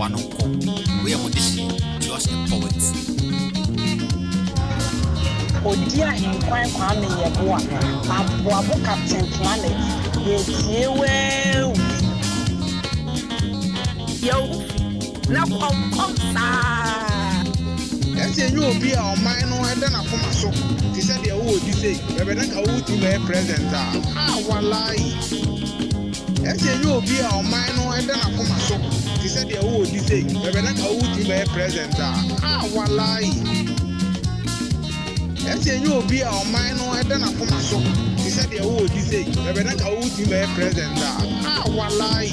one uncle. We are audition just a poet. Odi Ahenkan Kwame Yeboah, Abuabu Captain Planet, Yo, now come, Yes, you will be our minor and then I come so. He said, you would say, Reverend, I would be a present. One lie. Yes, you will be our minor and then I come so. He said, you would say, Reverend, I would be a present. One lie. Yes, you will be our minor and then I come so. He said, you would say, Reverend, I would be a present. One lie.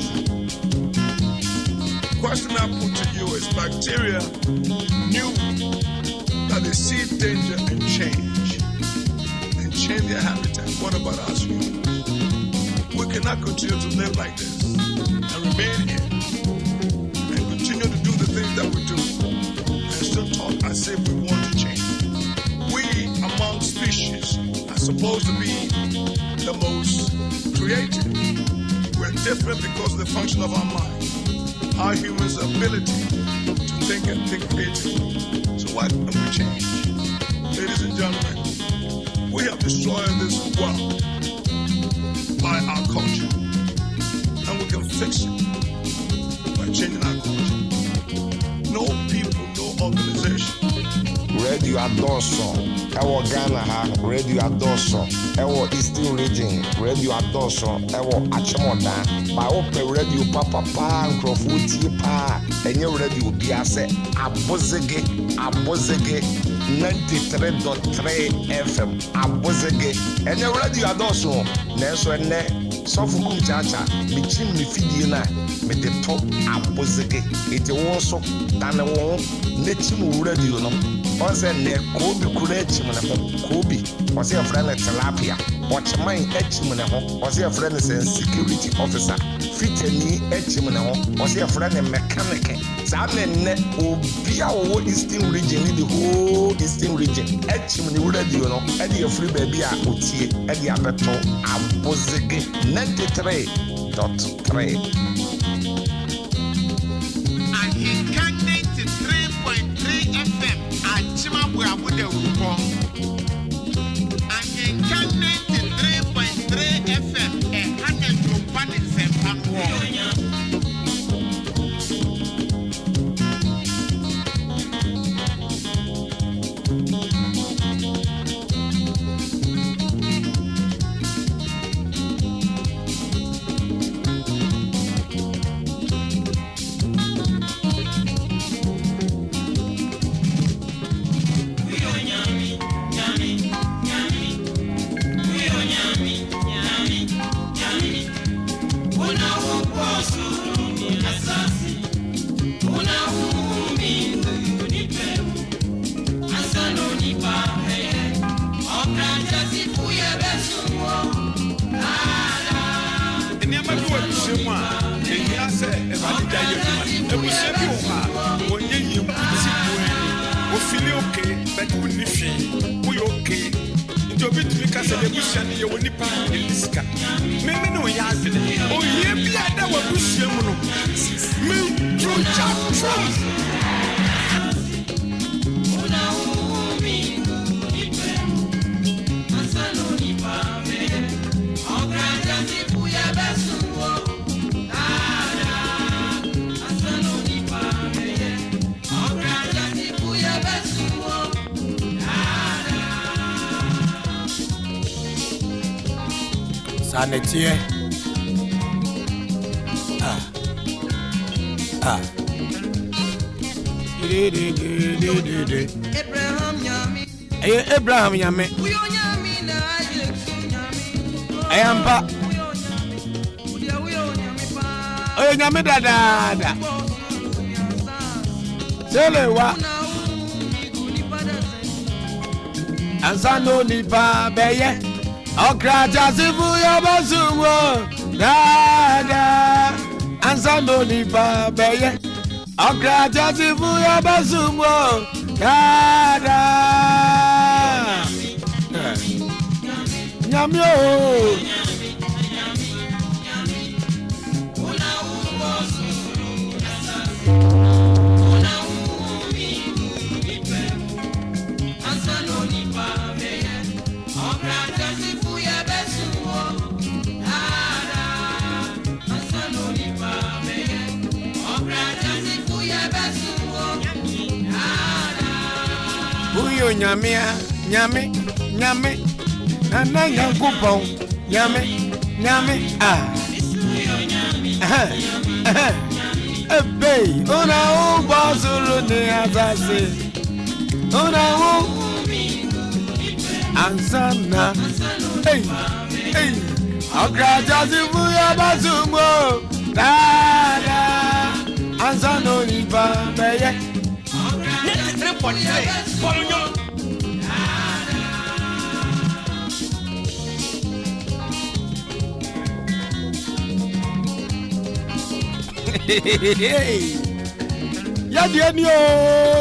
Question I put to you is bacteria knew that they see danger and change their habitat. What about us humans? We cannot continue to live like this and remain here and continue to do the things that we do and still talk as if we want to change. We among species are supposed to be the most creative. We're different because of the function of our mind. Our humans' ability to think and think creatively. So why don't we change? Ladies and gentlemen, we have destroyed this world by our culture. And we can fix it by changing our culture. No people, no organization. Radio Adoption. Ewo Ghana ha, Radio Adoption. Ewo Eastern Region, Radio Adoption. Ewo Achimoda. By open radio papa Nkrofuti pa. Enye radio biase Abozege 93.3 FM. Abozege. Enye Radio Adoption. Nenso ene sofuku chacha bichim ni fidie na me de to Abozege. Iti won so tane won nechim radio no. Onse ne kobi kura echim na ho kobi onse ya friend tilapia watchman echim na ho onse ya friend security officer fitani echim na ho onse ya friend mechanic sa ne obi a wo Eastern region the whole Eastern region echim ni radio no e dey free baby a otie e dey abeto Abozege 93.3 Ahenkan 93.3 FM. Ahenkan 93.3 FM. Ehanen Kompani Sempangwo. Sanetie. Abraham Yame. Ayampa. Oye Yame dada. Selewa. Ansano ni ba beye. Okraja sifu yabazumo. Dada. Ansano ni ba beye. Okraja sifu yabazumo. Dada. Nyamyo. yo nyame nyame nyame na Nyankopon nyame nyame Ebe ona o basuru ni azase ona o ansana hey Okraja zivu ya bazumo dada ansano ni ba beye 93.3 Polonyo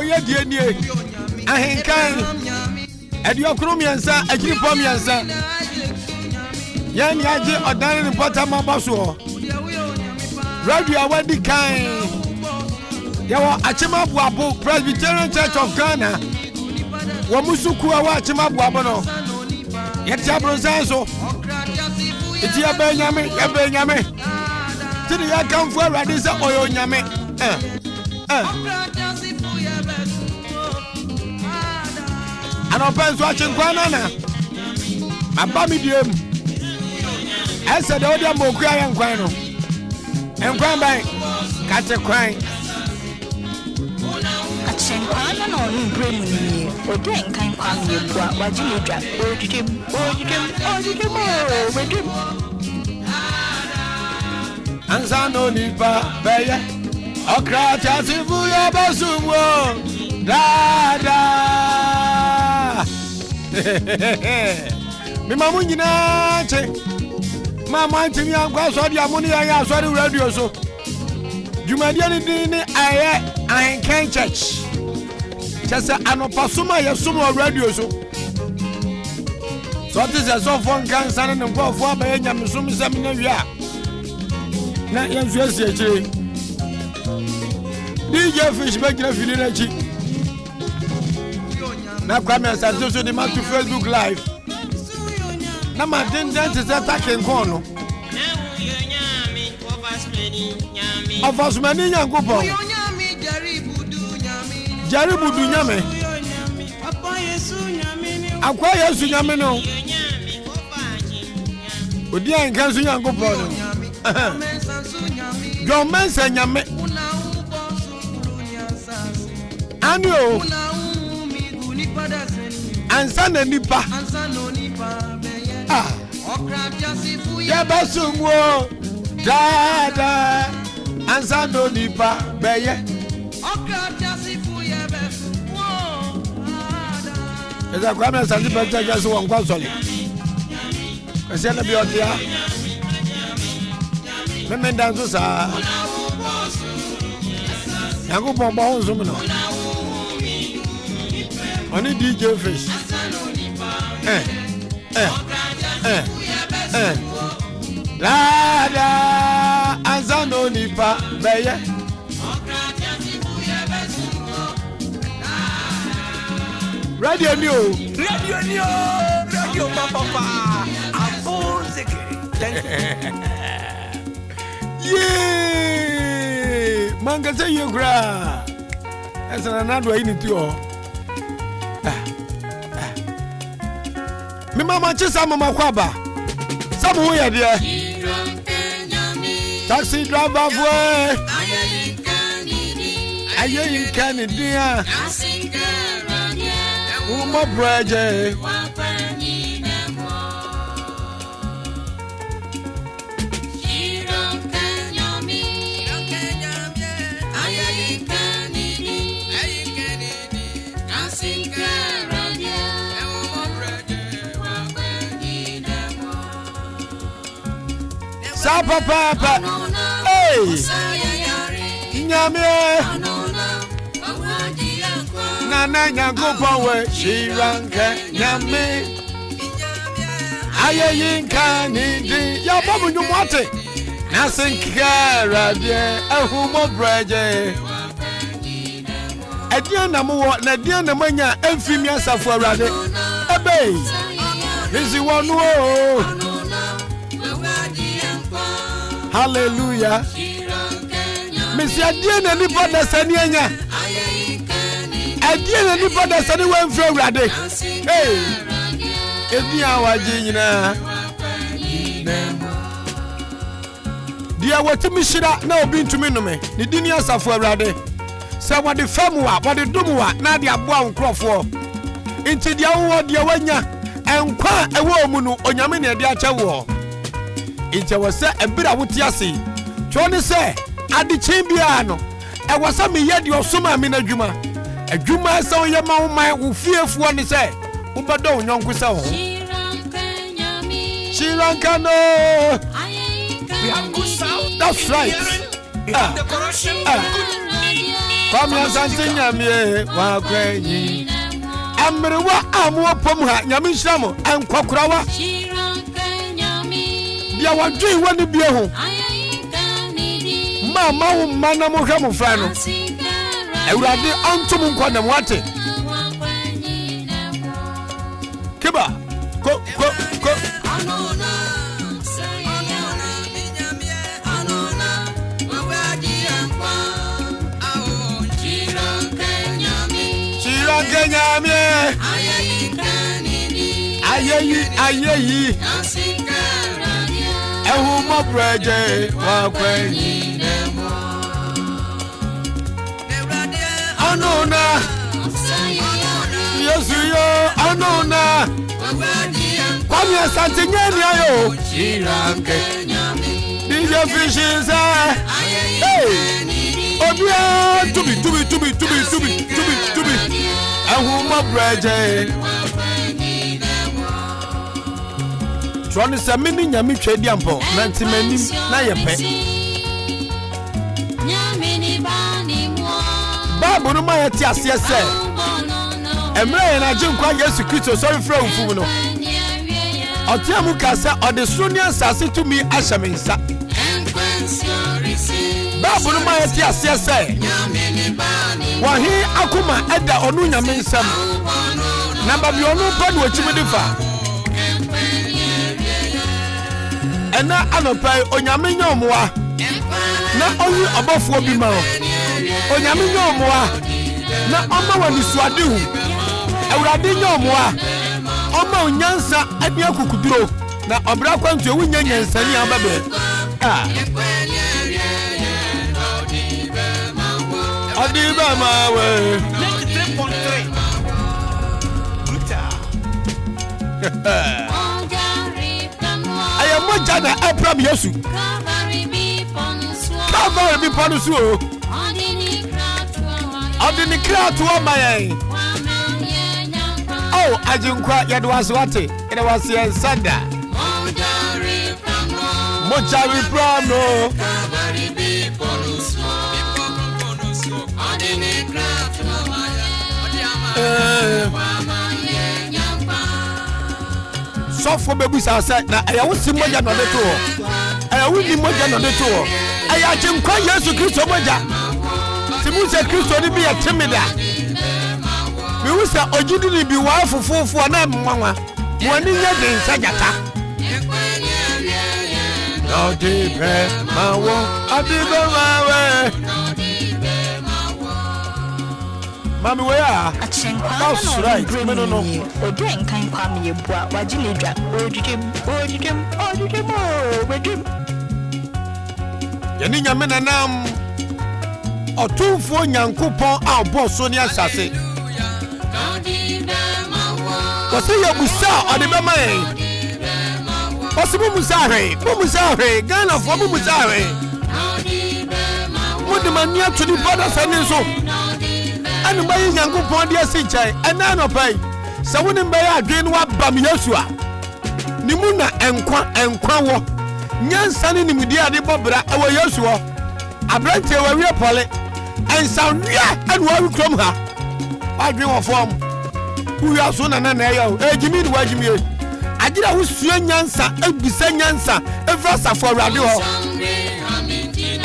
Yadieni Ahenkan Ediokru miensa Ejiripo miensa Yan yaji odani reporter mabaso Radio Awadi kan Yawa Achima Buabu Presbyterian Church of Ghana Wamusuku awa Achima Buabu no Yetia bronsanso Itia benyame Tini ya kamfu radisa oyo nyame Anopenso achinkwana na Mabami diem Ese de odia moku Ahenkwan no Enkwan bai kate kwan Achenkwana no nbremu ni Odi Ahenkan Kwame Yeboah wajimedwa ojidim Ansano nipa beye Okracha sifu ya basumwo dada Mimamu nyina che Mama ntimi ankwa so dia mu ne ya so de radio so Jumadia ni aye Ahenkan Church Chese anopasuma yesumo radio so So this is so fun kan sana ne nkofo abaye nyamsum sem na wia Na yanzu yesi DJ Fish begina fili na chi Na Kwame Santoso di ma to Facebook live Na ma den se taken kono Ofasmani Nyankopon Jaribudu nyame Akwa Yesu nyame no Odi Ahenkan su Nyankopon Gomensa nyame Anyo Ansana nipa Yabasumwo dada Ansano nipa beye Eza Kwame Santi Penta Jasu wankwa soli Kasi na biotia Meme ndanzo sa Yangu bomba honzo mno Oni DJ Fish Lada Ansano nipa beye Radio papa Abozeke Yeah Manga say you gra Esa na do ini ti o Me mama chisa mama kwaba Samu wo ye de Taxi driver boy Ahenkan dia Uma braje Sapa papa hey Nyame Nana Nyankopon we shiranke nyame Ahenkan di ya bobu nyumwate na sinkara de ahumo braje Edian na mo na dian na manya emfimi asafo awrade ebe Nisi wonu o Hallelujah Mesi adian na nipa da sani anya adie na nipa da sane wan fira urade hey edi awaje nyina dia watimi shira na obi ntumi nume ne dini asafo urade se wode famuwa wode dumuwa na de aboa nkrofo inti dia wo dia wanya enkwa ewo mu no onyame na de acha wo inti wo se ebira wote ase twone se adichin bia no ewo se me ye de osoma me na dwuma adwuma se wo ye ma wo man wo fiefuo ne se wo bedo onyonko se ho Shiranka no that's right Kwame Asante me wa kwenyi Amrewa amu pom ha nyame nhyiramo enkokurawa dia wadwe wani bie ho mama wo mana mo hwe mo fra no Ewurade ontum nkwa wate Kiba ko Kenyame ayeyi ehu mo breje wa kwenyi nemo anona Yesu yo anona Kwame Asante nyani ayo Kenyame DJ Fishes Obia tubi Ehu mo breje Troni se mini nyami twedi ampo na ntimanim na yepe Babu no ma yeti asese Emre na jinkwa Yesu Kristo sorry fra ufu no Otiamu kasa odesronia sase to me ashaminsa Babu no ma yeti asese Wahi akuma eda onu nyame nsam na babi onu padu ochimidifa ena anopai onyame nyomoa na oyi obofuo bi ma onyame nyomoa na oma wani suade hu Ewurade nyomoa oma onyansa ade akukuduro na obra kwantu ewu nyanyansani ababe Adiba mawe 93.3 Aya moja na Abraham Yesu Calvary bi ponusu o Odini kratu o mayen Oh ajinkwa yado waswate ina wasiye sanda Moja ri from no Calvary bi ponusu So for baby sa na aya wusi moja no deto aya wudi moja no deto aya chinkwa Yesu Kristo moja timu se Kristo ni bi ya timida mi wusa ojidi ni bi wa fufufu na mwanwa mo ni nya de nsajata Odibe mawe Mami where? That's right. No. Odi Ahenkan Kwame Yeboah wajinidra. Odi. Yani nyame nanam otumfo nyankopon a obo so ni asase. Wose yebusa odibe mai. Wose musa hwe. Gana fo musa hwe. Mudi mania to the border so. Anu bayi nyankopon de asichai ena no pai se woni mbayi adwen wa bam Yesu a nimu na enkwa wo nyansa ni nimudi ade bobra ewo Yesu wo abrante wa wie pole ensa nua anu wa krom ha adwen wo form uwi aso na eyo ejimi ni wajimi e agira wo sua nyansa ebisa nyansa evra safo awrade ho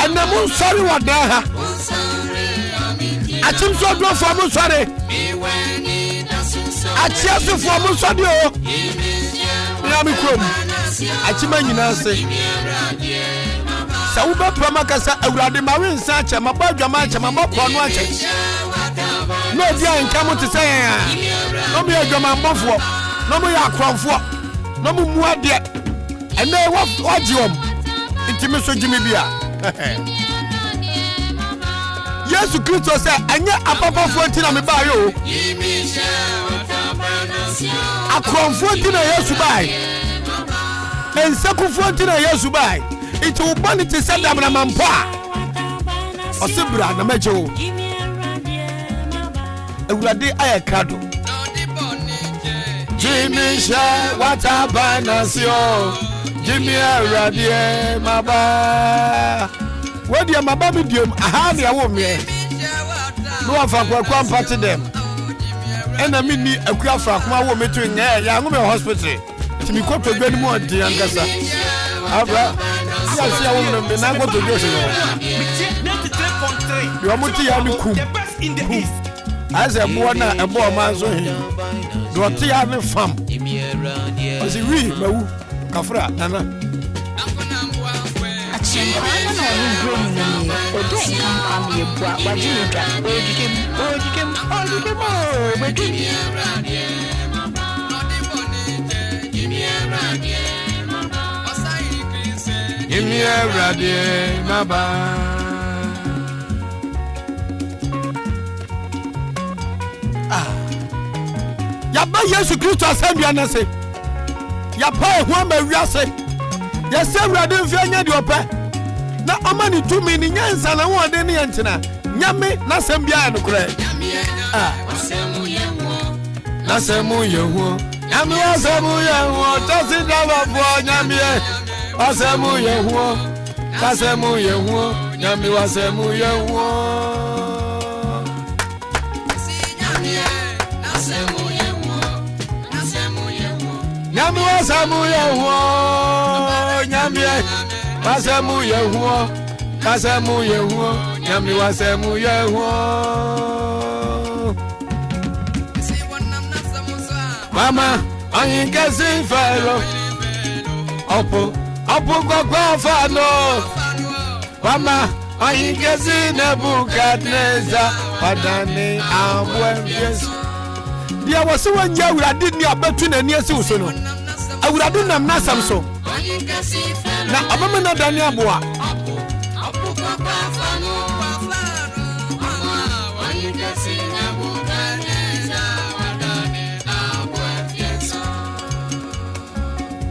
enamu sorry wa da ha Achim so do for mo sorry. Achia so for mo sorry o. Ya mi krom. Achima nyina se. Sa wo ba pramakasa awurade ma we nsa acha ma ba dwama acha ma ba ko no acha. no dia nka to say no me adwamambofo no me yakronfo no mu muade ene wagiom intimi so gimi bia Yesu Kristo say anya apapafo ntina me ba yo akronfo ntina Yesu bai ensakufo ntina Yesu bai itu ubani te sada na mampo osebra na mejo ewurade ayekado jimisha watabanasio jimi ewurade maba wodi maba medium aha ne awo me no afa kwakwa mpate dem ena minni akua fra kuma wo metu nge ya ngome hospital timi koto gbani mo odi ankasa abra ya sia wo me na koto gbe yo muti ya ni kum as a boy na a boy man so he do ti ya ni fam o si wi mawu kafra nana Ahenkan na onu green ni Odi Ahenkan Kwame Yeboah wajinudra ojikem Imi erade maba Yaba Yesu Kristo asembia na se Yapa ehwa ma wiase Yese erade mfi anya di ope na omani tumi ni nyansa na wo de ne yentina nyame na asembia no kure na semu yehu nyame asemu yehu tosi daba bo nyame asemu yehu kasemu yehu nyame wasemu yehu nyame wasemu yehu nyame wasemu yehu kasemu yehu nyame wasemu yehu mama Ahenkan fero opo gwagwa fano mama Ahenkan Nebukadneza padane amwemfes dia wose wanya awurade ni abatu nani asi uso no awurade nam nasam so na abama na dani aboa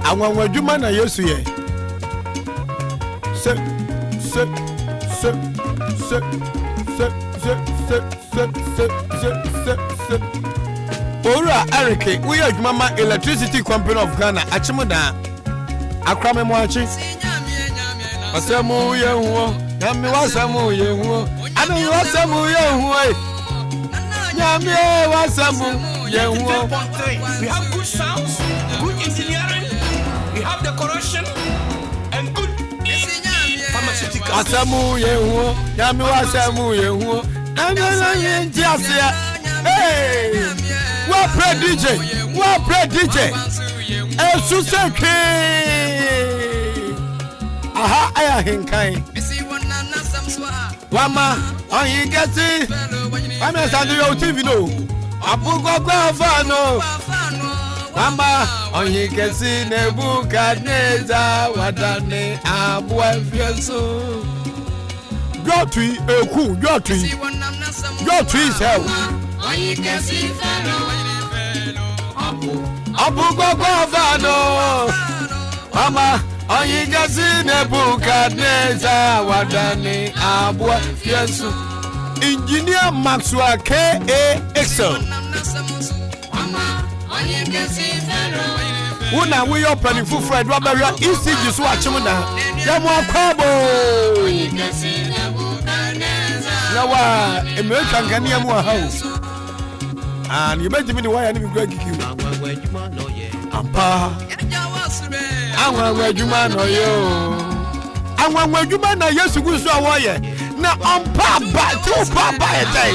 Anwanwa djuma na Yesu ye se Ora Erike we adwuma ma Electricity Company of Ghana achimuda akrame mo achi wasemu yehu nyame wasemu yehu anu wasemu yehu nyame wasemu yehu We have good sounds, good engineering, we have decoration, and good pharmaceutical. Wasemu yehu nyame wasemu yehu anu yenjiasia hey what play DJ esu sekwe aha Ahenkan wama Ahenkan wama sandu yo TV no abugogwa fano wama Ahenkan Nebukadneza wadane abwafieso Jotui eku jotui sel abugogwa fano wama Ahenkan Nebukadneza wadane abwafieso Engineer Maxwell K.A. Excel Una we open for Fred Robert ECG so achimuna yamu akwabo Yawa American Ghana mu ha and you bet me the why any go giku ampa anwa adwuma no yo anwa adwuma na Yesu gusu awoye na ampa ba tu pa ba etai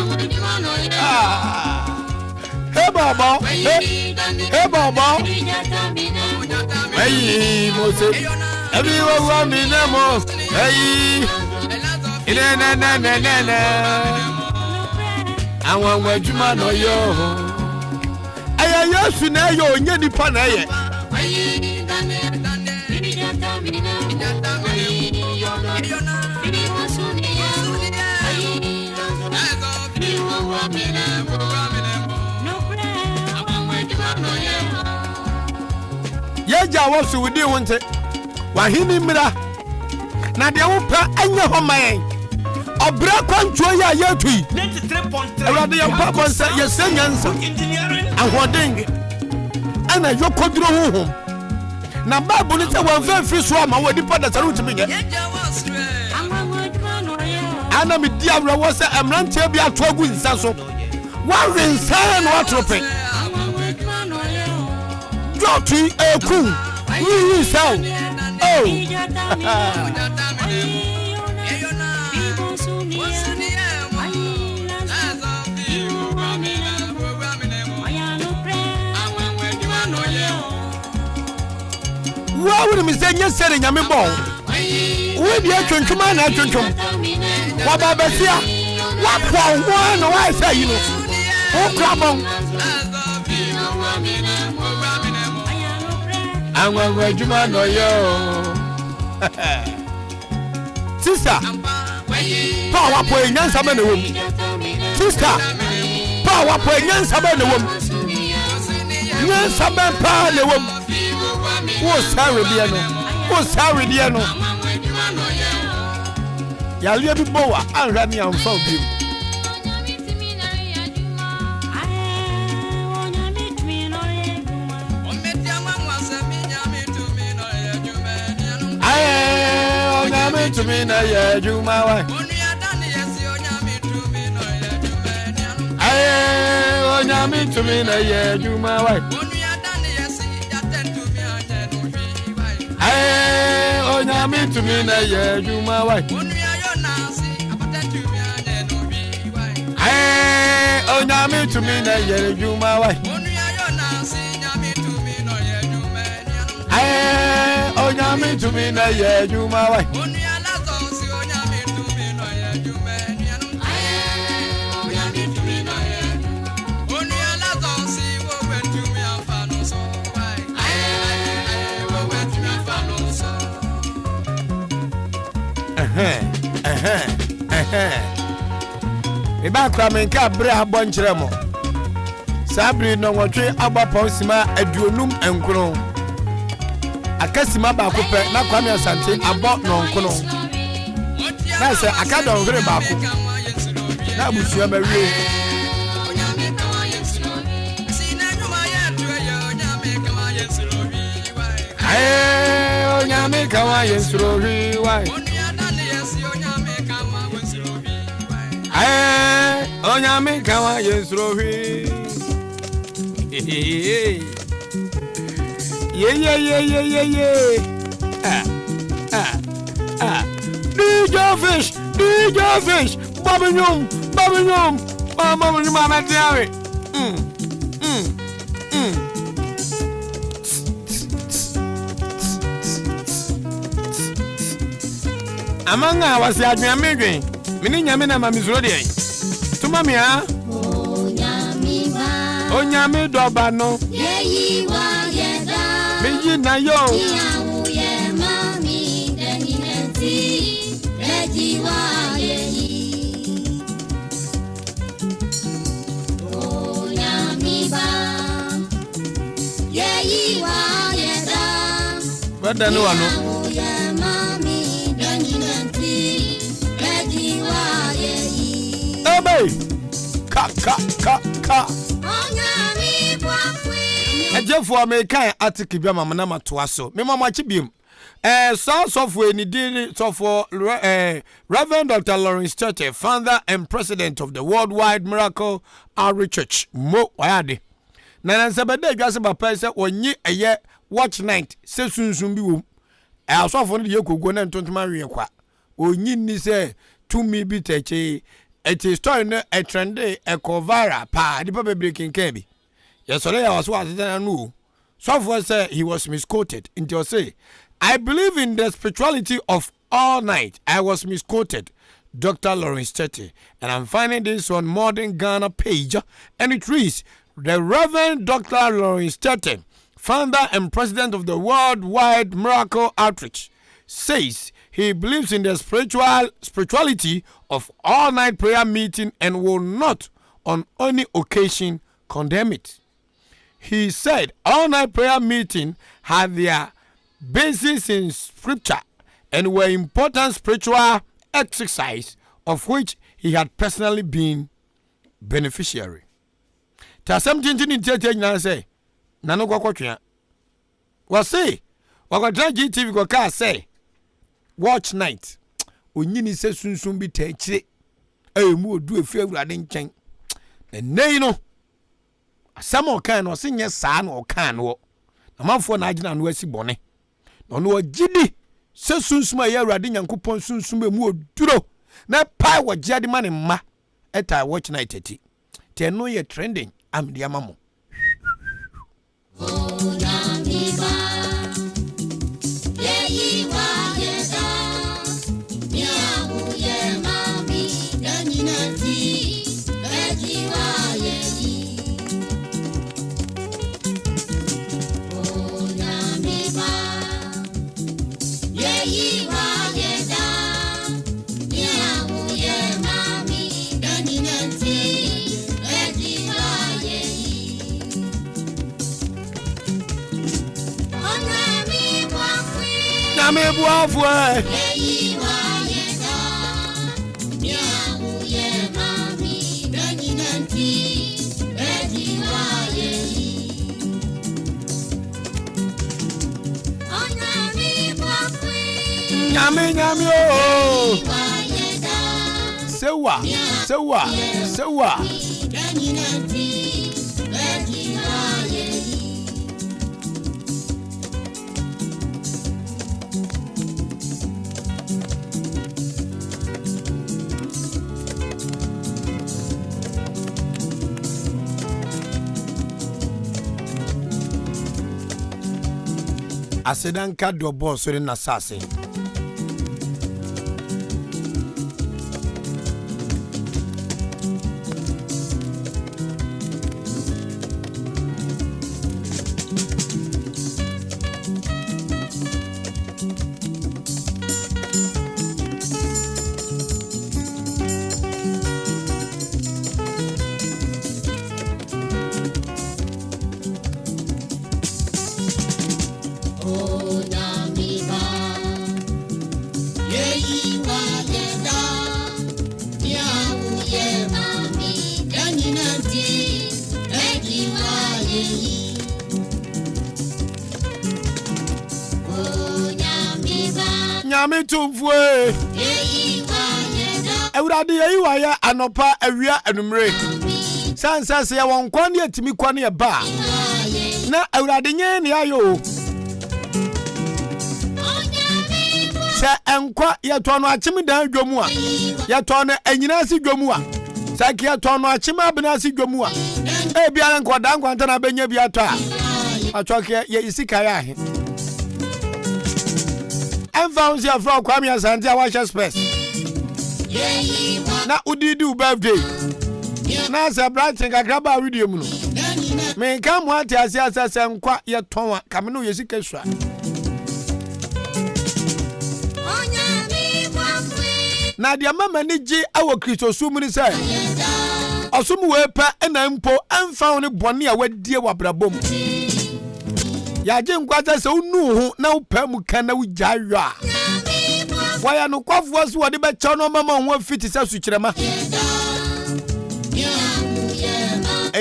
hey baba hey baba hey Mose everyone want me nemo hey na Awan wajuma no yo. Aya yesu na yo onye nipa na ye. Yeja wasu wudi wonte. Wahini mira. Na de wo pa anya ho man. Obra kwantuo ya yetui. 93.3. Awade ya pa bonsa yesenyansa. Ahoden. Ana yokodro honhom. Na babu ni se wan fa firi so ama wadi pa da saru timi nye. Ana mi dia wra wo se amrante bia to agu nsa so. Wa rensan no atrope. Joti eku. Yi sao. Oh. Wa wuri mi se nye sere nyame bon. We bi atwontwoma na atwontwom. Wa ba besia. Wa po ho na wa say you know. O krabon. Anwa juma no yo. Sister. Pa wa po nyansa ba na wom. Sister. Pa wa po nyansa ba na wom. Nyansa ba pa na wom. Wo sorry dear no. Wo sorry dear no. Ya lia bi bowa anhwa ni amfa obi. Onyame tumi na ye juma wa. Onyame tumi na ye juma wa. Onyame tumi na ye juma wa. Onyame tumi na ye juma wa. Onyame tumi na ye juma wa. Eba kramenka bre abonkyere mo. Sabri no nwotwe agbapon sima aduonum enkron. Akasima ba ko pe na Kwame Asante abo no nkono. Na se akadon hwere ba ko. Na abusuya ba wie. Onyame kawa yensuro wi wai. Onyame kawa yensuro wi. Yeah. DJ fish. Babinyum. Babinyum amatiawe. Amanga wasi adwamedwen. Mini nyame na mamizuro de. Tuma me ha. Onyame doba no. Yeyi wa yeda. Meyi na yo. Yawo ye mami deninenti. Eji wa yeyi. Onyame ba. Yeyi wa yeda. Wada no ano. Yawo ye mami deninenti. Eji wa yeyi. Ebe. Ka. Ejefo American article bi amana matoa so me mama chibiem so for any day so for Reverend Dr. Lawrence Church, founder and president of the Worldwide Miracle Outreach Church mo wayade na nsabede dwase papa se onyi eye watch night se sunsun bi wom so for no ye kogo na ntontoma wie kwa onyi ni se tumi bi teche eti story no a trend e viral pa di papa breaking kebi. Yes, I was what I knew. Software said he was misquoted. Until say, I believe in the spirituality of all night. I was misquoted. Dr. Lawrence Tete. And I'm finding this on Modern Ghana page, and it reads, the Reverend Dr. Lawrence Tete, founder and president of the Worldwide Miracle Outreach, says he believes in the spirituality of all-night prayer meeting and will not on any occasion condemn it. He said all-night prayer meeting had their basis in scripture and were important spiritual exercise of which he had personally been beneficiary. Tasam tintin tete nyina say nano kwakotwa. Wase wakatra GTV ko ka say watch night. Onyini se sunsun bi ta kire. Mu odu efi awurade nkyɛn. Nei no asɛm ɔkan no ɔse nyɛ saa na ɔkan no na manfo na agina no asi bɔne na ɔno ɔgidi sɛ sunsum a yɛ awurade nyankopɔn sunsum mu oduro na pai wɔgye ade ma ne mma ɛta watch night ati te no yɛ trending am de ama mo Ame buafu Nyame oh sewa Asedanka do boss so na sase Nyame tumfue Ewurade yi wa ya anopa awia anumre sansa se won kwan ne atimi kwan ne ba na Ewurade nye ne ayo se enkwa ye to no achim dan dwomu a ye to no anyina si dwomu a saki ye to no achim abena si dwomu a e bia nkwa dan kwanta na benya bia to a atwoke ye isika ya he found your from Kwame Asante Awasha Space. Na udidu birthday. Na se branching agraba video mu no. Me ka mo ate ase nkwa ye tonwa kame no yesika sua. Na dia mama ni ji awo Kristo sumu ni se. Osumu we pa na mpo amfa ne bone a wadie wabrabom. Ya je nkwata se unu ho na upa mu kana ujaywa waya no kwafo so wode be cha no mama ho fiti se sukyerema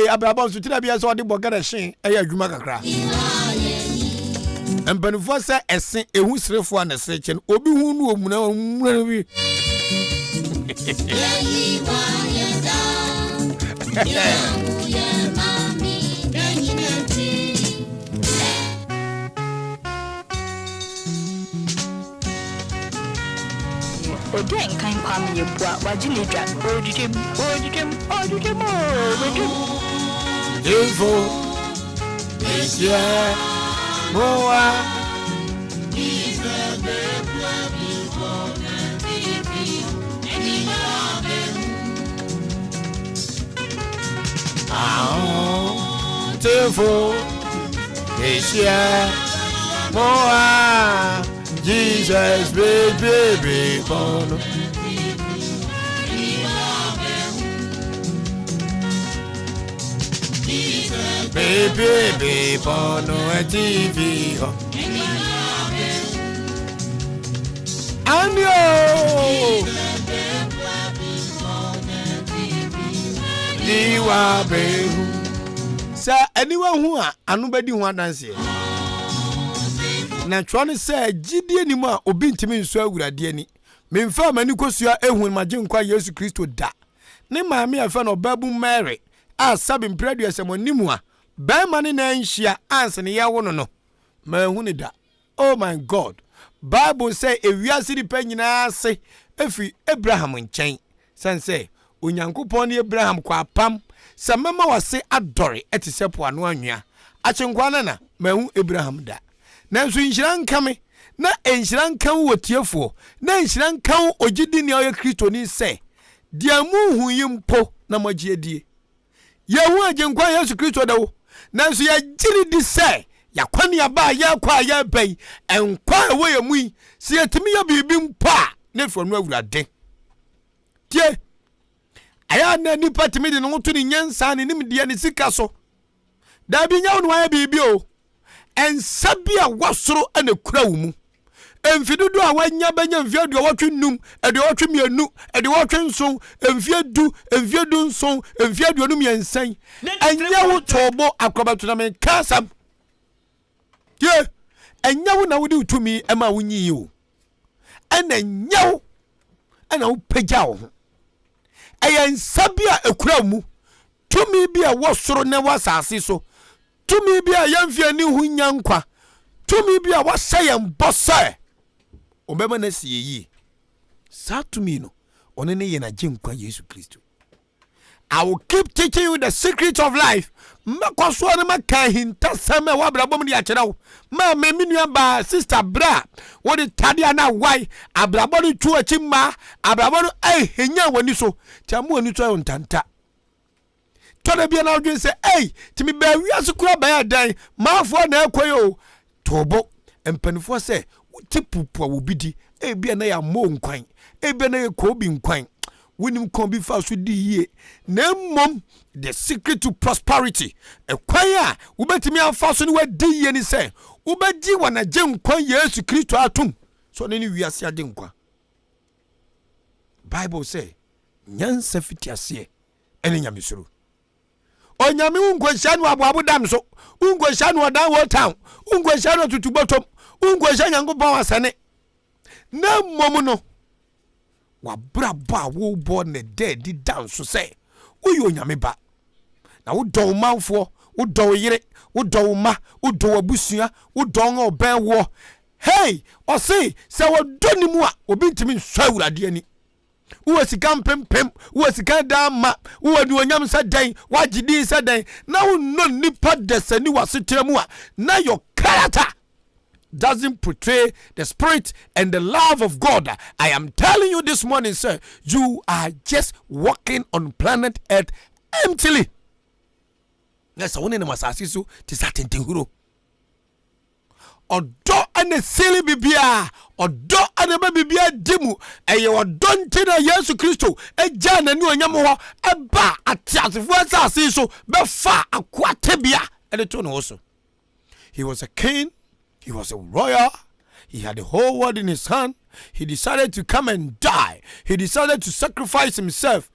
abrabon sukyera bia so wode bogara hyen adwuma kakra empanufo se esen ehu sirefo na serechen obi hu nu omuna bi Odi Ahenkan Kwame Yeboah wajini dra ojujem Info this year Moa beautiful. Asia, Moa, Jesus, baby, bono. Baby, bono, a TV. Anyo, Diwa behu. Sir, anyone who are anubadi one dance here. Na trying say Gidi anymore, obintimi so awurade ani. Memfa mani kosua ehun magenkwa Yesu Kristo da. Ne maame afa no babu Mary. A sabin predu asemonimu a. Ba mani na nhia anse ne yawo no. Ma hu ne da. Oh my God. Bible say ewiase di pa nyina ase efi Abraham nchen. Sense Onyankopon ne Abraham kwa pam. Samama wase adore etisepo anu anwea. Achenkwana na mahu Abraham da. Nanso nhira nkame na enhira nkan wotiefo na enhira nkan ogidi ne oye Kristo ni se dia mu hu yimpo na magiedie. Yehu agenkwa Yesu Kristo dawo. Nanso ya giri di se yakwani aba ya kwa ya bai enkwa ewe yemui se yetimi ya bibi mpa ne fonu awurade. Tie aya na nipa timi de no to ni nyansa ne nimde ne sika so da bi nya no aya bibi o ensabia wasoro ane kura wo mu emfidudu a wanya banya mfiadu awotwe num ede wotwe mienu ede wotwe nson emfiadu nson emfiadu num yensan anya wo tobo akrobato na men kasam ye anya wo na wodi utumi ema wonyi o ena nyawo ana wo pagya wo ayen sabia ekura mu tumi bia wasoro na wasase so tumi bia yamfia ni hu nyankwa tumi bia wasayem bosse obema na siyi sa tumi no one ne ye na genkwa Yesu Kristo. I will keep teaching you the secret of life. Makwaso na maka hinta sama wa brabom ni akira wo ma meminu ba sister bra wo de tade na wai abrabo no tu achi ma abrabo no henya wani so tamu wani to ayo ntanta tode bia na odwen se timi ba wiase kura ba ya dan mafo na ekoyo tobo empanifo se tipupu a wo bidi bia na ya mo nkwan bia na ye ko bi nkwan winim kon bi fa so di yie na mom the secret to prosperity ekwan a wobetimi afa so ne wadi yie ni se wobeji wana genkwan Yesu Kristo atum so ne ni wiase ade nkwa. Bible say nyansa fitiase ene nyamesuru onyame unkwehia no aboabo dam so unkwehia no odan wo town unkwehia no tutubotom unkwehia nyankopon asane na mom no wabraba wo born the dead di down so say uyo nyame ba na wo do manfo wo do yire wo do ma wo do abusua wo do oban wo hey o say se wo do ni mu a obi ntimi nsɔ awurade ani wo sika pempem wo sika dama wo adu onyam sa dan wagidi sa dan na wo no nipa desani wasetere mu a na your character doesn't portray the spirit and the love of God. I am telling you this morning, sir, you are just walking on planet Earth emptily. Yes, I want to masasi so to certain thing. Odo ane sili bibia, odo ane bibia dimu, eye odo ntina Yesu Kristo, jana ni onyamo ho, eba atiasifu asasi so, befa akwa tebia, and the also. He was a king. He was a royal. He had the whole world in his hand. He decided to come and die. He decided to sacrifice himself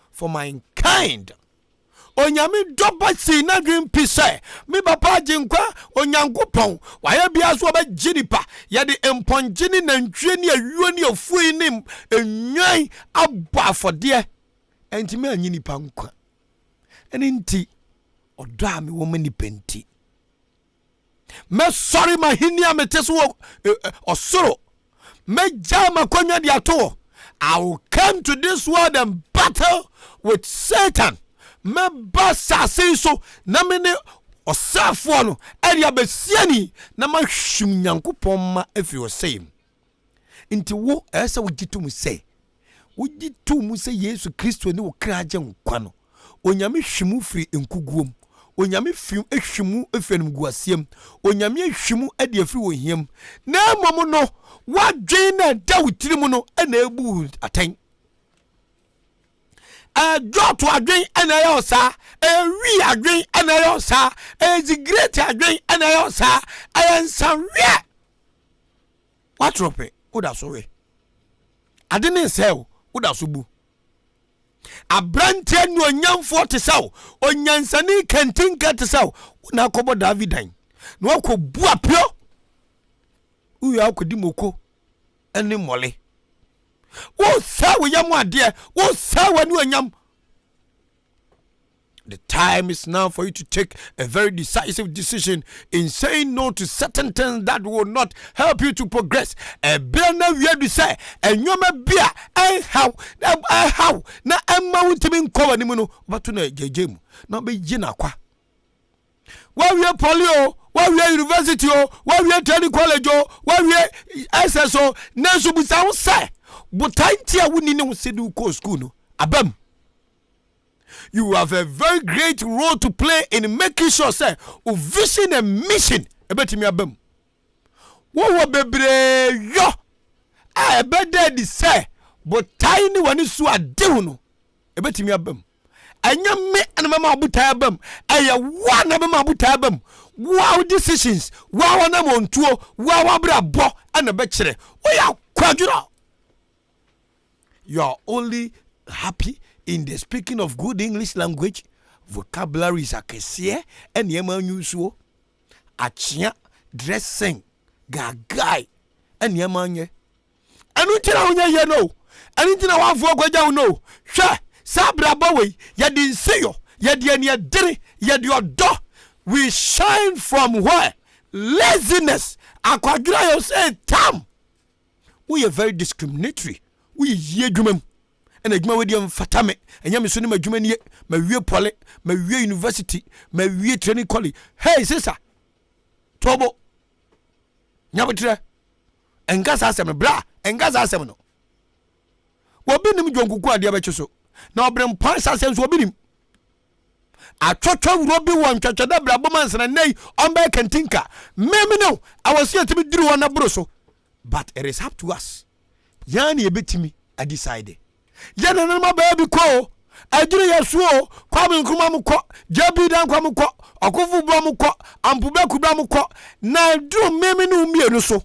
for mankind. Onyame doba si na dream pise. Mi papa jinkwa onyankopon. Waya bia so ba jinipa. Ya de emponjini na ntwe ni awuo ni ofui nim enwan aba afode. Enti me anyini pa nkwa. Eni nti odo a me wo mani penti. Me sorry my hinia meteso osoro me jama kwanya di ato. I will come to this world and battle with Satan. Me basa so na me ne osafo no area besiani na ma hwim Nyankopon ma afi osem. Nti wo ese wo gitu mu se Yesu Kristo ne wo kraje nkwa no onyame hwimu firi enkuguom onyame fium ehwimu efenum guasiem onyame ehwimu ade afiri wo hiam na mom no wadwen na da wutirimu no na ebu aten jot adwen na yo sa wi adwen na yo sa great adwen na yo sa ayansanwe watrope oda so we ade ne sel oda so bu abrante no nyamfo te saw onyansani kantinka te saw na kobo davidan no akobu apio uya akodi moko ene mole wo saw yam ade wo saw anu anyam. The time is now for you to take a very decisive decision in saying no to certain things that will not help you to progress. A billionaire we have to say, and you may be how na emma wutimin kowa ni muno but to na jejem na be jina kwa. Where we are polio, where we are university, where we are training college, where we are SSO, na subusa wo say, but time wuni ne wo se du ko school no abam. You have a very great role to play in making sure say o vision and mission ebetimi abam. Wo bebre yo ebede di say but tiny one su ade hu no ebetimi abam. Anya me anama abuta abam eye wa na mama abuta abam. Wow decisions wow na montuo wow abrabo ana be kire wo ya kwaduro. You are only happy in the speaking of good English language. Vocabulary is akese and yema nyusuo achia dressing gagai and yema nye anu tira wonya ye no anu tira wafo agwaja no hwe sabra bawe ye di nseyo ye di ania dere ye di odo. We shine from where laziness akwadura you say tam. We are very discriminatory. We ye dwumam and adwuma we dem fatame enya me so ne madwuma nie ma wie pole ma wie university ma wie training college. Hey sister tobo nyabetre engasa asem bra engasa asem no wobi nim dwonkuku ade abecho na obrem pan asem so wobi nim atwotwo wrobi won twotwoda bra bomansana nei omba kantinka meme no awasi atimi diri wona bro so but it is up to us yani ebetimi a decide yana na ma ba bi ko aduru yesuo kwame nkruma mu ko jabi dan kwa mu ko okofu bro mu ko ampube kubra mu ko na duru meme no mienu so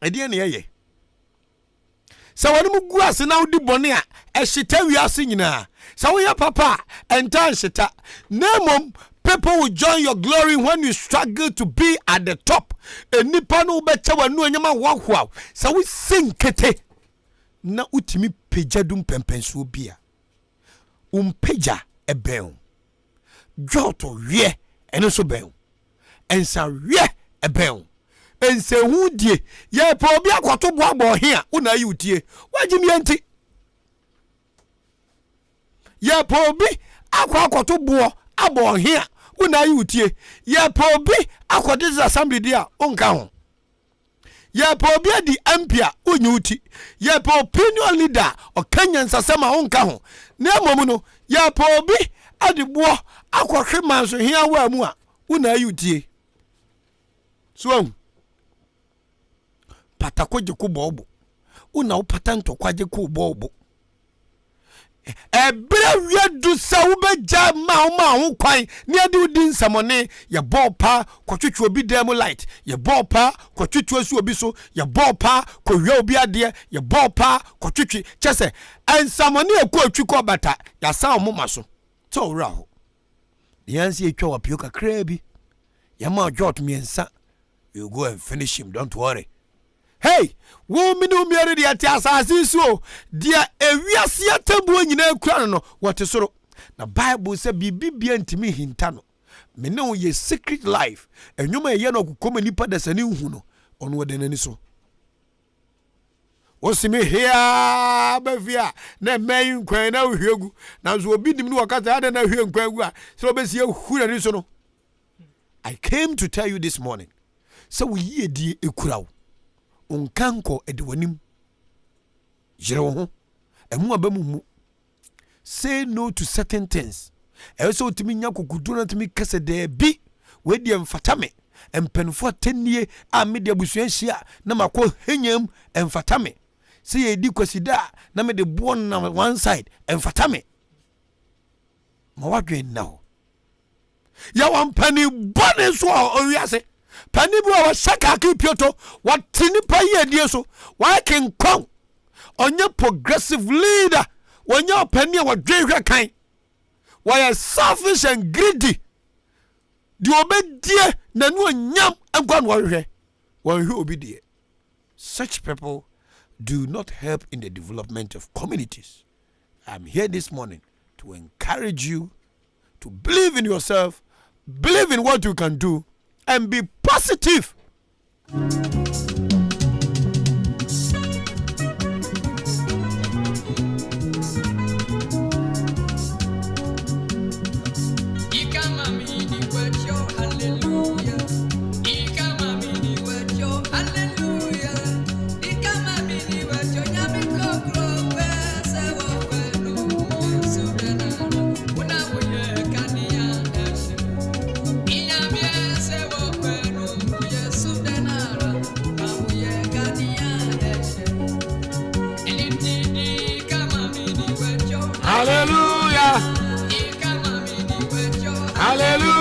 ede ne yeye sa wani mu guase na udi bone a ehita wiase nyina sa wo ya papa enta nhita nemom people will join your glory when you struggle to be at the top. Enipa no becha wanu anyama wahwa sa we sinkete na utimi peja dum pempenso bia peja ebel joto wie eno so bel ensa wie ebel ense hudie ye pa obi akoto bo abo hia una yi utie wagimi enti ye pa obi akoto bo abo hia una yi utie ye pa obi akode za assembly dia onka ho ye pa obi di MP a onyi uti ye pa opinion leader o Kenyan sasema onka ho na momu no ye pa obi adebo akohwe manso hia wa mu a una yi utie so patakoje ko bobo una upata ntokwaje ko bobo ebra wiedu sa wo beja ma ho kwan ne ade udi nsamone ye bopa kwotwetwe obi dem light ye bopa kwotwetwe su obi so ye bopa kwhwe obi ade ye bopa kwotwetwe chese ensamone ekwo atwi ko bata ya sa omoma so to wura ho yansi etwa wapio kakra bi ya ma jot miensa you go and finish him, don't worry. Hey, woman who married the Assassin so, dear, a real tabu in a crown. What is so? The Bible said, be to me hintano. Me know ye secret life, and you may yano come and nipper that's a new huno on what than any so. What's me here, Bavia? Ne may quay now here. Now, so be the new cat, I don't know here and quay. So, be you who are so. I came to tell you this morning. So we ye di ekurao. Unkanko edwanim. Jero ho. Emu abamu mu. Say no to certain things. so timi nya kokudu na timi kase de bi we de mfata me empenfo tenie a me de abusua hia na makọ henyam emfata me se ye di kwasida na me de bo na one side emfata me ma wadwen na ho ya wampani bone so owiase pani bi wa saka ki pioto watini pa ye die so wa ken kon onye progressive leader wonya pani wa dwehwe kan wa selfish and greedy di obedie na no nyam ankwa no hwe won hwe obedie. Such people do not help in the development of communities. I'm here this morning to encourage you to believe in yourself, believe in what you can do, and be positive. Hallelujah. Hallelujah.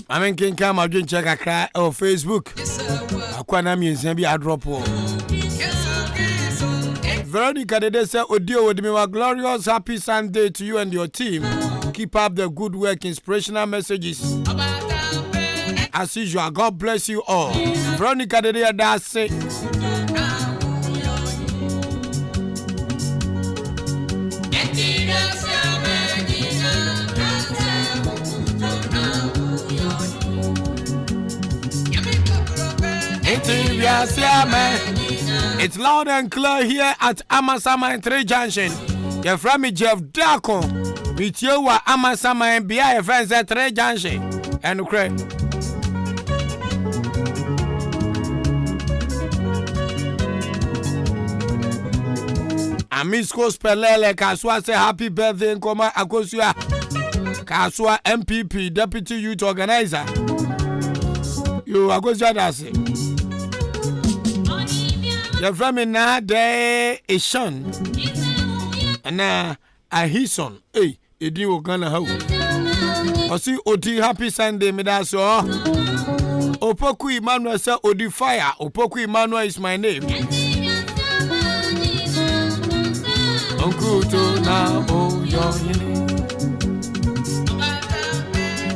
Ahenkan Kwame adwen check akra on Facebook. Akwana miensia bi adrop. Veronica Dede say Odi Ahenkan glorious happy Sunday to you and your team. Keep up the good work, inspirational messages. As usual, God bless you all. Veronica Dede does say it's loud and clear here at Amasama and 3 Junction. Your friend Jeff Dako. Meet you at Amasama and BI friends at 3 Junction. And crack. Amisko Spelele Kaswa say happy birthday Nkoma Akosua. Kaswa MPP Deputy Youth Organizer. You Akosua Dasi. Your family na de Ishon na Ahison. Hey, edi wo Ghana how. Osi Odi happy Sunday me da so. Opoku Emmanuel say Odi fire. Opoku Emmanuel is my name. Onkuto na o yo yini.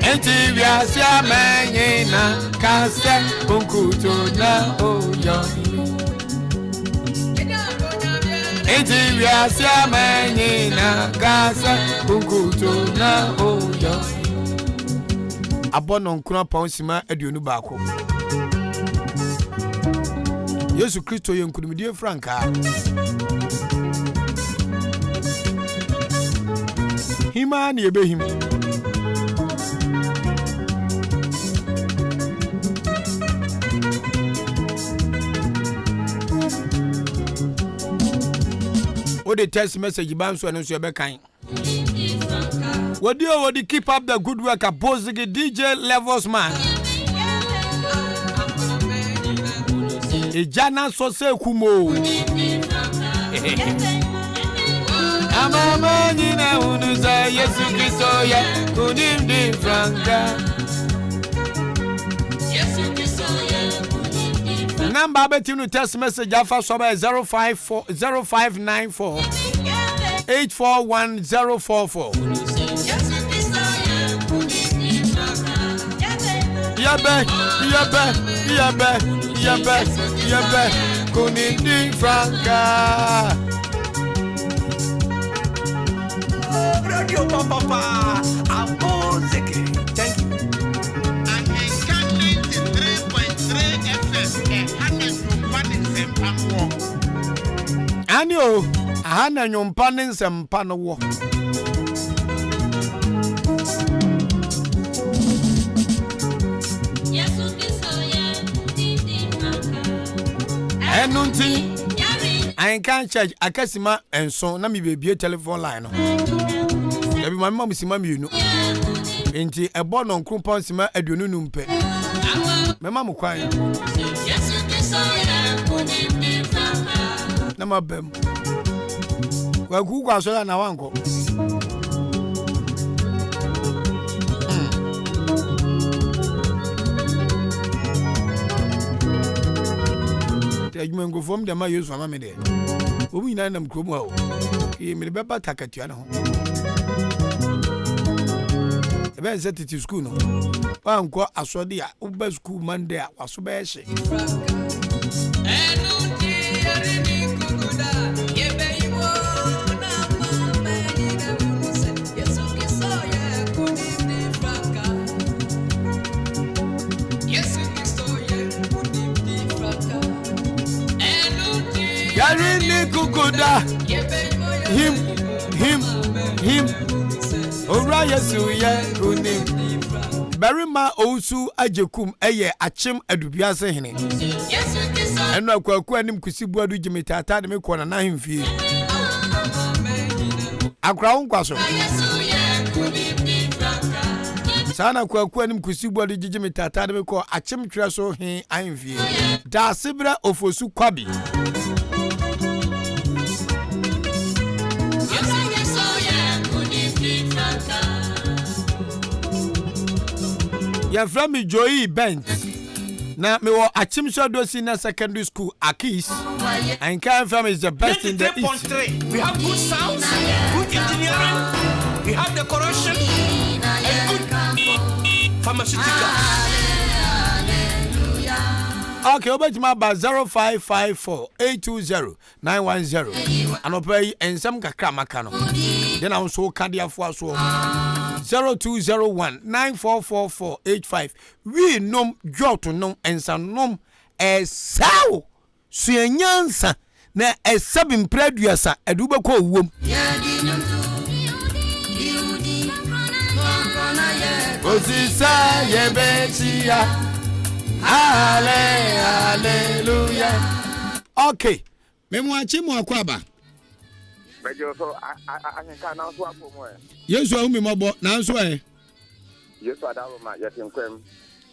Enti biasi amenye na kase. Onkuto na o yo yini. Enti biasi amenye na kase. Onkuto na o yo. Abono nkuna ponsima aduonu baako. Yesu Kristo ye nkunumidie franka. hima na ebehim. What the text message ban so anuncio be kan. What do keep up the good work opposing DJ Levels man. Ejana so se kumo. Amama nyina unuza Yesu Kristo ya kunim di franka. Yesu Kristo ya kunim di franka. Number betinu text message afa so by 0594 841044. Yabe kunim di franka. Radio Papa, Abozeke. Thank you. Ahenkan 93.3 FM. Anio, ahana nyompa ne nsempa no wo. Yesu Kristo ya kudidi franka. Enunti Ahenkan Church akasima enso na me bebie telephone line no. Ebi mama musima mienu. Enti ebo no nkrumpon sima aduonu numpe. Mema mo kwan. Yesu Kristo ya kudidi franka. Na mabem. Wa gugu aso na wanko. Tejuma ngo fom de ma Yesu ama me de. Omu ina nam kromu a o. E me be ba takatua na ho. Ebe se titi school no. Wa nko asode a uba school Monday a waso be hye. Yarini kukuda him Ora Yesu ye kunim Berima ousu ajekum eye achim adubiase hene Eno akwaku anim kusibu adu jimitata de me kona na hemfie Akra wonkwaso Sana akwaku anim kusibu adu jimitata de me ko achim twere so hen ahemfie Da sibra ofosu kwabi Ya from me Joey Bent. Na me wo Achimsho do senior secondary school Akis. Ahenkan FM is the best in the east. We have good sounds, good engineering, we have decoration, and good pharmaceutical. Okay, obetima ba 0554 820 910. Anopai ensam kakra maka no. Then I so kadiafo aso 0201 944485. We nom joto nom ensanom esaw suenyansa na esabim praduasa eduba ko wom. Osisa yebetia. Hallelujah. Okay. Memwachi mu akwaba. Bejo so Ahenkan na so apomo e. Yesu ahumi mobo na nso e. Yesu adawo ma yetinkwem.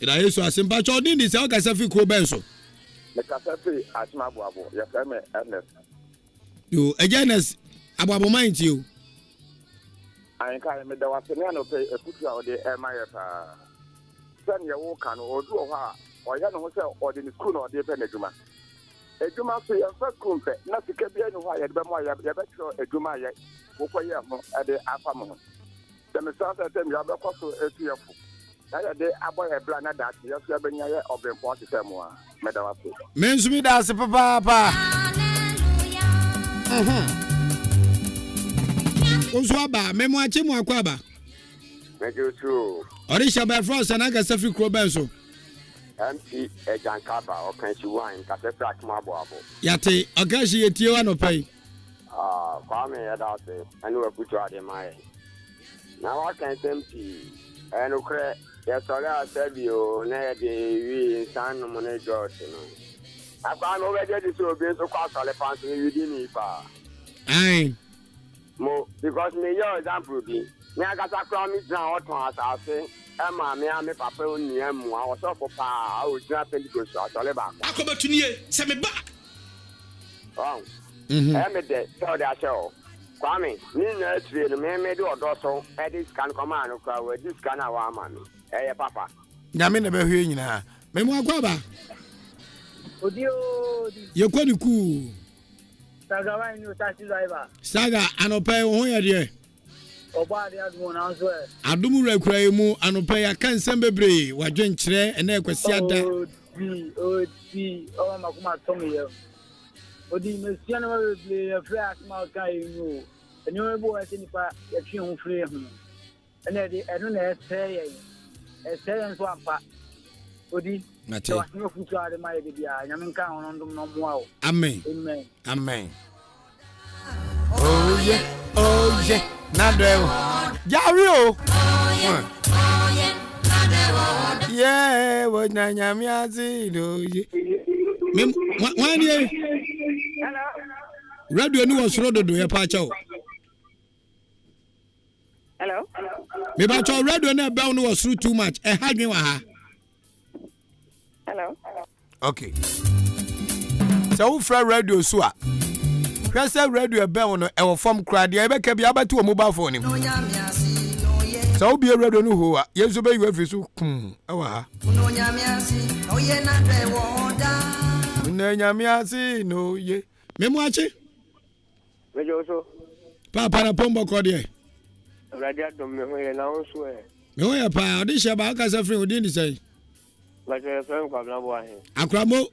Ida Yesu asimpa chodin di se o kasa fi kro benso. Me kasa fi asma aboabo. Ye fa me Ernest. Yo, ejenes aboabo mind you. Ahenkan me da wasene no pe ekutu a ode e ma ye pa. Sen ye wo kan odu o ha. Oya no se ode ni school no ode pe na djuma. Ejuma so ye fa kumpe na sika bia no ha ye be mo ya be tro ejuma ye. Wo ko ye ho e de afa mo. Dem sa sa tem ya be ko so etuefo. Na ye de aboye bla na da ye so be nya ye obempo ti tem a. Me da waso. Mensumi da se papa. Onso aba memwachi mu akwaba. Bejo so. Orisha by France na kasa fi kro benso. MC Ejankaba or Kanchi Wine, Catafrac Maboabo. Yate, Agashi Yetio no pay. Kwame Yadase, and we put you out in my. Now what can tempt and okay, yes, I said you, nay, the son of money Johnson. I've gone over there to be so close to the fancy you didn't Aye. Mo, because me, your example be. Nagasa promise now, what I say, Emma, me, I'm a papa, I was so for power, I was not going to shot all about. I come back to you, send me back. Oh, I'm a dead, so that show. Kwame, me no trade, me made or doso, this can command of our this can our man. Eh, papa. Nyame na be hwe nyina. Me mo akwaba. Odio. Ye kwani ku. Saga wa ni o taxi driver. Saga anopai ho ye de. Oba de admo na so e. Adumu rakura mu anopai ya kan sem bebre wadwen kire ena ekwasi ada. Odi o makuma tomi ye. Odi me sia na bebre ya free asma kai nu. Enyo ebo ase nipa ya twi ho free ho. Ena de eno na ese ye so ampa. Odi Mate. so no futu ade ma ye de bia nyame nka ho ndom no mo awo. Amen. Amen. Amen. Oh yeah. Nadewo. Jari o. Yeah, wo na nyame azi do ye. Me wan ye. Hello. Radio ni wo soro dodo ye pa cha o. Hello. Me ba cha radio na be no wo soro too much. E hadwen wa ha. Hello. Okay. So wo fra radio so a. Hwese radio be no e wo form kra de e be ka bia abatu o mobile phone mu. So wo be radio no ho a yeso be you afi so e wa ha. No nyame asi no ye. Me mu achi. Me jo Papa na pombo ko de. radio dom me ho ye na on so e. Me ho ya pa odi she ba ka sa free odi ni say. Ba je friend kwa na bo ahe. Akramo.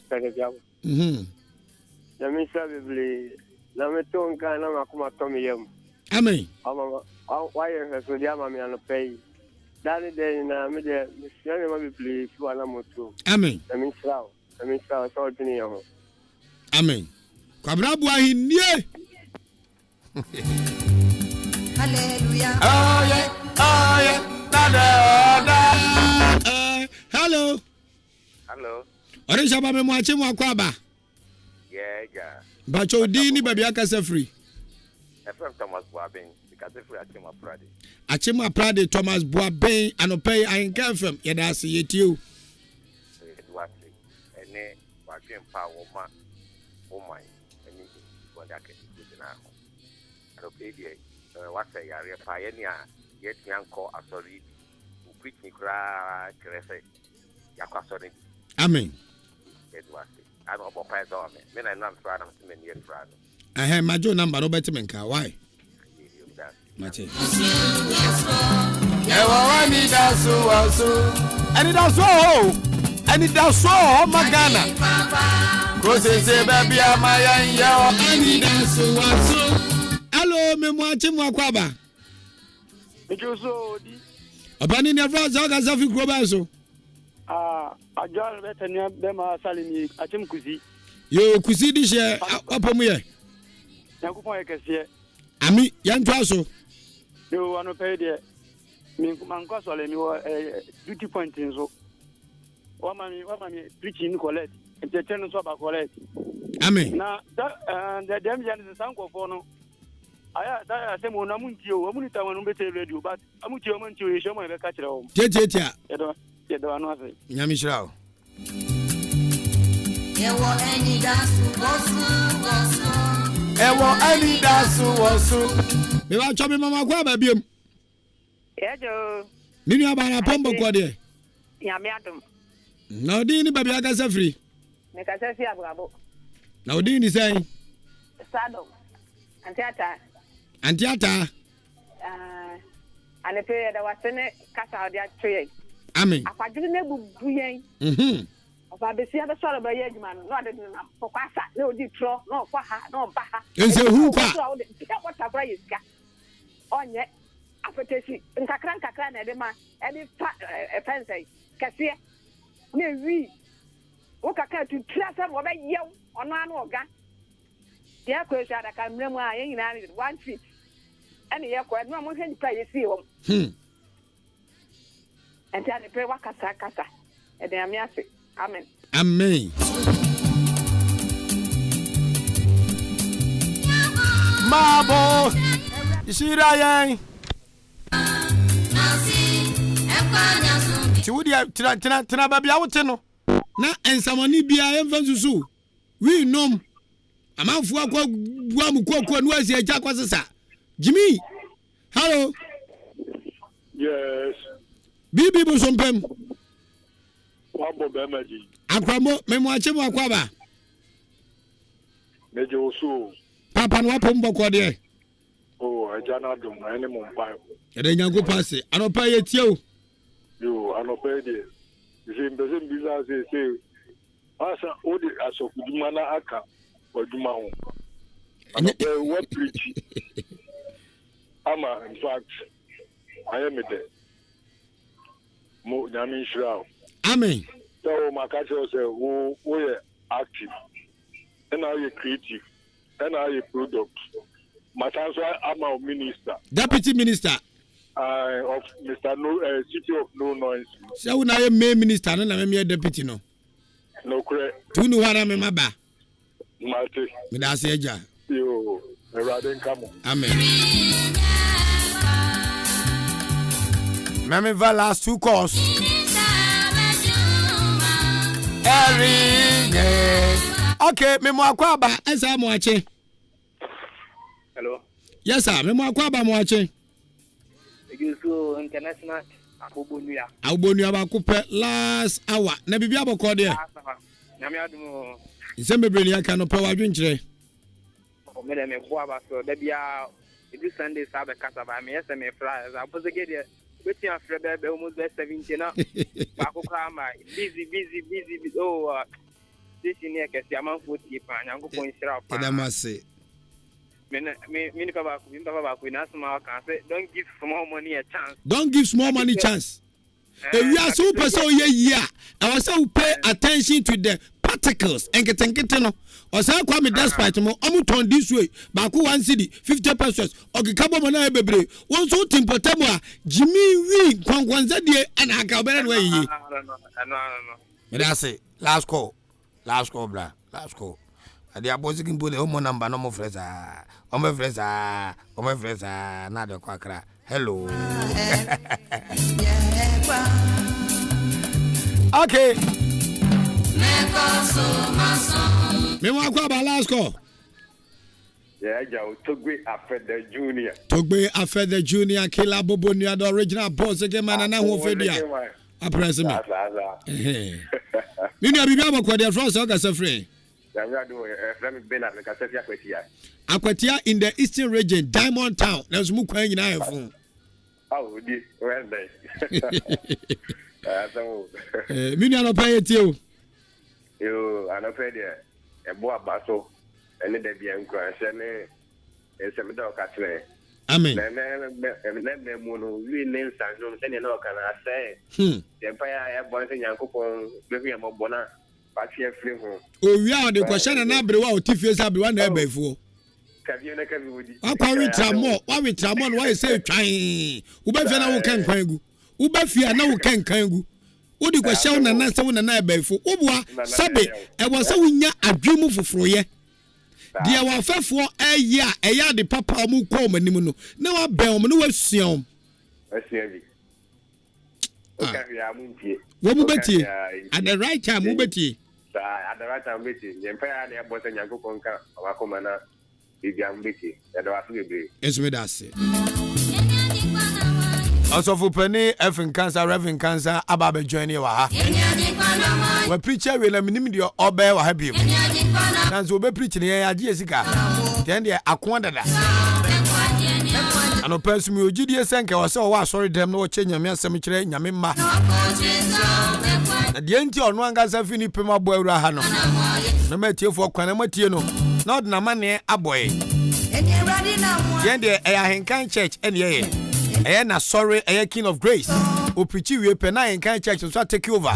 Ya mi sa bibli na me ton kan na makuma tomi yem. Amen. Ama why you so dia ma me no pay. Dani de na me de sia me ma bibli fi wa na moto. Amen. Na mi sa so dini yo. Amen. Kwabra bo ahinie. Hallelujah. Oh yeah. Hello. Hello. Ore shaba me mo achi mo akwaba. Yeah. Ba cho di ni baby aka sa free. FM Thomas Boabin, because if we are Chima Prade. Achima Prade Thomas Boabin anopay Ahenkan FM yeda ase yetiu. And then Wagen Power Ma, oh my, and what I can do now. I don't pay what say area pioneer, yet young call a sorry, who preach me cry, Cresse, Yakasoni. Amen. It was it. I don't know about Python, men I not proud of many years. I have my Joe number, Robert Menka. Why? Mate. And it does so, Magana. Hello, Memoachim Wakwaba. It was so Upon your brother, Zafi Grobaso. I got better near them Salini, Achim Kuzi. You could see this year upon me. Yakupo Cassia. Ami, young Trasso. You want to pay the Minkumanco and you are a duty point in so. Woman, preaching collect, and the tenants of a collect. Amen. Now, the damage is a sanko for no. I say, Monamuntio, a munita when we tell you, but Amutio Mantu is show my catch at home. Jetia. You don't know nothing. Yamishrao. Any dance was me wa chobi mama kwa ba biem. Ejo. Mini abana pombo kwa de. Nyame adom. Na odi ni baby aka safri. Me ka se fi abrabo. Na odi ni say. Sadom. Antiata. Ane pe da wasene kasa odi atwe. Amen. Akwadiri na bubu yen. Oba besi abe so ba ye adwuma no ade na pokwasa na odi tro na okwa ha na oba ha. Ense hu kwa. What abra yiska. Onye afetesi nkakra na de ma ede fence kase na wi wo kaka tu trasa wo ba yew ono anu oga. Ya kwesha da kamremu a yen nyina 1 feet. and the aircraft, no one can play see him. And tell the pay wakasa kasa. And then I'm amen. Amen. Mabo. You see that, ti wudi tina baby awote no na ensamani bia emfansusu we nom amanfo akwa guamu kokko no asi eja kwasesa Jimmy hello yes bibi bo sompem wabo be maji akwamo memo achemo akwaba meje osu papa no wapo mboko de oh ajana dum na ene mo mpa ede nyango passe anopa yetie yo anopa de mbese mbisa se asa odi asokuduma na aka waduma ho anopa we preach ama in fact I am there mo nyame shira amen so makache say wo active and are you creative and are you product Matanso I'm a minister deputy minister of Mr. City of No Noise. So now you main minister, no na me deputy no. No correct. Tu no wara me maba. Mate. Me da se eja. Yo, Ahenkan Kwame. Amen. Mami va last 2 calls. Okay, me mo akwaba, esa mo ache. Hello. Yes sir, me mo akwaba mo ache. So international abonuya. Abonuya ba kupe last hour. Na bibi aboko de. Na me adum. Nse bebre ni aka no pe wa dwenkyere. O me de me bo aba so da bia every Sunday sabe kasa ba me yesa me fly. Abozege de wetin afre be almost 70 na. Ba ko kwa ma busy. Oh this in here kesi amanfo tie pa nyango pon shira pa. Edamase. Me papa na small can say don't give small money a chance. Don't give small money chance. If you are so person yeah, I was so pay attention to the particles and get no. Or say Kwame despite mo omu turn this way. Baku 1 cedi 50 pesos. Okay, kabo mana bebre. One so timpotemwa Jimmy wi kwankwanza die and aka obere no yi. No. Me da say last call bra. Last call. Ade abozigin bole o mo number no mo fresa. O mo fresa na de kwakra. Hello. Okay. Me wa kwa ba last call. Yeah, Togbe Afede Junior Killer Bobo Nia the original boss again man na ho fedia. Apresi me. Ni bibi abakwa de France o ga safre. Akwatia in the eastern region, Diamond Town. There's mu kwan nyina afun. Odi well there. Mini ano pa yetio. Yo, ano pa de ebo abaso. Ene de bia nkran hye ne esemda o ka tire. Amen. Ne mu no wi ne nsanjo se ne na o kana ase. Ye pa ya e bon se nyankopon behu ya mobona. Patia free ho. O wi a de kwahye na abrewa o tifie sa abrewa na ebafuo. Kabi na kabi wodi. Akwa wi tramo no why say twan. Wo ba fia na wo kan kwan gu. Wo ba fia na wo kan gu. Wo di kwahye na na se wo na ebafuo. Wo boa sabe e wo se wo nya adwemu foforo ye. Dia wa fefo eya de papa mu kwa manim no. Na wa ben no wa suam. Asiavi. Okay, ya muntie. Wo mu betie. At the right time mu betie. At the right time betie. Yempa ya na ebo se nyankopon ka wakoma na bibia mbeti. Ya do afi bebre. Eso me da se. Also for penny Ahenkan cancer Reverend cancer ababe join you ha. We preacher we na minim de obe wa ha biem. Nanso obe preach ne ya age esika. Den de akon dada. Ano person mi ogidie senke wo se wo asori dem na wo che nyame asem kire nyame mma. Na de enti ono angasa fini pema bo awura ha no. Na matiefo kwana matie no. Na odna mane aboy. Den de Ahenkan church ene ye. Na sorry King of Grace. O preach we pe na Ahenkan church so take over.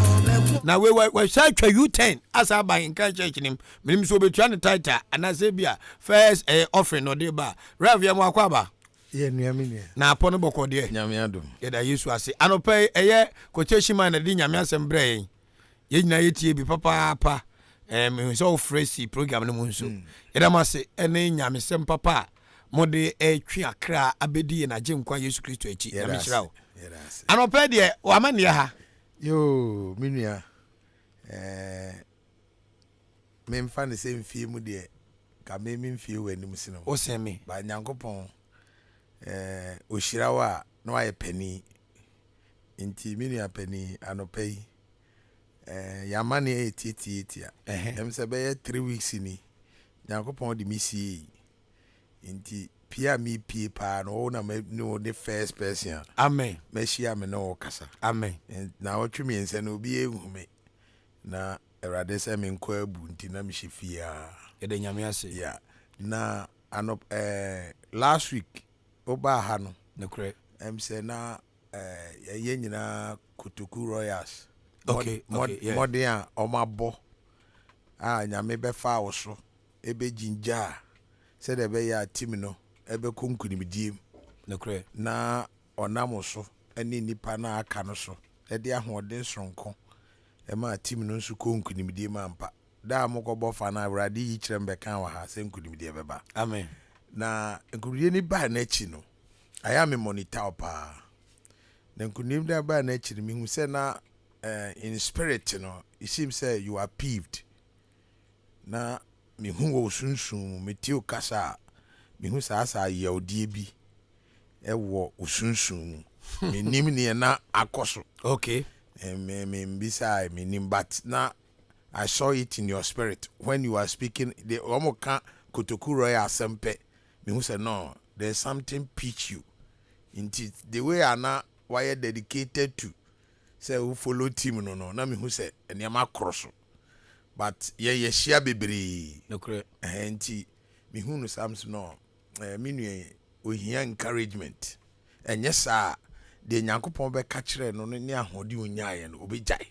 Na we say twa U10 as Ahenkan church nim. Minim so betua ne title and say bia first offering no dey ba. Rev ya mo akwaba. Ye nuamini. Na apono boko de. Nyame adom. Ye da Yesu ase. Anope eye quotation man na di nyame asem bre yen. Ye nyina yetie bi papa. Me so fresi program no mu nso. Ye da mase ene nyame sem papa. Mode twi akra abedi na Ahenkan Yesu Kristo echi. Nyame hirawo. Anope de wa mane ha. Yo, minua. Memfa ne se mfie mu de ka me mfie wani mu sino. O se me. Ba Nyankopɔn ohyirawa na waye pani. Nti minua pani anopai. Yamane etietia. Em se be 3 weeks ni. Nyankopɔn de misi. Nti pia mi pie pa no na me no the first person. Amen. Me shia me no kasa. Amen. Na otwe mi ense no bi ehu me. Na erade se me nkɔ abu nti na me hyefia. Ye de nyame ase. Yeah. Na anop last week oba ha no. Nekure. Em se na ye nyina Kotoku Royals. Okay. Modern a omabo. Nyame be fa wo so. Ebe jinja. Said ebe ya team no ebe konkunimdiem nekure na onamo so eni nipa na aka no so e de ahoden sonko e ma team no nso konkunimdiem ampa da mokobo fa na awrade yi kirem be kan wa ha se nkunimdiem beba. Amen. Na nkunimdiem ni ba na chi no aya me monitor pa na nkunimdiem ba na chi mi hu se na in spirit no it seems say you are peeved na mi hu wo sunsun mi ti o kasa mi hu sa yaudie bi e wo usunsun mi nim ne na akoso. Okay. Me bisa mi nim but na I saw it in your spirit when you are speaking the omoka Kotoku Royal sempe mi hu say no there's something pitch you into the way ana why dedicated to say who follow team no na mi hu say eniama cross. But ye share bebre nekure enti mi hunu sams no mi nue ohia encouragement enye sa de Nyankopon be ka kire no ne ahode onyaye no obejai.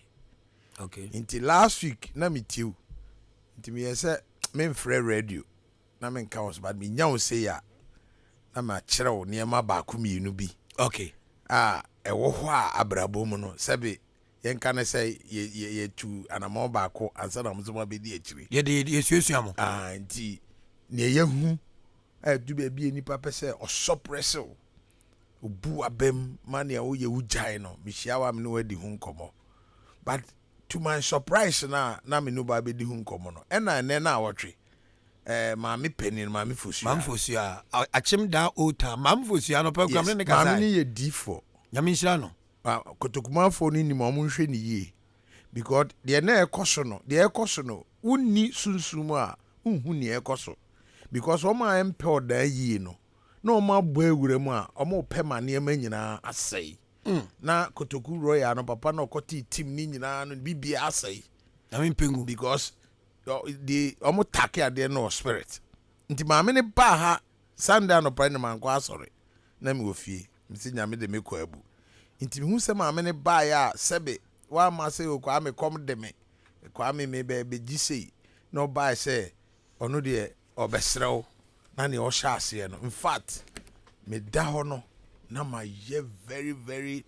Okay. Enti last week na mi tiu enti mi yese me mfre radio na me nka was but mi nya o say ya na ma kire wo ne ma ba ku mi nu bi. Okay. Ewo ho a abrabo mu no sebe yen kan say ye tu anamo ba ko ansa na mzo ma be di akiri ye de yesuasu am nti ne ye hu du be bi enipa pese osoppress obu abem mania wo ye ujai no mi hia me no wadi hu nkomo but to my surprise na me no ba be di hu nkomo no ena ne na awotwe ma me penin ma me fosua achim da ota ma me fosua no program ne kasa ma me ye D4 nyame nhira no Kotokumafo ni mo munhwe ni ye because de na ekoso no unni sunsumu a unhu ni ekoso because o ma empe oda yi no na o ma bo awure mu a o ma pe mane ma nyina asai na Kotoku Royal no papa na okoti team ni nyina no bibia asai na me pengu because the o mo take ade no spirit nti ma me ne ba ha Sunday no pra ne man kwa asore na me ofie msi nyame de me ko abu nti hu se ma me ne ba ya sebe wa ma se o kwa me kom de me kwa me be gisei no ba se ono de obesrew na ne o sha ase no in fact me da ho no na ma ye very very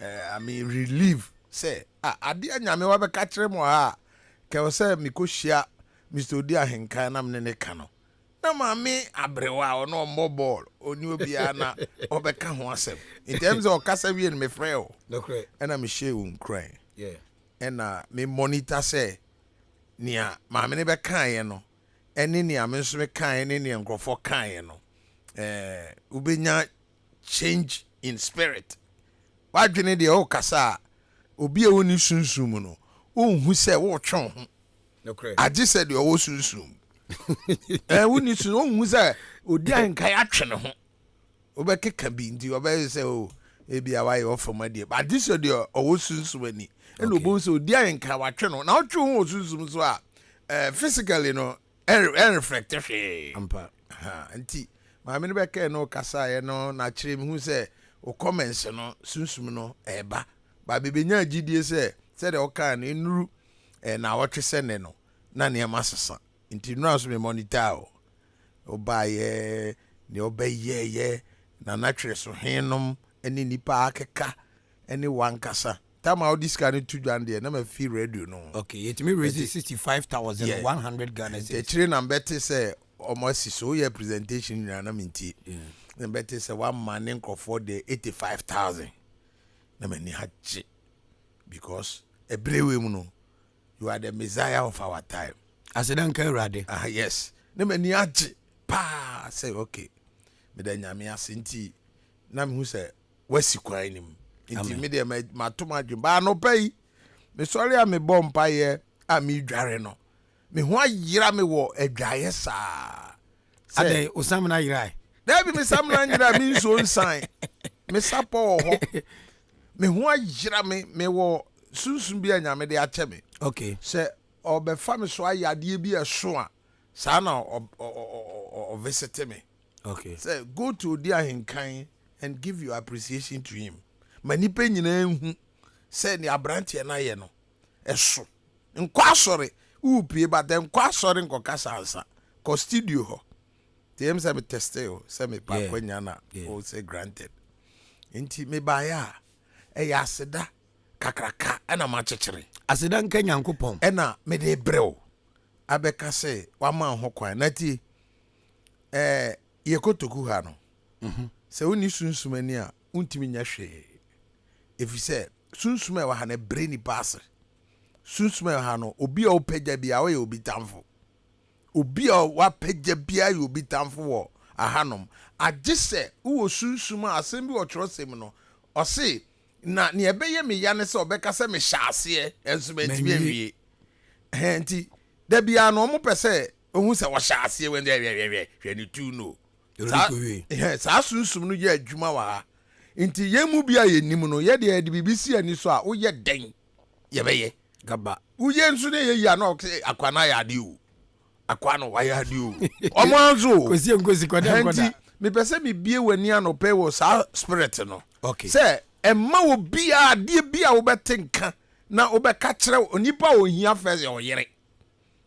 I mean relief say ade anyame wa be ka kire mo ha ke o se me ko hia Mr. Odi Ahenkan na me ne ka no na mami abrewa ono mobile oni obia na obeka ho asem in terms of kasa wie me frɛ o okay na me share unkran yeah na me monitor say nia mami ne be kan ye no ene nia me nso me kan ne nia nkrofo kan ye no ubenya change in spirit wadwene de o kasa obi e woni sunsum no unhu se wo twon ho okay agi se de o sunsum woni su onhu se Odi Ahenkan atwe ne ho obekeka bi ndi obe se o ebi awaye ofoma die but this de o sunsun ani and obo se Odi Ahenkan watwe no na otwe ho sunsun so a physically no reflect ampa anti ma me ne beka no kasa ye no na kire mi hu se o comments no sunsun no eba ba bebenya agidie se de o kan no nuru na wotwe se ne no na ne masesa nti no aso me monitor o ba ye ne obeye na naturally so henom any nipa akeka any one kasa time out this kind of 2 grand there na me feel radio no okay it me raise 65,100 Ghana cedis the train and better say almost so your presentation na minti the better say one man in for the 85,000 na me ni hachi because a brave woman you are the messiah of our time Asedanka Rade yes na me ni hachi pa say okay me da nyame asenti na me hu say wasi kwan nim inti me de ma to ma dwum ba no pai me sorry a me bompa ye a me dware no me ho ayira me wo adwaye saa ade osam na yira da bi me sam na yira me so nsan me sapo ho me ho ayira me wo sunsun bi anya me de ache me okay se obefa me so ayade bi eso a saa na o visit me okay say go to Odi Ahenkan and give your appreciation to him manipa nyina hu say ni abrante na ye no eso nkwa sori upie but nkwa sori nkoka sansa ko studio ho dem say me testeo say me pa kwanya na o say granted enti me ba ya ya aseda kakraka na ma chechire aseda nka nyankopon na me de brew abeka say wa ma ho kwan na ti ye kotoku ha no se woni sunsumani a untimi nya hwe if you say sunsuma wa ha na brainy pass sunsuma ha no obi a opagya bia wo ye obi tamfo obi a wa pagya bia ye obi tamfo wo ahanom agise wo sunsuma asem bi wo trosem no o se na ne ebeye me ya ne se obeka se me hyase enso betimi awie enti da bia no mo pese ohun se wo hyase we hwe ni tu no saa sunsum no ye adwuma wa nti yemu bia ye nim no ye de bibisi ani so a wo ye den ye beye gaba wo ye nso ne ye ya na akwana ya de o akwana wa ya de o omo anzo kosi kwada nti me pese me bie wani anope wo saa spirit no okay say emma wo bia de bia wo betenka na wo beka kire onipa ohia fese o yere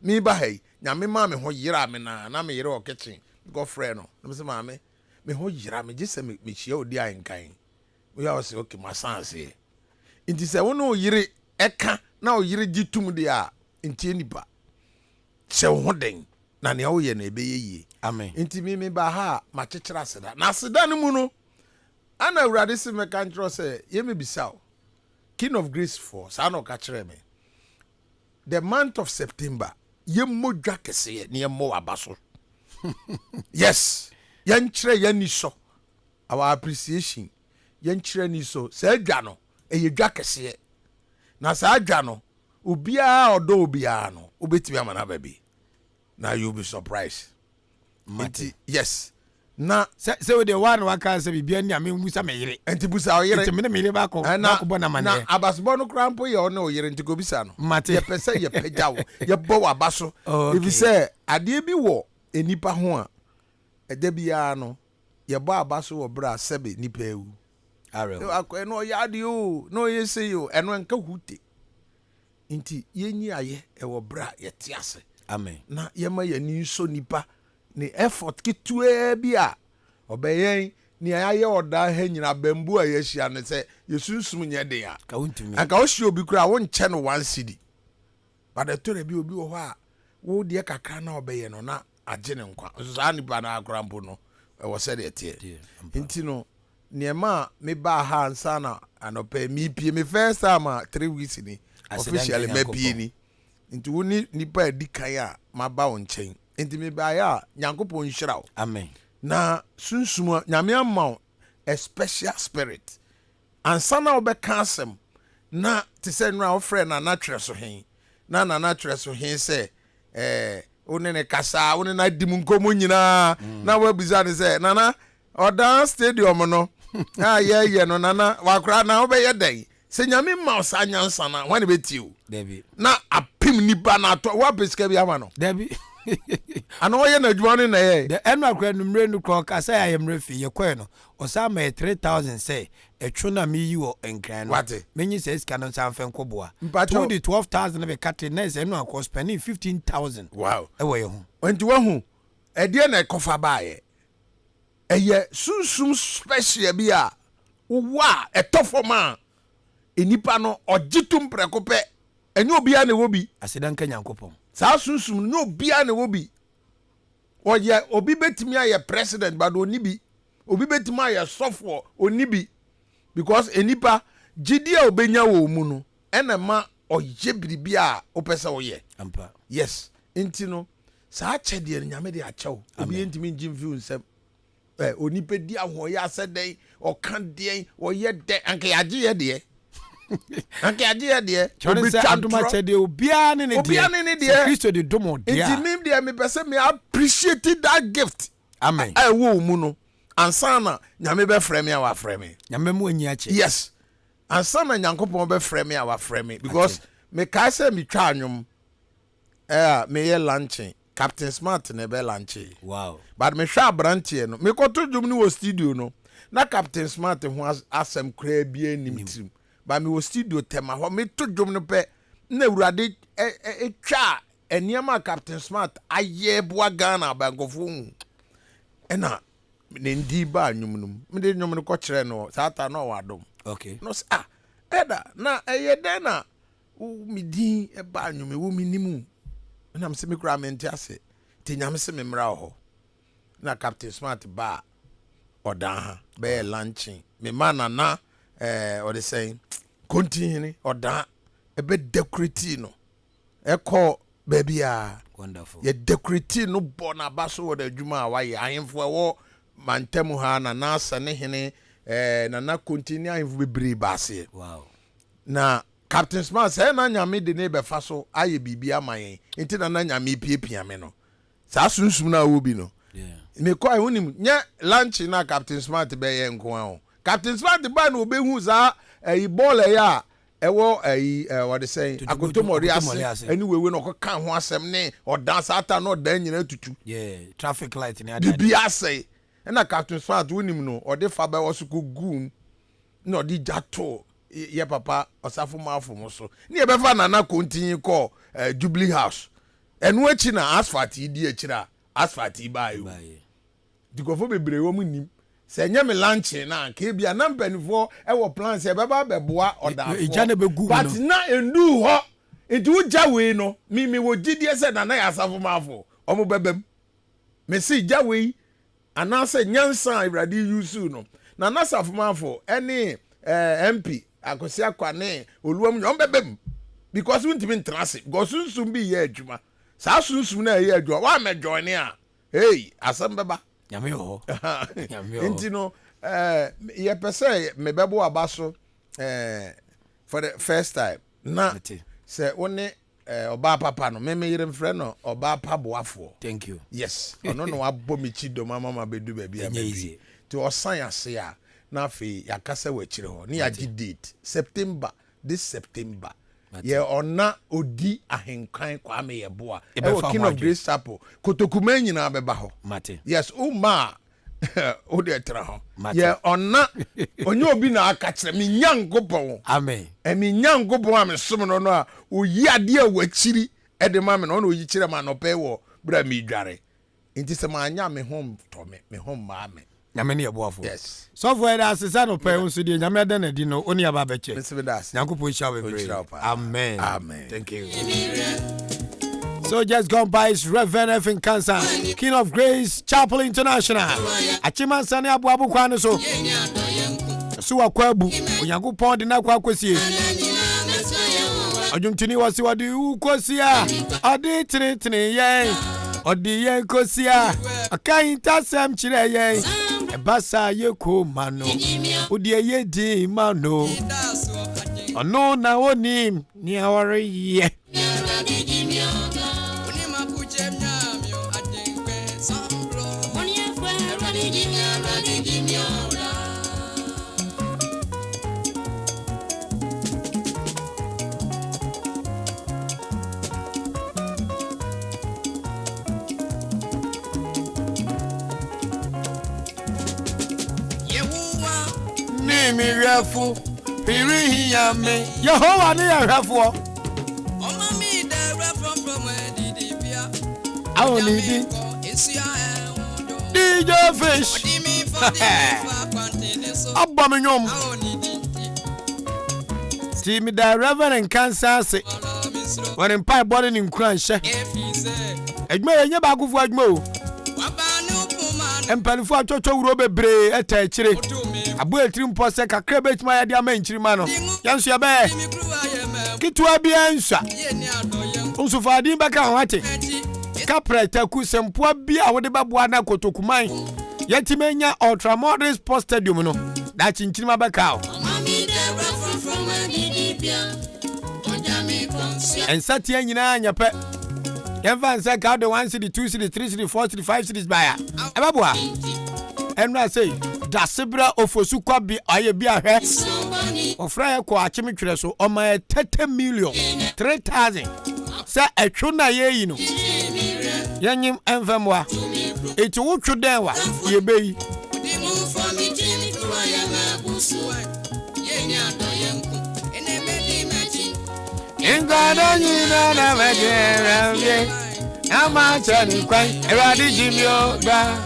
mi ba hai nyame ma me ho yira me na me yere o kitchen go friend no me say maame me ho yira me gise me chia Odi Ahenkan we ya say okay my sanse inti say wo no yire eka na o yire gitum de a inti nipa se ho den na ne wo ye na ebeye amen inti me ba ha ma chechira seda na seda no mu no ana urade se me control say ye me bisaw King of Grace for sa no ka kire me the month of September ye modwa kese ne ye mo abaso yes yan kire yan ni so our appreciation yan kire ni so sa adwa no ye dwa kese na sa adwa no obia odo obia no obetimi amana baby now you'll be surprised Mati. Yes na se we de one waka se bibia ni ame musa me yire enti busa o yire enti me yire ba ko bo na mane na abasbo no krampo ye o na o yire enti go bisa no Mati. ye pese ye pegya wo ye bo wa baso if you say ade bi wo enipa ho a ede bia no ye bo abaso wo bra sebe nipa ewu are akọ no ya ade o no ye say o eno nka hute enti ye nyi aye e wo bra ye te ase amen na ye ma ye ni so nipa ni effort kitue bia obeyen ni aye oda ha nyina bambu a ye hia ne se yesunsum nye de a ka untumi aka o hia obi kura wo nche no 1 cedi bada tore bi obi wo ha wo de kakra na obeye no na age ne nkwa so ani ba na akra mpo no e wo se de tie nti no niema me ba ha ansa na anope mi pie me first time 3 weeks ni officially me pie ni nti wo ni nipa edikan a ma ba wo nchen nti me ba ya nyankopon hyira wo amen na sunsum nyame ama a special spirit ansa na obeka asem na te se nra wo frɛ na natural so hen na natural so hen se one ne kasa one na dim nkomo nyina na wa biza ne se nana odan stadium no ye no nana wakra na obeye den se nyame ma sa nyansa na wane betiu David na apim nipa na to wa beska bi ama no David ana oye na adwuma na ye the enu akra numre nu kro ka say ayemre fi ye kwen no o sa ma 3000 say etwo na me yi wo enkran no menyi say sika no san fen koboa to the 12,000 be kate na say enu akọ spending 15,000 wow e wo ye ho enti wa hu e de na ekofa ba ye eye sunsum special bi a wa etofoma enipa no ogitum prekope enye obia ne wo bi asedanka nyankopon saa sunsum no obia ne wo bi oye obi betimi aye president but oni bi obi betimi aye sofo oni bi because enipa gidi a obenya wo mu no enema oye biribia opese oye ampa yes intino saa chede nyame de achew obi entimi ngim view nsem onipa di ahoye aseden o kan den o ye de anke yaje ye de anke yaje ye de obi twaduma chede obia ne ne de Kristo de domo de a intimi de me pese me appreciate that gift amen wo mu no ansana nyame be frame ya wa frame nyame mu anyi ache yes ansana nyankopon be frame ya wa frame because me kai say me twa anwom me ye lunching Captain Smart ne be lanche. Wow. But me hwa branche no. Me koto dwom ni wo studio no. Na Captain Smart ho asem kra bia nim tim. But me wo studio tema ho me to dwom no pe na urade twa eniema Captain Smart aye boa Ghana bankofo hu. Ena ne ndi ba anwum no. Me de nwom no ko kire no. Sata no wadom. Okay. No eda na eye den na mi din e ba anwum wo mi nimu. Na mse me kura mente ase ti nyame se me mra ho na Captain Smart ba odan ha be lunching me mana na what they saying continue odan e be decorate no e ko baby a wonderful ye decorate no bona baso wo da djuma a waye ahemfo wo mantemu ha na asa ne hene na continue ahemfo bebre base wow na Captain Smart say na nyame de ne be fa so aye bibia mayen enti na nyame piepia me no sa sunsum na wo bi no yeah me ko ai wonim nya lunch na Captain Smart be ye nko an Captain Smart ba na obehu za ball ya ewo what they say akotomori ase ani wewe no ko kan ho asem ne odan sata no odan nyina tutu yeah traffic light ne ada bibia say na Captain Smart wonim no ode fa ba wo so ko gum no di jato ye papa osafo mafo mo so ne ye be fa nana continue call Jubilee House enu echi na asphalt idi echira asphalt ibayo dikofo bebre wo munim se nya me lunch na ka bia na mpanifo e wo plan se be ba beboa odafo but na endu ho enti wo jawe no mi wo gidie se nana ya asafo mafo omo bebem me si jawe anase nyansa irade yusu no nana asafo mafo ene MP akosi akwane oluwam nyom bebem because we ntimi ntrase go sunsum bi ye adwuma sa sunsum na ye adwuma wa me join a hey asem beba nyame ho enti no ye pese me bebo abaso for the first time na se one oba papa no me yire mfre no oba pa boafo thank you yes ono no abọ mi chido mama bedu baby am to osan ase a na fe yakasa wachire ho ni agi date September this September ye ona Odi Ahenkan Kwame Yeboah e King of Grace Chapel Kotokuma nyina beba ho mate yes uma odi etra ho ye ona onye obi na aka kire mi nyankopon amen mi nyankopon am som no no a oyi ade a wachiri e de ma me no oyi kire ma no pe wo bra mi dware nti se ma anya me home to me home ma me nyame ne Yeboah yes so for that asesa no pay unso de nyame da na di no oni aba beche nyankopon hia we pray amen amen thank you so just gone by is Reverend Ahenkan King of Grace Chapel International achima sane abu kwan so so akwabu onyankopon de na kwa kwasie adwumtini wasi wadi ukosia ade tene ye odi ye kosia akan tasem kire ye ebasa ye ko mano odi ye di mano ono na oni ni awore ye mi refu piri yame Yehovah ni refu oma mi de refu from edibia awoni di DJ Fish Abba me nyom. Ti mi da Reverend Kansas. When in pie body in crunch. Edme yenye ba kufu admo o. Empanifu achocho wuro bebre eta echire. Abu etrim pose kakra betima ya dia manchiri ma no. Yanso ya be. Kitwa bia nsa. Unsu fadi beka hwate. Kapra taku sempoa bia wode baboa na kotokuman. Yetimenya Ultramodern Sports Stadium no. Da chinchirima beka o. And Satia nyina nyape. Yemfa nse ka the 1 city 2 city 3 city 4 city 5 cities baya. Ebabua. Enra say dasebra ofosu kwa bi aye bi ahwe. Ofra ye ko achimi twere so o ma 30 million 3000. Say etwona ye yi no. Yanyim enfamwa. Eti wotwo den wa ye beyi. Ingana nyina na medere ama chani kwai eradi jimio da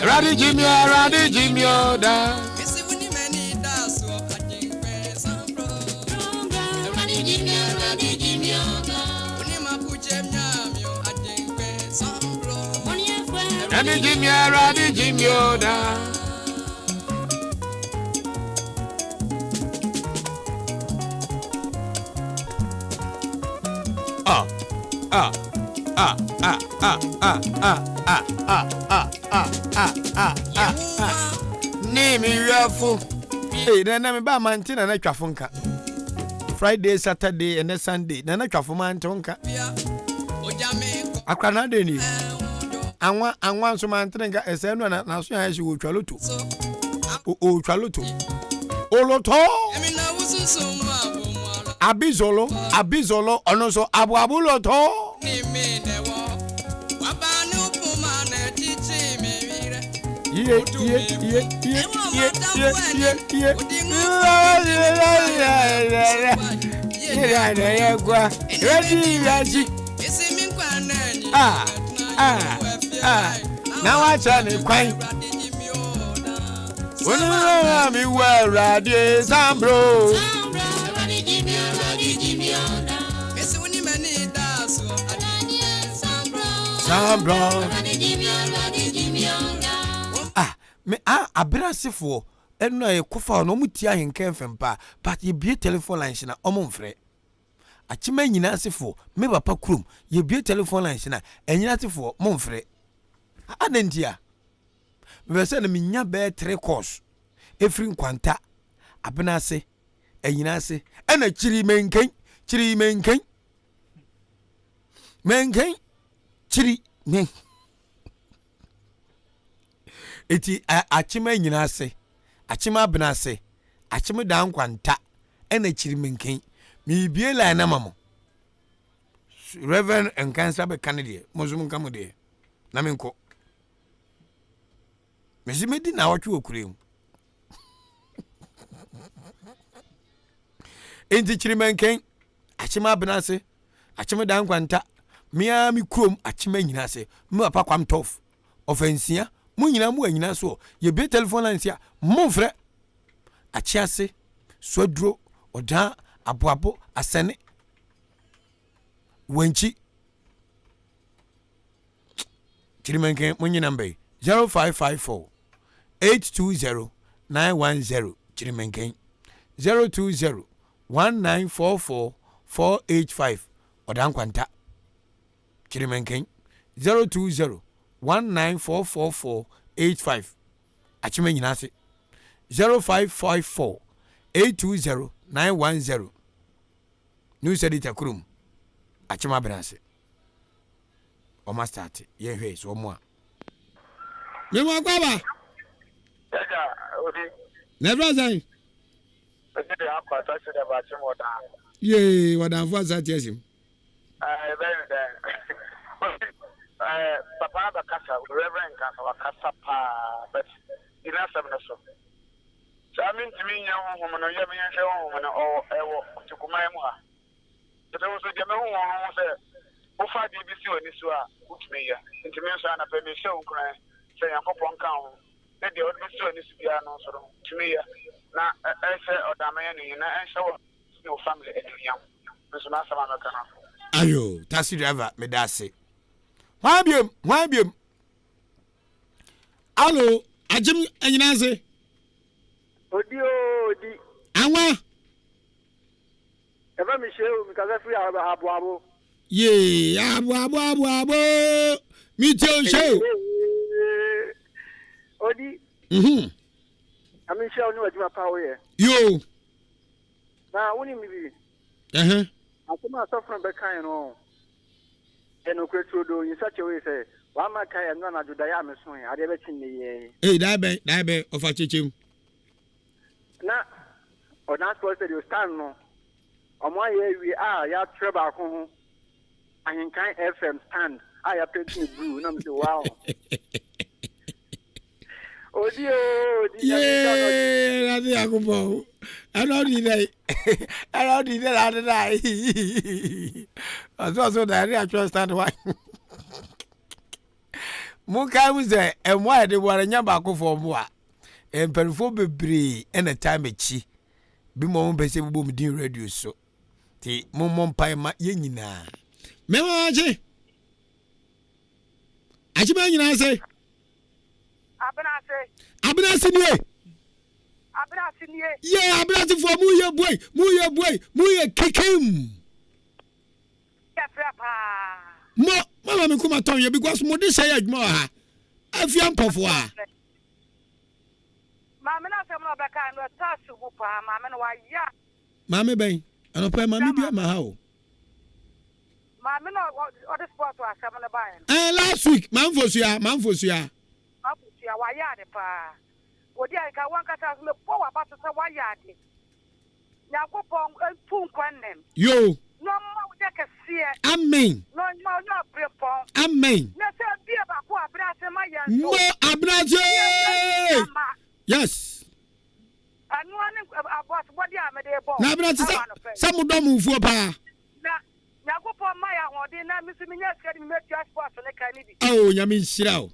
eradi jimio da eradi jimio da Name you hey, then I'm about mountain and a trafunka. Friday, Saturday, and Sunday, then a trafuman tonka. I cannot do it. I want some mountain a send one as soon as you will travel to. Oh, Chaluto. Oloto Abizolo, and also Abuabuloto. Yeah. Now I tell you, quite. When me well, Radi, Sambro. Me abrasifo eno e kofa no muti Ahenkan fempa but ye bie telephone lines na omomfre achima nyina asifo me papa krum ye bie telephone lines na enyina asifo momfre adentia me se na minya be 3 course efri nkwanta abenase enyina ase ena chiri menken chiri men eti achima nyina ase achima benase achima dan kwanta ena chiri menken mi bie line na mamo Reverend Enkansa be Canada mozum kamode na menko mezimedi na watwe okurem enti chiri menken achima benase achima dan kwanta mia mi krom achima nyina ase mi papa kwam tof offensia mu nyina mu anyina so ye be telephone lines ya monfre achiase swadro oda aboabo asene wenchi chirimenke mu nyina mbe 0554 820 910 chirimenke 020 1944 485 oda nkwanta chirimenke 020 194445 achime nyina se 0554 820 910 new sedita krum achima branse o ma start ye hwe so mo a me mo kwaba Jaja odi never say odi akwata se da ba chimo da ye wadan fo asati esim very there Papa Bakasa, Reverend Kasa, but in a seven or so. So I mean to me, young woman, or young woman, or to Kumaima. But there was a German who said, Ofa DBC on this one, which may ya, intimation and a permission cry, say a couple on count. Let the old Mr. on this piano to me. Now, I say, or Damiani, and I show no family at the young. Mr. Master Americana. Ayo, taxi driver, me that's it. Why be? Hello, Ajim, and you say? Odi. Awa. Ever Michelle, because I feel Abu. Ye, Abu. Me too, show. Odi. I mean, show you my power. Yo. Now, when you be. I come out from the kind of. And no creature do in such a way, say, one my kind and none of the diamonds. I never seen the. Hey, that be of a chichim. Now, or not supposed to stand no. On my way, we are, ya trouble home. Ahenkan FM stand. I have painted blue, no, wow. Odi. Yeah, that's a I don't need that. I don't need that. I also that I actually stand why. Muka was there, and why they were in Yabako for moi. And perform be and a time a chi. Be more busy boom din radio so. The Momon Pie ma yenina. Memoji. Ajiman say. Abinasinie. Yeah, Abinasi for Muya boy, kikim. Mama me kuma ton ye because mo de say admo ha. Afiam pofo a. Mama na se mo beka no tasu bu pa, mama no wa ya. Mama ben, anopa mama bia ma ha o. Mama no o de sport wa se mo na ba. Last week, man for sua. Abusia wa ya de pa. Odi Ahenkan wankata me po wa ba to se wa ya de. Yakopon tun kwanem. Yo. No mo de kese. Amen. No prepon. Amen. Na se bia ba ko abrase ma ya so. Mo abrase. Yes. Anu ani abos body amede bo. Na abrase sa mo dom mfuo pa. Na Yakopon ma ya hode na misimi nya skadi me transport ne kan ni bi. Oh, nyame nshira o.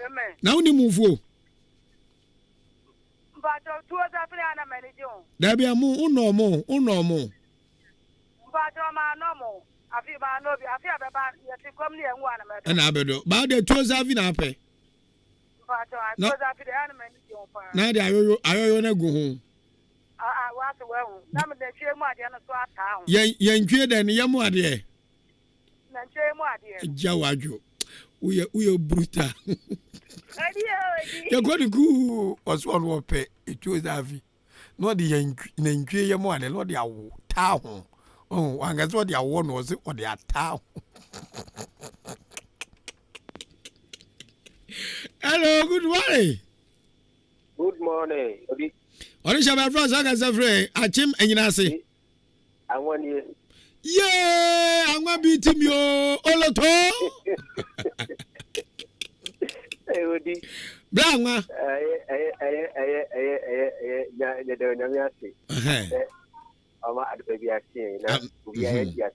Amen. Na woni mfuo. But to other friend manage you. There be a unomo. But my normal. I feel my no, I feel about you come near one. And I bedo. But the toes have been up. But I was after the animal. Now I go home. I was well. Now the shame my dear town. Yankee than Yamu dear. Shame my dear. Jawaju. We are brutal. You're going to go was one more pay. It was Avi. Not the Yankee Yamu and not the town. Oh, and that's what their one was or their town. Hello, good morning. Good morning. What is your friend? I say, Achim and Yanasi. I want you. Yeah, I'm going to beat him, yo. Oloto. Hey, Odi. Brahma. I'm at the baby. I see. We are here.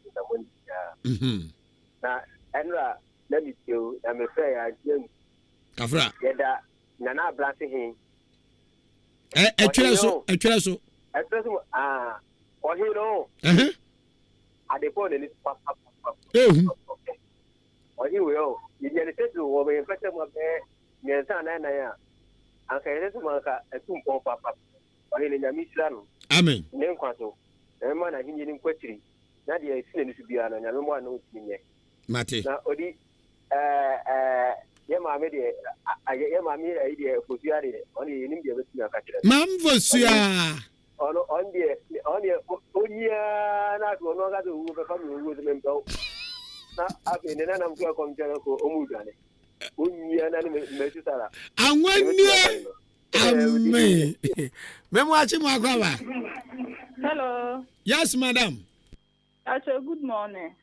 Now, Andra, let me tell you, I'm afraid I didn't. Kafra. Yeah, Nana blasting him. A treasure. Or he know. At the point in this papa. Or he will. You get a set to over in front of my bed. Yes, and I am. Okay, this one a 2 papa. Or in the Michelin. Amen. Name Quanto. A man I didn't question. Nadia is seen to be an and no one knows me. Mate. Now, Odi, Yama made I get my idea for the idea. Only in India with your catcher. Mamvosia. On the not one other who will come with them. Now, I've been in an umbrella from Jericho Omudani. And when you watching my cover. Hello. Yes, madam. Good morning.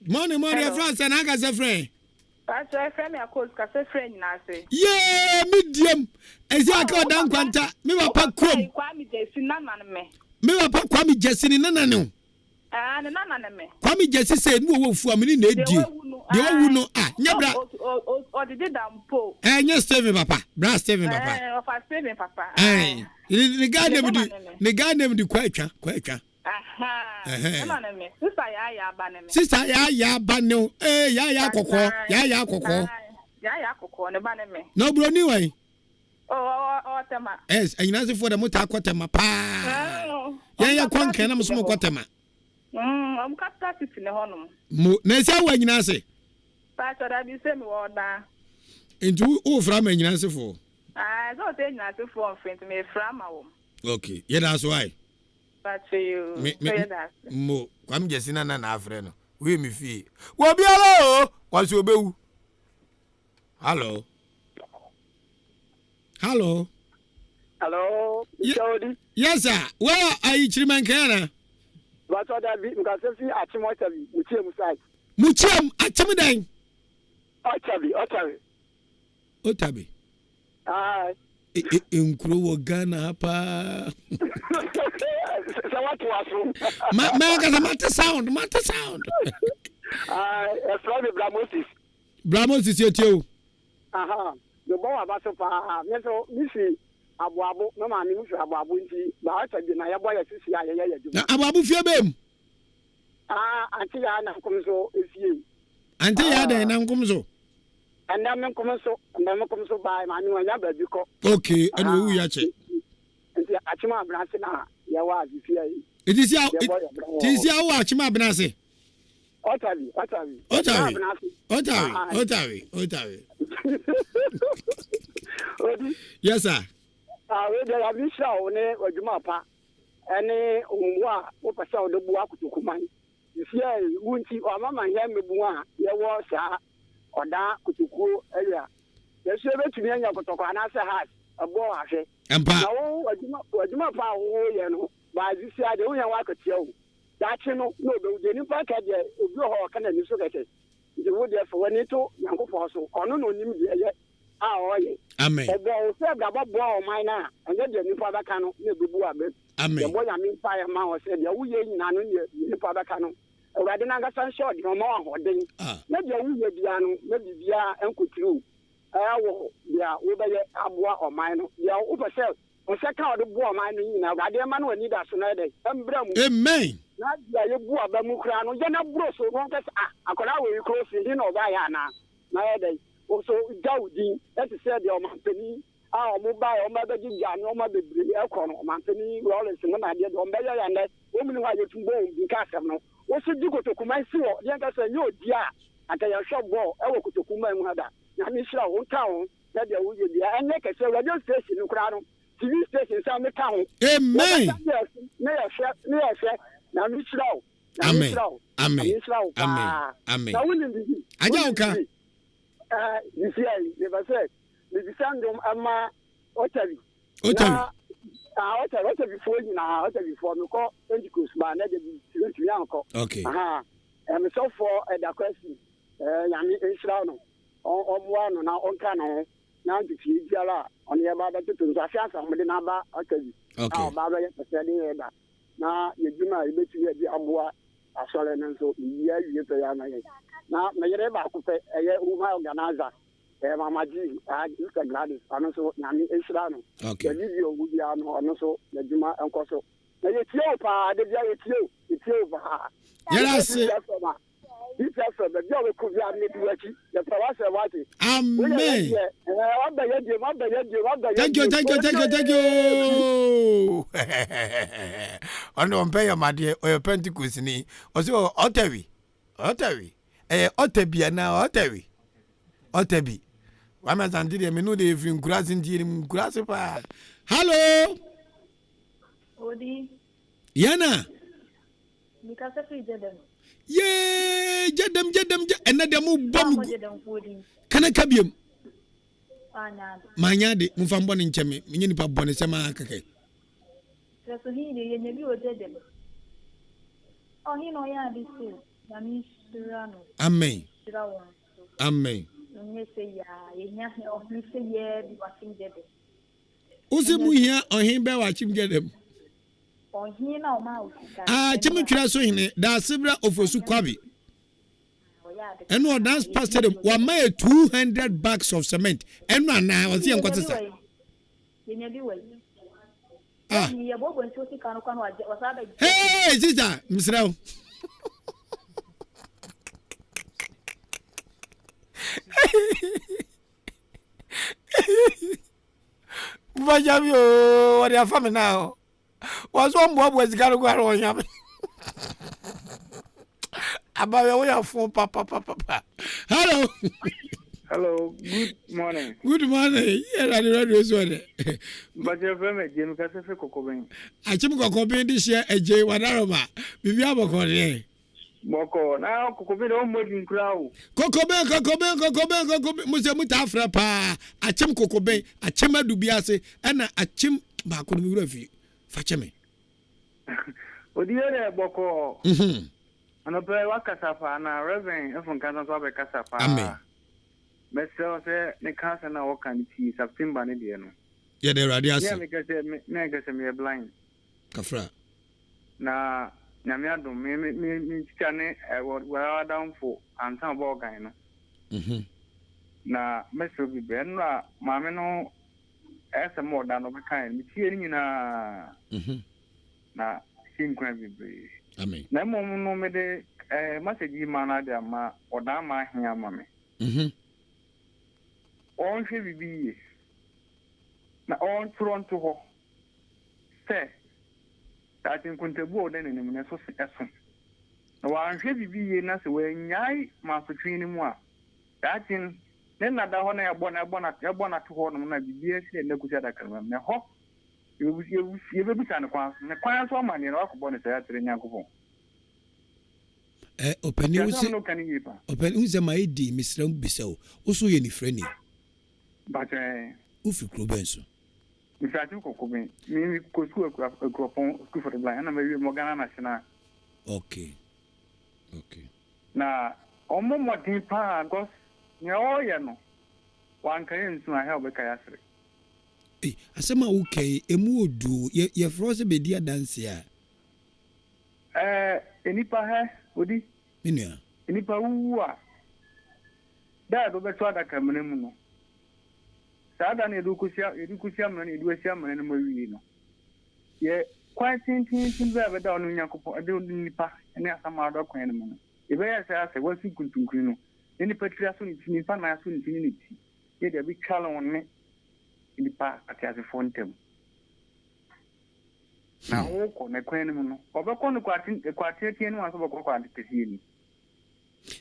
Morning, friends, and I got a friend. That's a friend, I call a friend, I say. Yeah, medium. As I call down Quanta, me wa pa kwam. Kwame Jessin nana me. Me wa pa Kwame Jessin nana no. Ah, na me. Kwame Jesse said no wo fu amini na edi. De wo no nyabra. O did dampo. Yes, Steven papa. Bra Steven papa. Of Steven papa. The guy name the kwatwa. Aha. Na me. Sister ya ba no. Ya kokko. Ya kokko. Ya kokko ne ba ne me. No bro ni wai. Oh, tema. Yes, anyina se for the mota kwatema pa. Ya kwanka na mso kwatema. Kata sisi ne honom. Mo na sia wa nyina se. Pa so da bi se mi wo da. Entu o fra ma nyina se fo. So te nyina se fo front me fra ma wo. Okay, yeah that's why. But you. Mo Kwame Jesse na afre no. We mi fi. Wo bi ala o. Kwase obewu. Hello. Hello. Hello. Odi. Yes sir. Where are you Chiriman Kana? But what that be because if you Achimotabi, Muchiem side. Muchiem Achimidan. Otabi. Ah. Nkuro Ghana pa. So what was matter sound. From Bramosis. Bramosis yetio. Aha. The boy about so far. Yes, so missy Abuabu, no man, you Abuabu, but I said, I boy, Abuabu Fiabem. Auntie Anna comes so is you. Auntie Ada and comes so. And then comes so, and then comes so by my new number because. Okay, and who ya check? And the Achima Brasina, Yawa, it is your Achima Brasi. Otawi. Yes, sir. We have this show, Ojumapa, and Umwa, Opasa, the Buakutukuman. You see, Wunti or Mamma Yamibua, Yawa, or Da Kutuku area. The servant to me and Yokotokana has a boa. And Ojumapa, by this year, the only one could tell. That you know, no, the new packet, you can and you so get it. The wood therefore, when it to Yanko Fosso, or no, yet. Amen. Mine and then the new father cano, Amen. The boy I mean fire man said, we ain't none new father cano. Rather than a sun short, no more holding. Maybe maybe Bia and Kutu. Yeah, over Abua or mine, yeah, over self. On second of the boy mining now, I dare man will need us another. Amen. Not the boy Bamukrano, you're not bro, so won't I could always close in or Diana. Nowadays. Also, Gaudi, that is said, your company, our mobile, or my baby, or my baby, Elcon, or Manthony, Rollins, and one idea, or better than that, woman who had to go in Casamo. What should you go to Kumaisi, young as a new dear, and tell your shop ball, I will go to Kumamada. Namisha, one town, that there will be, and make a radio station in Crown, TV station, some town. Amen. Amen. You see, I never said, the Sandom Ama Otavi. Otavi before you now, Otavi before me call Pentecost, but not the uncle. Okay. And so for the question, Yami Israel, on one now on Cano, now to see Jala on the about the two Zafia, somebody number Otavi. Okay. Baba, now you do my bit to the Abua, a solemn and so, yeah, you pay. Now, my neighbor could pay a woman organizer. Mama G, Mr. Gladys, and also Nami Israel. Okay. The video would be on also the Juma and Coso. Now, it's your pa, the Jay, it's over. Yes, it's after the job could be made the Pawasa Wati. Amen. Thank you. I know I'm paying my dear or Pentecost. Also, Otavi. Otabi na Otabi. Wama zandiri me no dey fin grass ndiri grass pa. Hello. Odi. Yana. Mikasa fi jedem. Ye jedem ena dem bom. Kana kabiem. Manya de mfa mbone ncheme. Menye nipa bone sema akake. So hi de yenye bi o jedem. Oh hi no ya bi so. Nami Amen. Amen. Usi mu here on him be watching get them. Ohina o ma ofika. Ah, chimi twira so hine da sibra ofosu kwabi. And what dance pastor one may 200 bags of cement. And one now was young what is that? Hey, sister, Miss Rao. Vajavio, what are family now? Was one bob was got to go on yam. About your way of phone, papa. Hello. Hello, good morning. Good morning. Yeah, I read this one. But your family, Jim Casafe Cocobain. I Jim Cocobain this year, a J. Wadaroma. Bibiabo Corne. Moko, now Cocobain, all modern crowd. Cocobain, Musamutafra pa. A Chim Cocobain, a Chima Dubiase, and a Chim Bakurufi. Fachame. What do you hear, Boko? And a play Wakasapa and a reverend from Kansas Casapa. Amen. Myself, the cast and our candy, September, Nidiano. Yeah, they're radius. Yeah, because me a blind. Kafra. Na, Namiado, me, Chane, I was well down for, and some Borgano. Na, Mr. Bibenra, Mameno, as a more than of a kind, hearing in a na, Sincrabby. Amen. No more me de message manada ma or dama here, mammy. On should be now on Toronto. Say that in Contabo, then in the Minnesota. Now I should be in us when Yai Master Training more. That in then that one I want to hold on my BS and the Kushada can remember. Hope you will be kind of class. The class one man in Rockbonnet at the Yanko. Open who's a my D, Miss Rambiso, also any friendly. But Ufi Clubenso. If I took Cocobain, maybe go school for the blind, and maybe Morgana National. Okay. Now, on more deeper, because you know, one can soon help a kayasri. Eh, asema okay, emu do ye froze be dia dance ya. Enipa he, odi? Minia. Enipa uwa. Da do be twada kamene mu no. Sada na edukusia mane eduasia mane no mawi no. Ye quite tin be da onu nyakopo ade nipa ene asama do kwan mu no. Ebe ya say wasi kuntunkun no. Eni patria so ni nipa na so ni ni ti. Ye de bi chalon ne nipa atiase fontem. Na woko na kwan mu no. Obekọ no kwate tie no aso bekọ kwate tesi ni.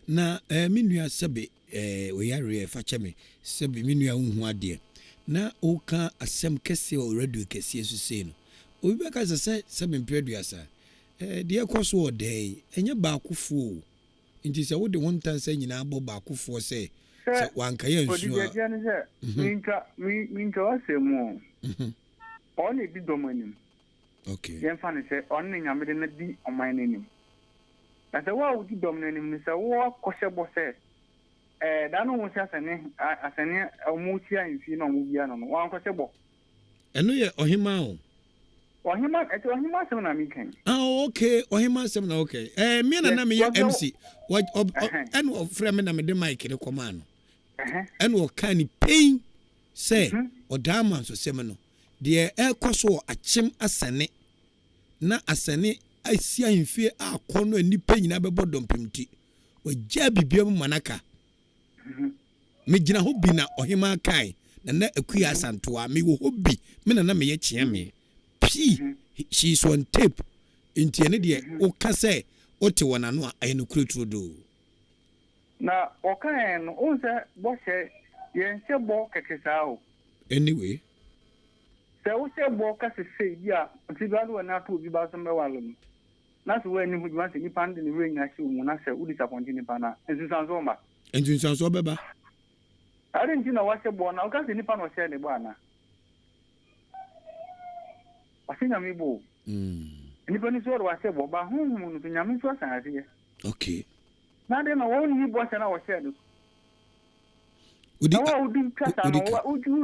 Na minua sebe we yare fa cheme sebe minua unhu ade. Na oka asem kese o radio kese so sei no. Obi beka se sebe mpeduasa. De ekoso o dey enye baakufo. Nti se wo de wontansa nyina abo baakufo se wanka ye nsu a. Minka wasemu. On e bi domanim. Okay. Yen fa ne se on ne nyamede na di oman nanim. Na se wa udi domanim ni se wo koshebo se da no wo se asane omutia nfi na omubia no wa koshebo. Eno ye ohima o. Ohima se na mi kan. Ah, okay. Ohima se na okay. Me na me MC. What and of frame na me de mic re koma no. And wo kan ni pain say odama so se me no. De ekoso achim asane na asane asia himfie akono anipa nyina bebo dompemti wagya bibia mu manaka me gina ho bi na ohima kai na akuya asantoa me wo hobi me na me ye kyea me she is on tape inti ene de o ka say o te wona no ayi no kureturo do na o kan no o se bo se ye se bo kekesa o anyway se wo se bo ka se sei dia ti ba do na to bi ba so me walo na so we ni hu ma se ni pande ni we nya shi mu na se u disappoint ni pa na ensun so beba are nti na wa se bo na o ka se ni pa no se ni bo ana asinya mi bo ni pa ni so wa se bo ba hu mu no nya mi so san ase okay na de na wo ni bo se na wa se do udi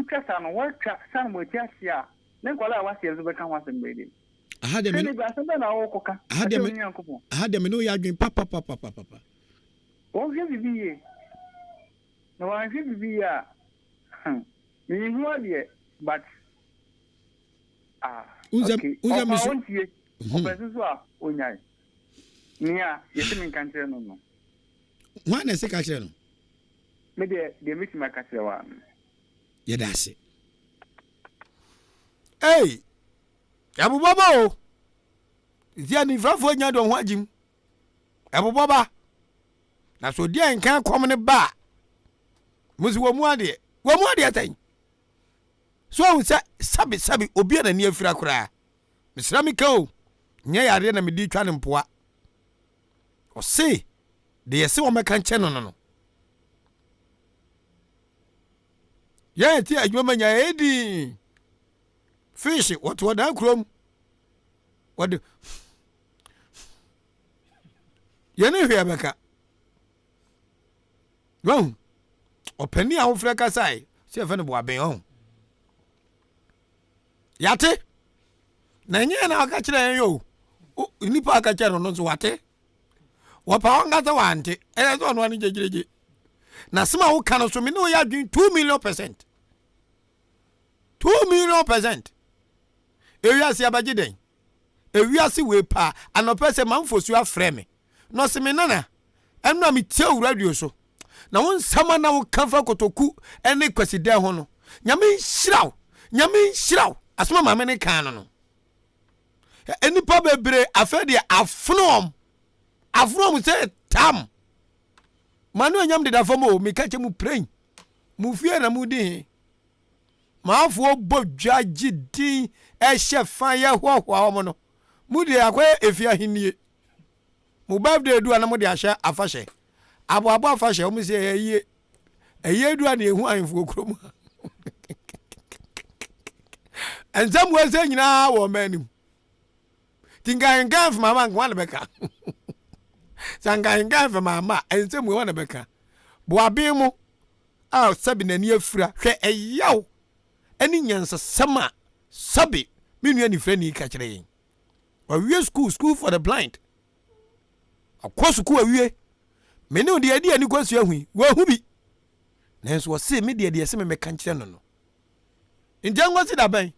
kasa no wa san mo tia sia ne kwala wa se zo be kan wa se mbede Ahade me. Ahade me no ya adwen papa. Wọ́n hwẹ́ bíbí yẹ. Na wọ́n hwẹ́ bíbí yẹ a. Mi hu adìẹ but Unza miso. Ọ̀pẹ̀ sísọ a onyaye. Ní a yẹtí mi nkan kyerẹ no. Wọ́n na ẹsẹ̀ ka kyerẹ no. Me de mi ti ma ka kyerẹ wa. Yẹ da ase. Hey! Abu Baba o. Zia ni frafo nya do ho agim. Abu Baba. Na so Odi Ahenkan Kwame ne ba. Muzi wo mu ade. Wo mu ade atan. So hu sabi obi na ni afira kura. Misra mi ka o. Nya yare na me di twa ne mpoa. O se de yesi wo meka nche no. Ya ti adwuma nya edi. Fish what dan krom. What Yene hwe abeka. Won. Opani a wo frɛ kasai. Se fa ne bo aben ho. Yate. Na nye na aka kyerɛ yo. Nipa aka kyerɛ no so wate. Wo pa won gata wante. So no ani jejeje. Na sema wo kan so me no ya dwen 2 million %. 2 million %. Ewiase abaje den. Ewiase we pa anope se manfosu afrɛ me. No se me nana. Enu mi tie radio so. Na won sama na wo kanfa kotoku ene kwaside ho no. Nyame nhyiraw. Asoma ma me ne kan no. Eni pa bebre afede afnom se tam. Manu anyam de da fomo me ka che mu prain. Mu fie na mu di. Maafo bodwa gidi ehye ye hohwa mo no. Mu de akwa efia hinie. Mu birthday du ana mu de ahye afahye. Abo afahye o mu se eye du na ehu anfo krom. Enzam wo se nyina wo manim. Tinga ngaf mama ngwa na beka. Sanga ngaf mama enzam wo na beka. Bo abemu a sabi na ni afura hwe eyaw. Any nyansa sama sabi minu ni friend ni ka kire yin. Wa wie school for the blind. Akwa school awie. Me ne odi adi ani kwasu ahui. Wa hu bi. Nanso wo se me de se me ka kire no no. Njango si da ban.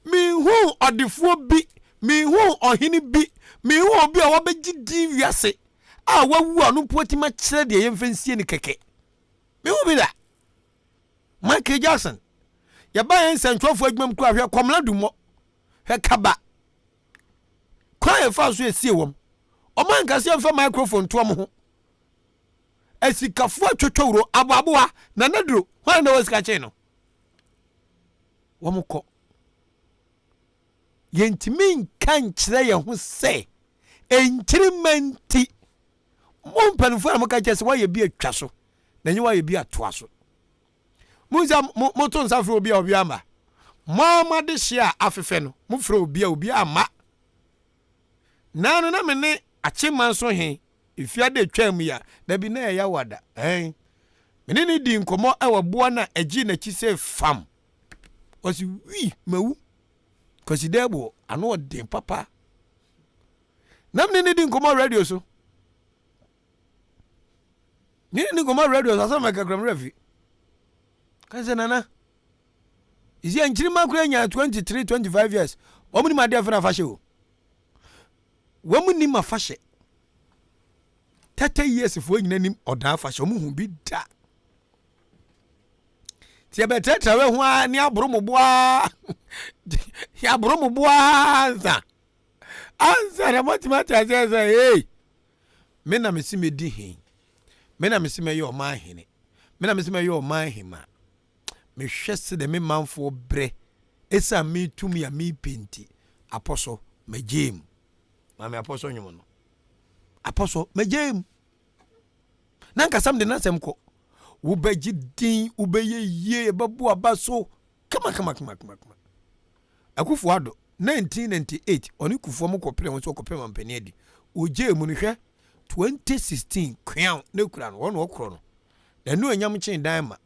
Mi hu odifo bi, mi hu ohini bi, mi hu obi a wabegidi wiase. A wawu anu potima kire de yemfensie ni keke. Mi hu bi da. Michael Jackson ya ba yen sentwofo adwam ku ahwe komla dumo he kaba kwa e fa so esie wom o man ka se mfa microphone to mo ho asikafo atwotworo aboaboa na naduro hwan na wasika che no womko yentimi kan kire ye ho se enkirimenti mo mpanfo na mo ka che se wa ye bi atwa so na nyi wa ye bi atoa so Muza moton sa fro obi ama. Mama de hia afefe no. Mu fro obi ama. Nanu na me ne acheman so he. Ifia de twam ya. Da bi na ya wada. Me ne di nkomo awaboa na agi na chi se fam. Osi wi mawu. Considerable ano den papa. Na me ne di nkomo radio so. Ni nkomo radio so ma ka kram refi. Kanse nana. Is he nchirima kura nya 23 25 years. Omuni ma de fana fashe o. Womuni ma fashe. 30 years fo nyina nim oda fashe omu hu bi da. Ti abeteta we ho a ni aboro moboa. Ya aboro moboa za. Anza na motimata za hey. Me na mesi me di hin. Me na mesi me yo ma hene. Me na mesi me yo ma hima. Me hwese de me manfo bre esa me tumi ya me penti apostle me jem mame apostle nyumo no apostle me jem nanka sam de nasem ko wo beji din wo beye ye babu abaso kama akufu ado 1998 oni kufu mo kopre mo so kopre mampani adi o jem no hwe 2016 crown ne kura no wo kro no na nu anyam chen dan ma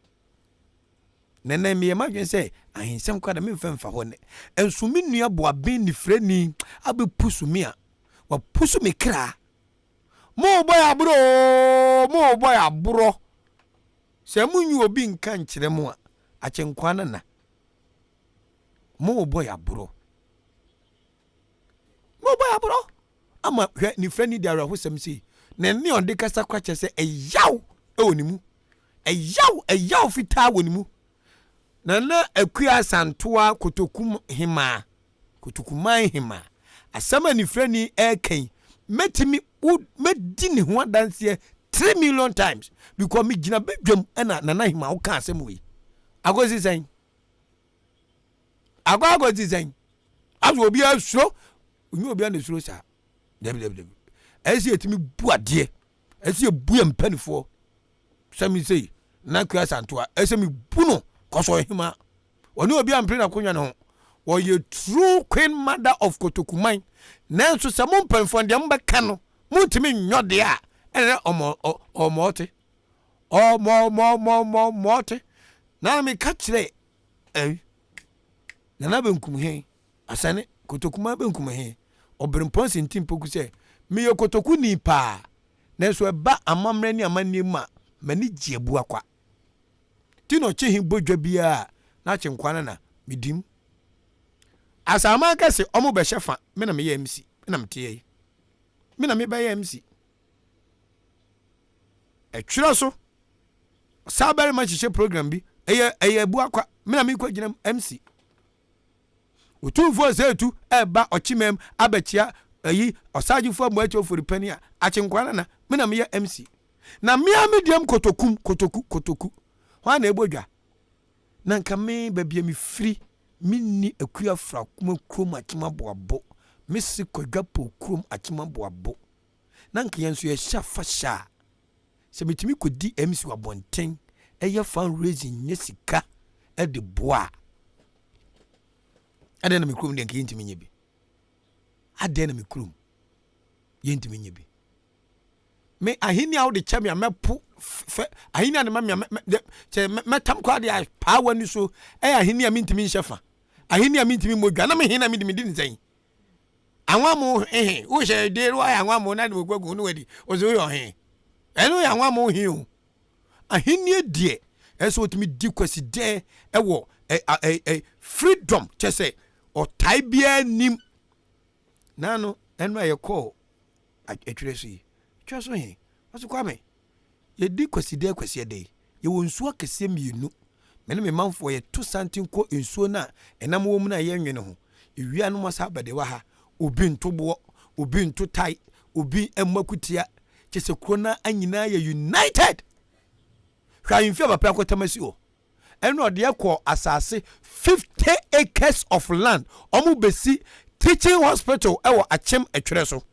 nana mi ma gwen say ahensem kwa da me mfa ho ne enso me nua bo aben ni frani abe pusu me a wa pusu me kra mo boy abro se munyu obi nka nkyere mo a achenkwa na mo boy abro ama hwe ni frani diara ho sem sei na ne on de kasa kwa che eyaw onimu eyaw fita wonimu na akua santoa kotokum hima kotokuman hima asama ni frani eken metimi medi ne ho adanse 3 million times because me gina bedwam na nana hima wo ka asem we agozi sen agozi sen azu obi asuro onyu obi na suro sa www esi etimi bu ade esi ebu empanifo sami sei na akua santoa esi mi bu no koso hima oni obi ampre na konwa no wo ye true queen mother of kotokuman nanso se mo mpanfo de mbeka no mutimi nyode a ene omote na me ka kire na benkum he asane kotokuman benkum he obrempon sentim poku se me ye kotoku ni pa nanso eba amamre ni amanni ma mani giebu akwa tino chihin bodwa bia na chenkwana na midim asama kase omo be shefa me na me ye MC me na mtie me na me be ye MC twira so sabere ma chiche program bi eye bu akwa me na me kwa gina MC otumfo zetu eba ochimem abachia ayi osajifo amuacho foripani a achenkwana na me na me ye MC na me amediam kotoku hwa na egbodwa na nka me babia me free minni akua fra kuma krom akima boabo mesi kwadwa po krom akima boabo na nka yenso ye shafa sha se mitimi kodi MC wa bonten eye fundraising nyesika e de boa adena me krom de nka yintimi nyebi adena me krom yintimi nyebi me ahini awo de chamia mepo ahini na metam kwa de power ni so ahini a mintimi nshefa ahini a mintimi modwa na me hina me di nzan anwa mo wo she de ro anwa mo na de gwagu no wadi ozo yo eno ya anwa mo hi o ahini die eso otimi di kwasi de ewo freedom chese o tai bia nim nano eno ye call atwiresi twaso he wasu Kwame ye di kwasi de ye wonsuo kese mienu mene me manfo ye to santin ko ensuo na enam wo mu na ye nwene ho ewia no mosa bade wa ha obi ntobo obi ntotai obi emakutia chese krona anyina ye united hwa yimfia papa akotamasi o eno de yakọ asase 50 acres of land omu besi teaching hospital ewo achem etwere so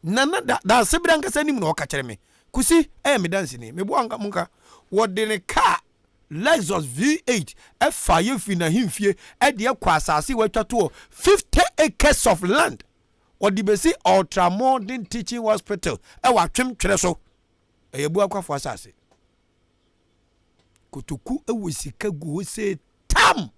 nana da sebira nkasa nim na o ka kere me kusi me dance ni me bo anka munka wo de ne car Lexus V8 F5 fina himfie e de yakọ asase watwa to 50 acres of land o de besi ultra modern teaching hospital ewo atwem twere so eyebu akwafo asase kotoku ewosika go se tam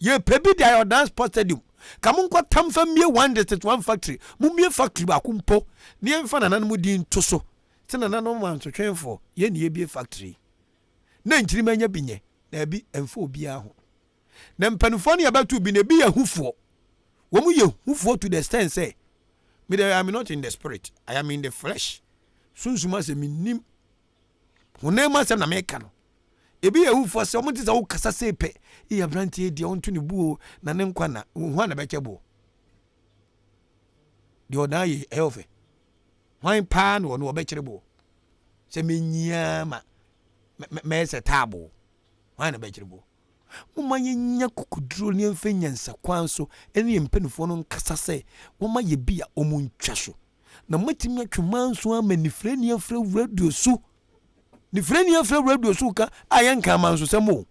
ye pebi dia dance sport stadium kamun ko tam fa mie one district one factory mu mie factory ba kumpo ne emfa nanan mu din to so te nanan no man so twenfo ye ne ye bie factory na nkiri manya binye na bi emfa obi aho na mpanufo ne yabatu bi na bi yahufo wo mu yahufo to the extent say me I am not in the spirit, I am in the flesh sunsuma se minim honema se na meka no ebi ye ufo se omo tisa wo kasa sepe iya brantie dia onto ne buo na ne nkwa na hu na beke bo di ona ye eofe hwan pa no no obekere bo se menyia me se tabo hwan na bekere bo mo manye nya kokuduro ne mfa nyansa kwan so ene ye mpanifo no nkasa se wo ma ye bia omuntwa so na matimi atwemanso amanifre ne afre radio so ni freni ya fre radio suka ayenka manso semo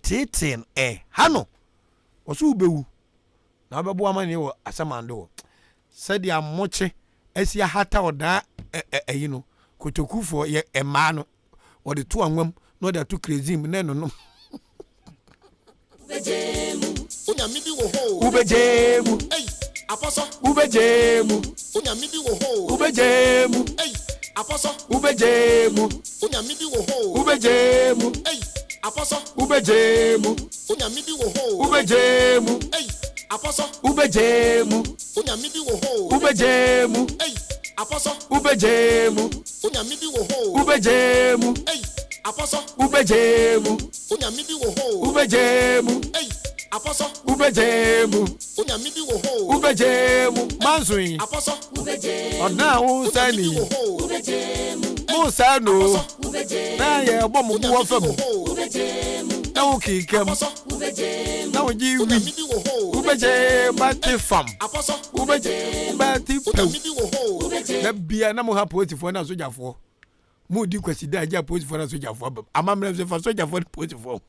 teten hano osu bewu na bebo amane wo asamando sedi amoche esia hata oda yino kotokufo ye ema no wo de to anwam no de to crazy ne no Ubejemu. Hey, Apostle. Ubejemu. Onyamidi wo ho. Ubejemu. Hey, Apostle. Ubejemu. Onyamidi wo ho. Ubejemu. Hey, Apostle. Ubejemu. Onyamidi wo ho. Ubejemu. Hey, Apostle. Ubejemu. Onyamidi wo ho. Ubejemu. Hey, Apostle. Ubejemu. Onyamidi wo ho. Ubejemu. Hey, Apostle. Ubejemu. Onyamidi wo ho. Ubejemu. Hey, Apostle. Ubejemu. Onyamidi wo ho. Ubejemu. Mansoin. Apostle. Ubejemu. Ọ̀nà ọ̀húnsẹ́ni. Mùsànù. Náà yẹ ọgbọ́n mu wọ́n fẹ́ mu. Náà wọ́n kì í kẹ́ mu. Náà wọ́n jí wí. Ubejemu bá ti fam. Ubejemu bá ti pẹ̀wù. Lẹ́bíà náà mo ha pòlìtìfọ́ náà sójàfọ́. Mo di kwesi da ajá pòlìtìfọ́ náà sójàfọ́. Àmàmìlẹ̀ ṣe fa sójàfọ́ ní pòlìtìfọ́.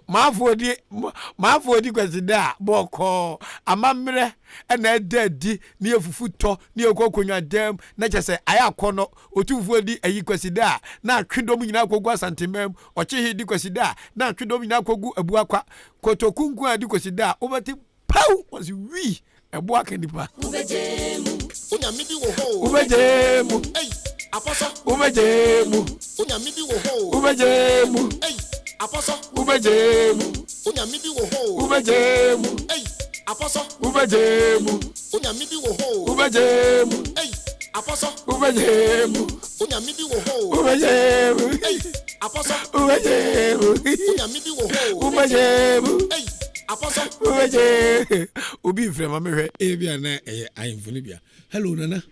Maafo di kwesi da boko amamre na edadi ni efufu to ni ekokonwa dem na chese aya kono otumfuo di ayi kwesi da na twedom nyina kogu asantemem ochehi di kwesi da na twedom nyina kogu abuakwa kotokunku adi kwesi da obati pau was wi ebuaka nipa Ubejemu. Onyamidi wo ho. Ubejemu. Hey, Apostle. Ubejemu. Onyamidi wo ho. Ubejemu. Hey, Apostle. Ubejemu. Onyamidi wo ho. Ubejemu. Hey, Apostle. Ubejemu. Onyamidi wo ho. Ubejemu. Hey, Apostle. Ubejemu. Onyamidi wo ho. Ubejemu. Hey, Apostle. Ubejemu. Onyamidi wo ho. Ubejemu. Hey, Apostle. Ubejemu. Obi frɛ ma mehwɛ ebia na ɛyɛ ayemfo bia. Hello nana.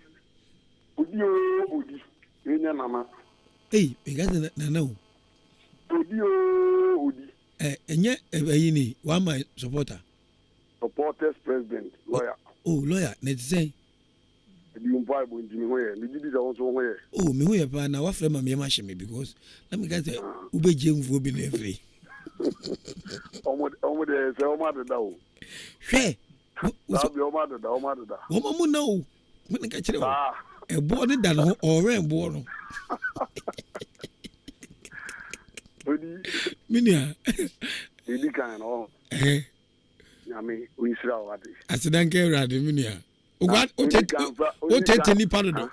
Odi enya nana. Hey, megase nana o. Odi. Enye ebayi ni one my supporters president lawyer. Oh lawyer, na say. Di umpa bo ndimi hoye, ni gidi za won so hoye. Oh me hoye pa na wa frɛ ma me ma hye me because let me get ubegye mfuo bi na free. Omo de se o ma da o. Hwɛ. Sabi o ma da. Wo ma mu na o. Me nka kyerɛ wo. Ebo ne da no ɔwɛ ebo no. Odi. Minia. Edi kan no. Nyame o isra o ade. Asidanke urade minia. Ogwa o tete ni pa do.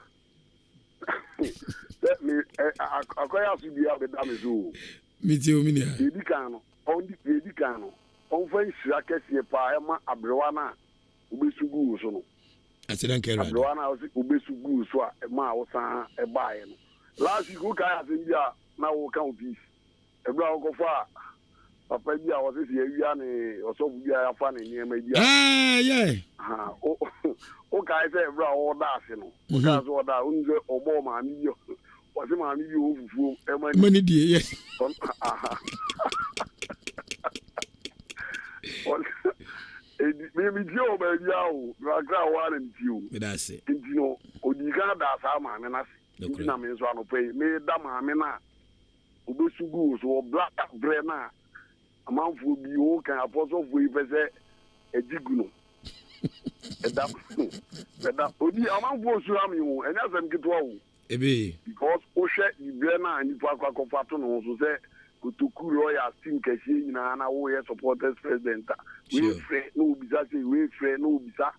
Me akoya su bia be da me zo. Miti o minia. Edi kan no. Edi kan no. On fa isra kese pa e ma abrewa na obesugu so no. Asidanke urade. Abrewa na obesugu so a e ma wo san e baaye no. Last week o ka asem bia na wo kan obi. Ebra ko fa papa bia wo se awia ne osofu bia afa ne niam bia yeah o kai se ebra wo da ase no o ka so da unze obo ma mi yo wo se ma mi bi o fufuo e mani die yes me dio ba bia o na gra wa na ntio me da se ntino odi ka da sa ma me na se na me so ano pe me da ma me na obesugu so black brain na amanfo bi o kan apostle fo ifese ejigu no eda odi amanfo so am you enya sem kitwa o ebe because o hwe ibre na ni pa akwafa to no so se kutukuro ya team kesi nyina na wo ye supporters president we free no bisa say we free no bisa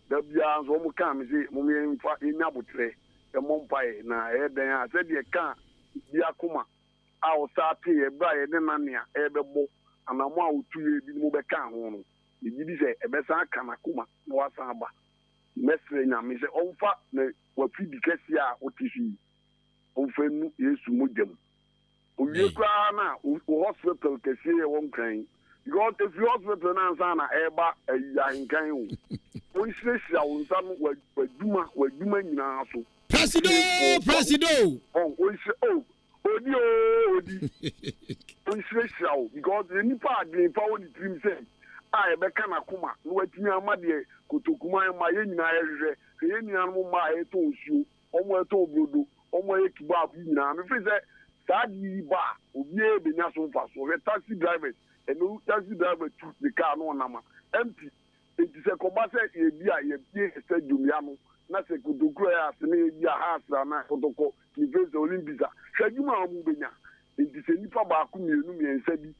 da bia so mo kan me say mo me mfa enya botre e mo mpa na e den a se de kan bia kuma a o sa te e bra ye ne nania e bebo anamo a otuye bi mo be kan ho no e bi se e be san kana kuma no wasan ba mesre nya me se onfa na wafi dikesi a otisi onfa nu Yesu mo dem o ye kwa na o hospital kesi e won kan because if you hospital na san na e ba Ahenkan o isresia o nsa no waduma nyina so presido o ise Odi. Onsireshaw because any part dey power the dream say I be kana kuma no watimi amade kotokuma ma ye nyina yehwe ye nyina no ma e to nsuo omo e to brodo omo e kiba bu nyina me fi say sadi ba obi e be nya so mfa so taxi drivers and no taxi driver to the car no na ma empty it is a combat e bia ye bia stadium ya no na se kotokura ya se ne bia ha na kotoko ki face Olympics hwajuma mu benya nti se nipa ba ko mienu miensa bi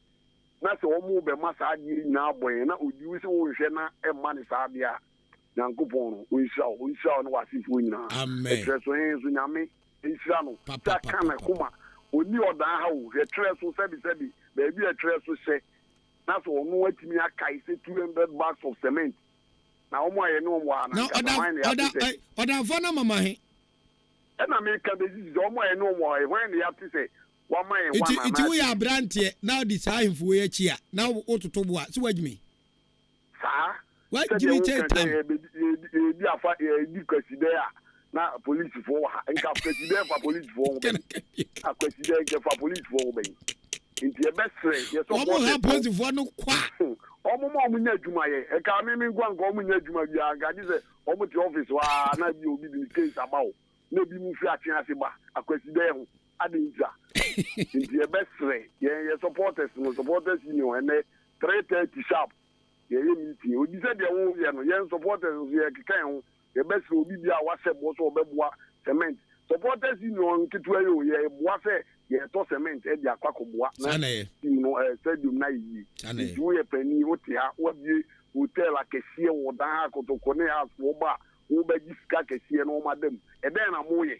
na sɛ ɔmo bɛma saa adeɛ nyinaa bɔn na odi sɛ wɔnhwɛ na ɛma ne saa adeɛ a nyankopɔn no ɔnhyira wo ne w'asefoɔ nyinaa ɛtrɛ so nso nyame nhyira no sɛ ka ne koma ɔni ɔdan ha wo hwɛtrɛ so sɛbi baabi ɛtrɛ so hyɛ na sɛ ɔno atumi akae sɛ 200 bags of cement na ɔmo ayɛ ne ɔmo a ɔdanfoɔ no mama he ɛna meka bɛsisi sɛ ɔmo ayɛ ne ɔmo ayɛ hwan ne yɛate sɛ wama yɛ nti woyɛ aberanteɛ na wode saa ahemfo yi akyi a na wototo bo a sɛ woagyimi saa woagyimi kyɛ tam yɛdi afa yɛdi kwasidɛ a na polisifoɔ wɔ ha nka kwasidɛ fa polisifoɔ ho bɛyi akwasidɛ nka fa polisifoɔ ho bɛyi nti yɛbɛserɛ ɔmo ha polisifoɔ no kwa ɔmo ma ɔmo nya adwuma yɛ ɛka me nkwa nka ɔmo nya adwuma biara nka gye sɛ ɔmo te ɔfis hɔ a na bi obi de case aba wo na bi mu fi atwe ase ba akwasidɛ ho ade nsa nti yɛbɛserɛ yɛ supporters union ɛnɛ 3:30 sharp yɛyɛ meeting odi sɛ deɛ woyɛ no yɛn supporters nso yɛkeka yɛn ho yɛbɛserɛ obi bi a wahyɛ boɔ sɛ ɔbɛboa cement supporters union nketewa yi o yɛboa sɛ yɛtɔ cement ɛde akɔ akɔboa na team no stadium na yɛyie nti woyɛ panyin wote ha wabie hotel akɛseɛ wɔ dan ha kotoko ne asoɔ ba wobɛgye sika kɛseɛ na ɔma dam ɛdɛn na moyɛ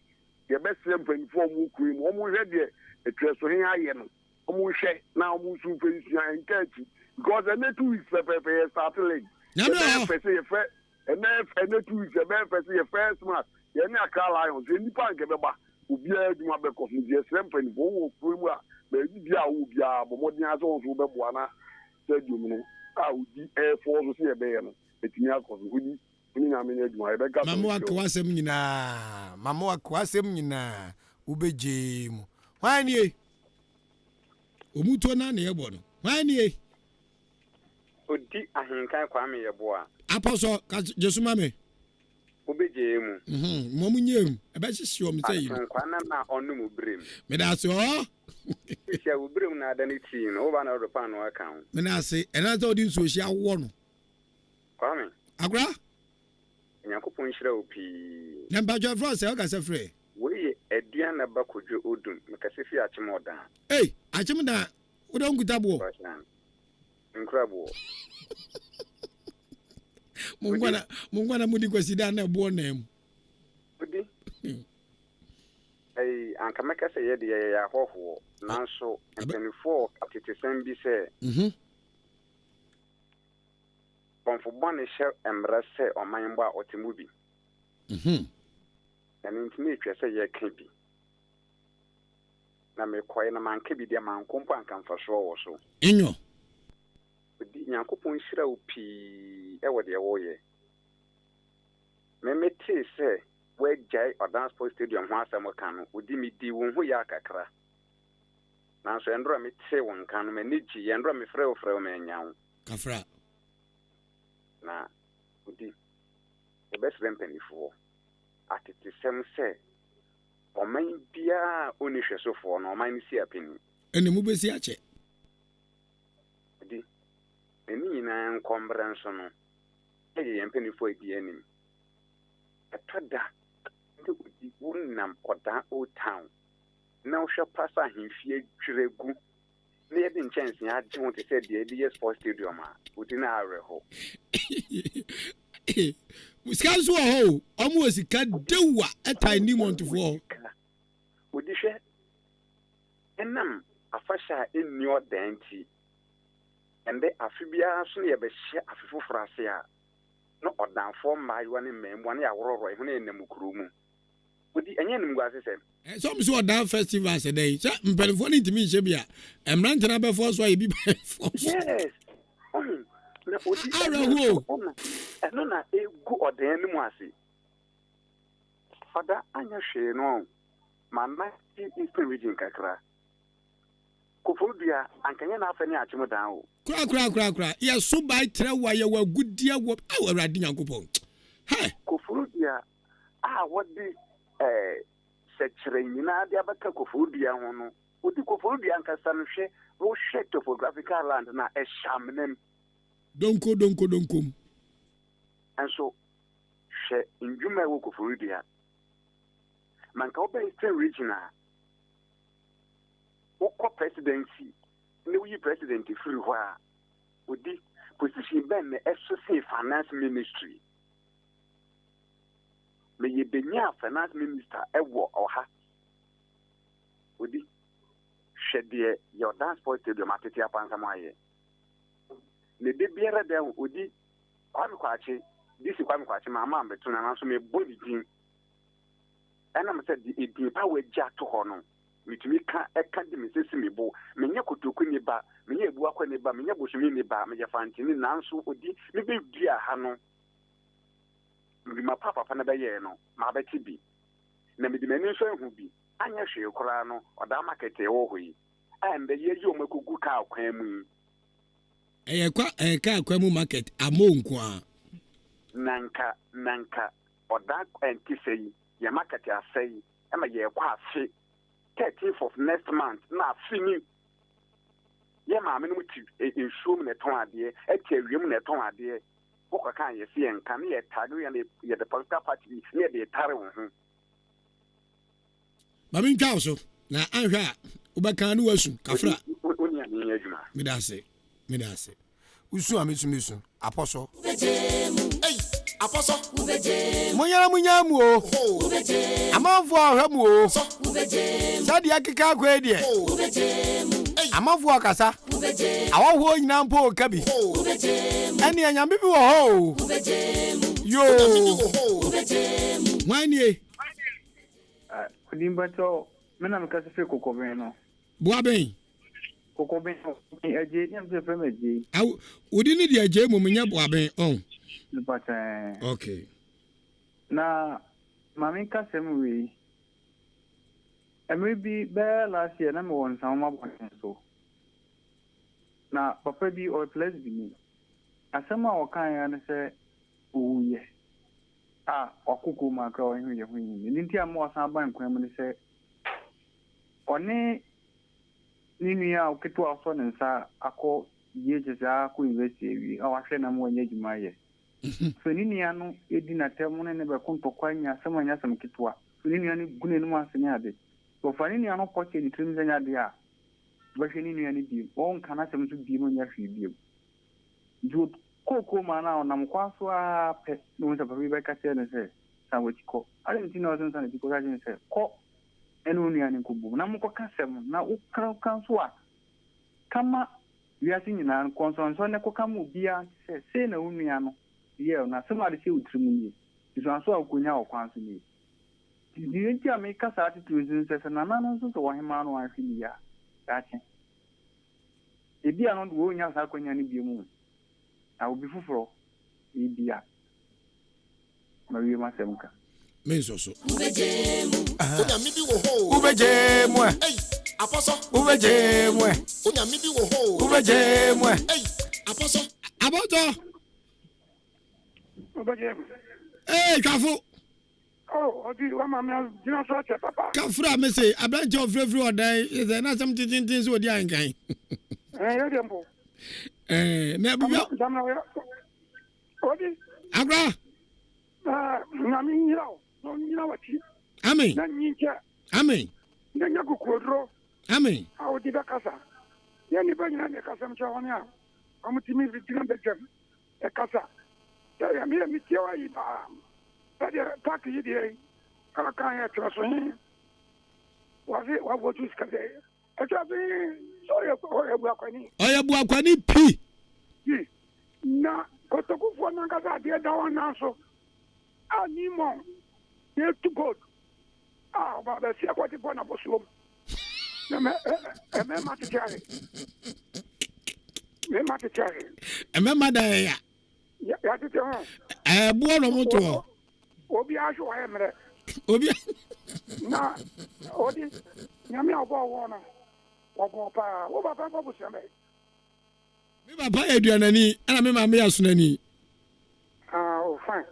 yɛbɛsrɛ mpanimfoɔ mu kure mu ɔmo hwɛ deɛ ɛtrɛsohe ayɛ no ɔmo hwɛ na ɔmo nso mfa nsua nka akyi because ɛnɛ 2 weeks pɛpɛpɛ yɛ start leg ɛnɛ 2 weeks ɛbɛyɛ fɛ sɛ yɛ first match yɛne Accra Lions nnipa nkɛ bɛba obiara adwuma bɛkɔ so nti yɛsrɛ mpanimfoɔ wɔ kure mu a baabi bi a wo biara bɔ mmɔden a sɛ wɔn nso bɛboa na stadium no a wodi ɛɛfoɔ so sɛ yɛbɛyɛ no ɛtumi akɔ so wodi mama wakawasɛm nyinaa wobɛgyee mu hwan nie ɔmutuo no ne yɛbɔ no hwan nie Odi Ahenkan Kwame Yeboah apɔsɔ gye so ma me wobɛgyee mu mmɔ mu nyɛ mu ɛbɛhyehye ɔm sɛ yi no nkwana na ɔno mu berem medase ɔ hyia wo berem na ada ne tii no woba na wode pa no aka ho menase ɛna sɛ wode nsuohyia wowɔ no Kwame agora nyankopɔn nhyira wo pii na mpatwa frɛ sɛ woka sɛ frɛ woyɛ aduan na ba kodwo odum mekasɛ fi akyem ɔdan ei akyem da wode nkuta boɔ nkraboɔ monkwana mudi kwasida na ɛboɔ na mu wodi ei anka mɛka sɛ yɛde yɛyɛ ahɔhoɔ nanso mpanifoɔ atetesɛm bi sɛ bɔnfobɔne hyɛ mmerɛ sɛ ɔman bɔ a ɔte mu bi ɛno nti ne ɛtwa sɛ yɛka bi na mekɔe na manka bi deɛ manko mpo anka mfasoɔ wɔ so ɛnyɔ odi nyankopɔn hyira wo pii ɛwɔ deɛ wɔyɛ memetee sɛ woagyae ɔdan sport stadium ho asɛm ka no odi medi wo ho yɛ akakra nanso ɛndorɔ a metee wo nka no m'ani gye yɛndorɔ a mefrɛ wo maanya wo kafra na odi ɛbɛsrɛ mpanifoɔ atetesɛm sɛ ɔman biara ɔni hwɛsofoɔ na ɔman no si apani ɛne mubɛsi akyɛ odi ɛne nyinaa nkɔmbrɛ nso no ɛyɛ yɛn mpanifoɔ adi anim ɛtɔ da sɛ odi wonam ɔdan old town na wohwɛ pa sɛ ahemfie adwerɛ gu na yɛde nkyɛnse agye ho te sɛ deɛ ɛde yɛ sports stadium a wodi no awerɛ hɔ sika nso wɔ hɔ o ɔmo wɔ sika dew a ɛtae ni mɔntofoɔ wodi hwɛ ɛnam afahyɛ a ɛnni ɔdan nti ɛndɛ afe biara so no yɛbɛhyɛ afe foforɔ ase a na ɔdanfoɔ mmaayewa ne mmaamuwa ne yɛaworɔrɔ ɛho ne ɛnam kuro mu wodi ɛnyɛ nimguase sɛ sɛ ɔm sɛ ɔdan festival sɛ dɛn sɛ mpanimfoɔ no ntumi nhyɛ bi a mmerante no bɛfoɔ so a yɛbi bɛfoɔ so yes na odi ɛno na ɛgu ɔdan no mu ase fada anyɛ hwee no ma na eastern region kakra kofodua ankanyɛ na afɛ ne akyem dan o kura yɛso bae trɛ wa yɛwɔ agudiɛ wɔ awurade nyankopɔn kofodua a wɔde sɛkyerɛ nyinaa de abɛka kofodua ho no wodi kofodua ankasa no hwɛ wohwɛ topographical land na ɛhyɛ donko nso hwɛ ndwuma ɛwɔ kofodua manka wobɛ eastern region a wokɔ presidency no you president free where would the position ben the associate finance ministry. May you be near finance minister ever or ha. Would the shed your dance boy to the market upon some way. The baby there would the Kwame this is Kwame my mom between and also me body gym. And I'm said the power jack to honor. Which me can't academy me bo, many could do Quiniba, many Buaquaniba, many Bushminiba, Major Fantini, Nansu, Odi, maybe dear Hano. My papa Panabayano, my Betty B. Name the mention who be, Anya Shio Corano, or Damakete Ohui, and the year you make a good cow Quamu. A car Quamu market, a monkwa. Nanka, or that and Kissay, Yamakata say, Emma ye qua 30th of next month, now fini. Yeah, mamma, which is showing a ton idea, a terrium a ton idea. What can you see and can you tag and the political party near the Taran? Mammy Council, now I'm here. Ubakanu was Kafra. Midase. Usu Amisu, Apostle. Apostle. Munyamu. Amavua Hamu. Sadi Akika Quadia. Amavua Casa. Our whole Nampo Kabi. Any Yamibu ho. Yo. One year. Dimbato, Menam Casafe Cocobeno. Boabe. Cocobeno, a J. I wouldn't need a J. Mumia Boabe on. But okay. Na mami kasem we. Maybe bear last year na me won some of so. Na papa bi or place bi ni. Asema o kan ya ne se uye. Okuku makra o hwe hwe ni. Nti am o san ban kwan mu ne se one ni nua o ketu aso ne nsa akọ yejeza akọ university wi. Awahwe na mo nya djuma ye. So nini anu edi na temu ne be kunto kwanya sama nya sam kitwa so nini anu gune no asenya ade so fa nini anu poche ni trim zenya ade a ba hwe nini anu bi on kana sam so bi mo nya hwe bi ju koko mana onam kwaso a pe no sa ba bi ka se ne se sa wotiko ale ntino o san tiko ga jin se ko enu ni anu kubu na mo ko kasem na u kan so a kama wiasi nyina konsonso ne ko kamu bia se na unu anu yeah, na somebody say with me. Is also a kunya or quantity. The India make us attitudes and says, and another so one man or I feel ya. That's it. If they are not going out, how can you be moon? I will be for India. Maria Masemka. Means also. Apostle. Hey, Kafu. Oh, Odi, what my dinner so papa. Kafra me say, a branch of every day is not some things with the Ahenkan. Never. Odi. Agra. Nami yao, no nyina wati. Amen. Na nyincha. Amen. Na nyaku kodro. Amen. Odi bakasa. Yani banya ne kasa mchawania. Amutimi vitina bejem. E kasa. Ya mi tiwa yi ba. Sadia pak yi de. Kala kan ya traso hin. Wazi wa votu skade. E traso hin. So ya ko ya bu akwani. Oya bu akwani pi. Na kotoku fo na kasa de da wan na so. Ani mo. Ye to God. Ba ba si akwati bo na bosom. Na me ma tetiare. Me ma tetiare. Ma da ya. Ya tetiare. Buo no moto. Obi ahwo wa emre. Obi. Na odi nyame obo wo na. Obo pa, wo ba pa bo se me. Me ba pa eduanani, ana me ma me asunani. Oh fine.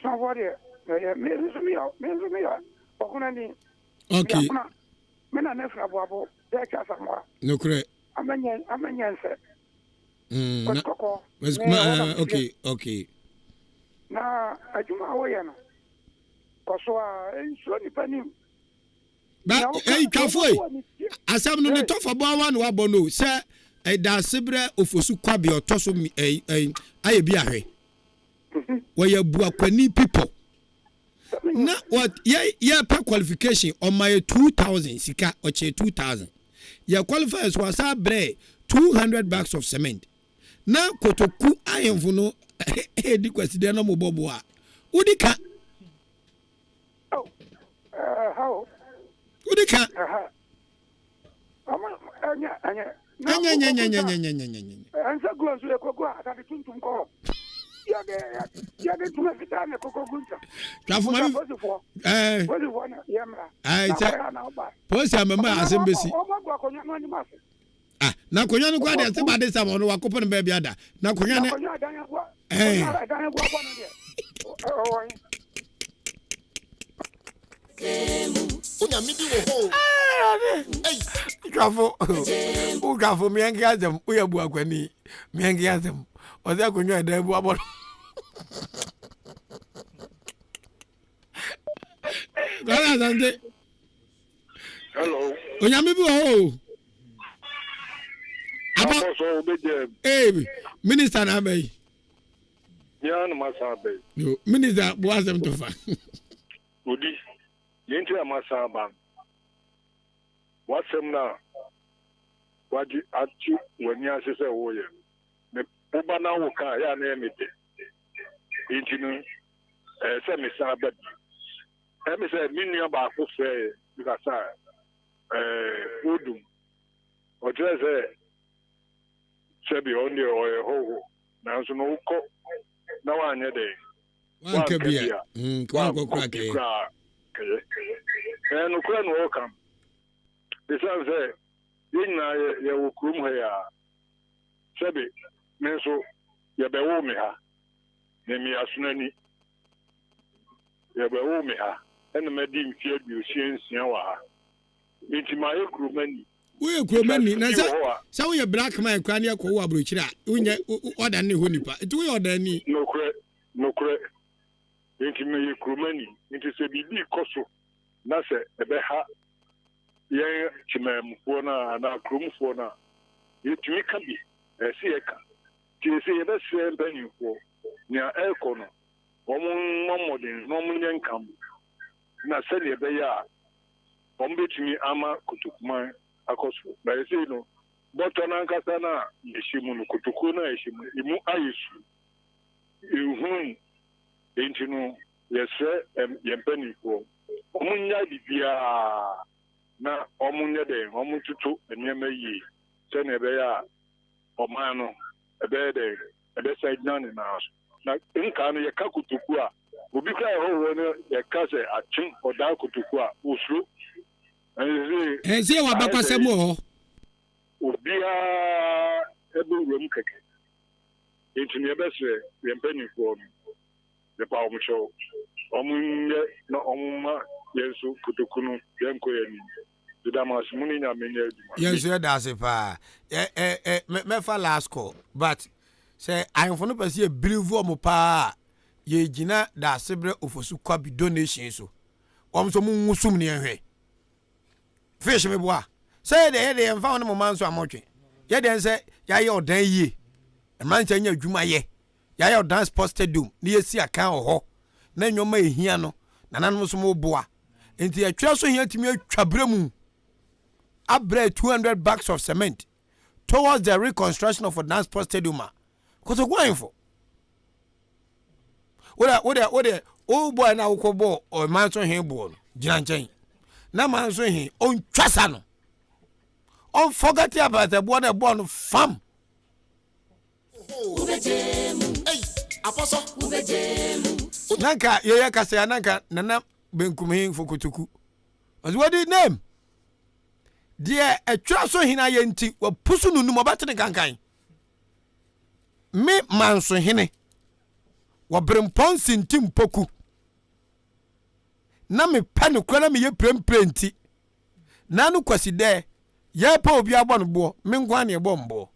So what here? Me me okunani. Okay. Me na nefra boabo, de ka samwa. No kure. Amanya nse. Okay. Na ajuma wo ye no. Koso a enso ni panim. Hey, Kafoi. Asam no to for boy one wa bono. Say da sebre ofosu kwabe otoso aye bi ahwe. We ya buakwani people. Na what yeah per qualification on my 2000 sika oche 2000. Ya qualifiers was abre 200 bags of cement. Na kotoku ayemfu no di kwaside no mobobo a. Udika. Oh. How? Udika. Anya. Ansa glosu e koko ata tuntum ko. Ya de tuma vitane koko gunta. Trafu mami. Posi amema asembesi. Ah, na konya no kwa de se ba de sam no wakopo no ba bia da. Na konya ne. Onya midi wo ho. Trafu. U trafu mi engi azem, u ya bu akwani. Mi engi azem. Oza konya de bu abo. Gala zande. Hello. Onya midi wo ho. Apostle Bejem. Hey, Minister na bay. Yan Masabe. Yo, Minister boazem to fa. Odi. Yenti Masaba. Wasem na. Waji atu wanya sese woye. Me uba na woka ya na emite. Yenti no se me sabe. Me se minua ba ko fe bikasa odum. Otrese sebi onde oye ho na so no uko na wanye de wan kabia kwa ko krake no kura no kam bisa se yina ye wukrum ha ya sebi me so ye be wo me ha ne mi asunani ye be wo me ha ene medi mfie bi osiensia wa ha intima ye krumani we kromani na sa we black man kwa ne ko wo abrochira unye order ne ho nipa it we order ni nokre intima ye kromani inti se bibi koso na se ebe ha ye chimamfo na kromfo na yetumi ka bi ese ye ka ti se ye be se mpanifo nya ekono omun momodin no mun yenkam na se le be ya ombetumi ama kutukuma akoso ba ese no boto na nkasa na yeshimu no kutuku na yeshimu imu ayesu ihun entinu yesre yempanifo omunya bibia na omunya de omututu enyema yi se na ebe ya omano ebe de ebe side na na nka no yeka kutuku a obi kwa ho no yeka se atun oda kutuku a usru enzi wa bakwasem ho obia ebe urum keke entini ebe se yempanifo no de pa omucho omunye na omuma yesu kutukunu yenko yeni didamas muni nya menye aduma yesu da se pa me fa last call but say I for no person believe o mo pa ye gina da sebre ofosu kwabi donation so so mu nwusum ne ehwe fish me boa say de emfa no mo man so amotwe ye de say ya ye odan yie e man cha nya adwuma ye ya ye odan sports stadium ne yesi aka ho na nyoma ehia no nananom so mo boa enti atwa so hia timi atwabra mu abra 200 bags of cement towards the reconstruction of a dance sports stadium koso gwan for what oh boy na ukobo o man so hin bo gina nchen na man so hin on twasa no on forget about the boy na born fam Hey, apostle nanka ye kasa nanka nana benkum hin fokutuku as what the name dear atwa so hin ayenti wa pusu nunu mo batene kankan me manso hene wa brempon sintim poku na me panu kwana me ye premprenti na no kwasi de ye pa obi abon bo me ngwa ne bombo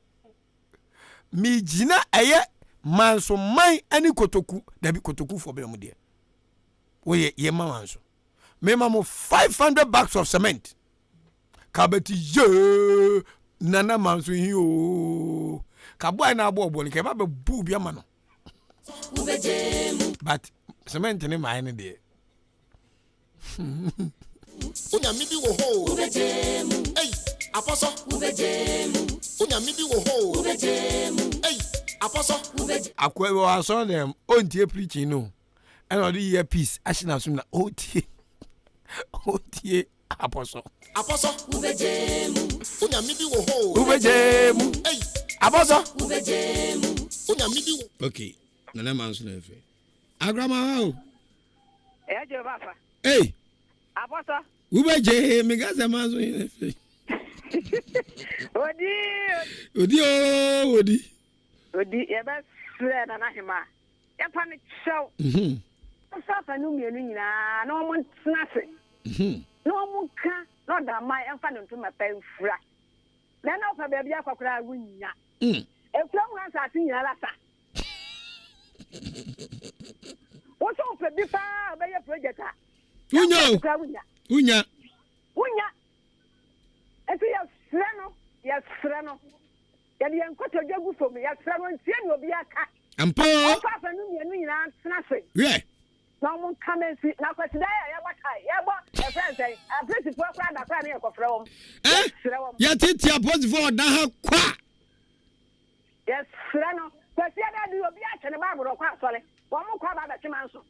mi gina aye manso man ani kotoku dabi kotoku fo be mu de wo ye manso me mamo 500 bags of cement kabeti ye nana manso hi o kaboy na abo ni ke ba be bu bia ma no but cement ni ma ni de Onya mi bi wo ho. Hey, apostle. Onya mi bi wo ho. Hey, apostle. Akwa we saw them ontie preaching no. And all the earpiece ashina sum na otie. Otie apostle. Apostle. Onya mi bi wo ho. Hey, apostle. Onya mi bi wo. Okay. Nana manso na efe. Agrama ho. Je bafa. Hey. Apostle. Ubeje me gaza manso na efe. Odi. Ye best friend na hima. Ye pa ni show. Safa no mienu nyina na omo ntnase. Na omo ka na da mai emfa no ntuma pa mfura. Na na ofa bia akwakwara wunya. Efura mu ansa ati nyina lasa. Wo so ofa bi pa be ye project a. Unya. Esi ya freno. Ya di enkoto dwagu fom ya freno ntie no bi aka. Ampo. Ofa fa no mienu nyina ntnase. Yeah. Na mo kamensi na kwatida ya batai ya bo e friend say a principal kwa da kwa na ye kofra wom ya titi apostle for da ha kwa yes frano kwasi da di obi a chene ba bro kwa sole wo mo kwa ba chima nso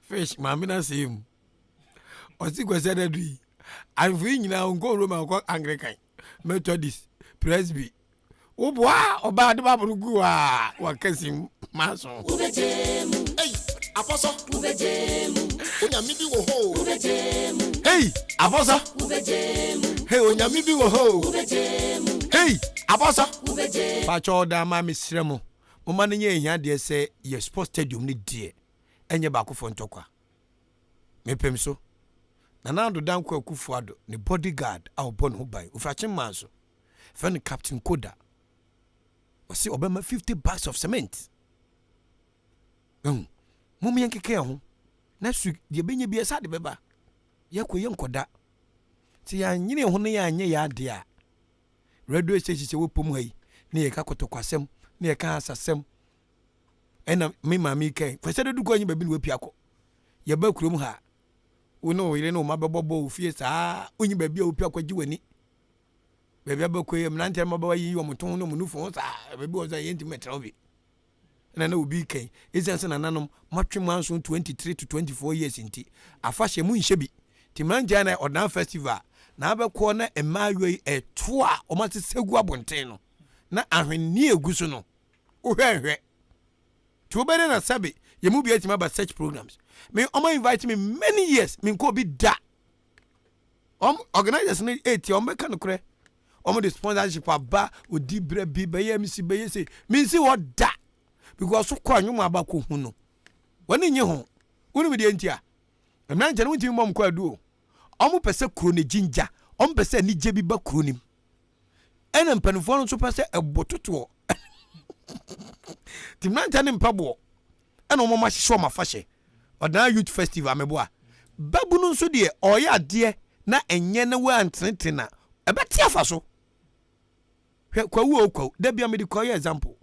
fish mami na sim osi kwasi da di anfu nyina onko Roma ko Anglican Methodist Presby Oboa oba de baburu guwa wakasim maso. Hey, apostle. Onya mi bi wo ho. Hey, apostle. Hey, onya mi bi wo ho. Hey, apostle. Pacho da ma misremo. Mo ma nye ehia de se ye sport stadium ni de. Enye ba ko fontokwa. Mepem so. Nana do dan ko akufuado ni bodyguard a obon ho bai. Ofrache manso. Fan Captain Koda. See Obama 50 bags of cement. Mummy and Keke home. Next week, the benye be a sad beba. Yako young koda. See, I knew honey and ya dear. Radio station will pumway, near Kakotokwasem, near Kansasem. And me, mammy came. For said to go in baby with Piaco. Your book room ha. We know you know my bobo fears when you baby will Piaco you any. Baby abokwe mnante mababa yi wo muton no munu fon sa baby was a intimate obi na na obi kan esense na nanom matwem anso 23 to 24 years inti afahye mu nhye bi ti manja na odan festival na abekọ na emawe eto a o mate segu abonten no na ahwenni eguso no ohwehwe ti obere na sabe ye mu bi atima ba search programs me invite me many years me ko bi da organizers na 8 beka no kure the sponsorship aba odi bre bi be ye misi be ye say me see what da because so kwa nwum aba ko hu no woni nye ho woni me de ntia na nje no ntimi mom kwa du omo pese kuro ne jinja omo pese ni je bi ba kuro nim ena mpanufo no so pese ebototo timna nje ne mpabo ena omo ma hihye omo afahye odan youth festival meboa babu no so de oya de na enye ne wa antentena ebeti afaso kwa wo kwa da bia me de koy example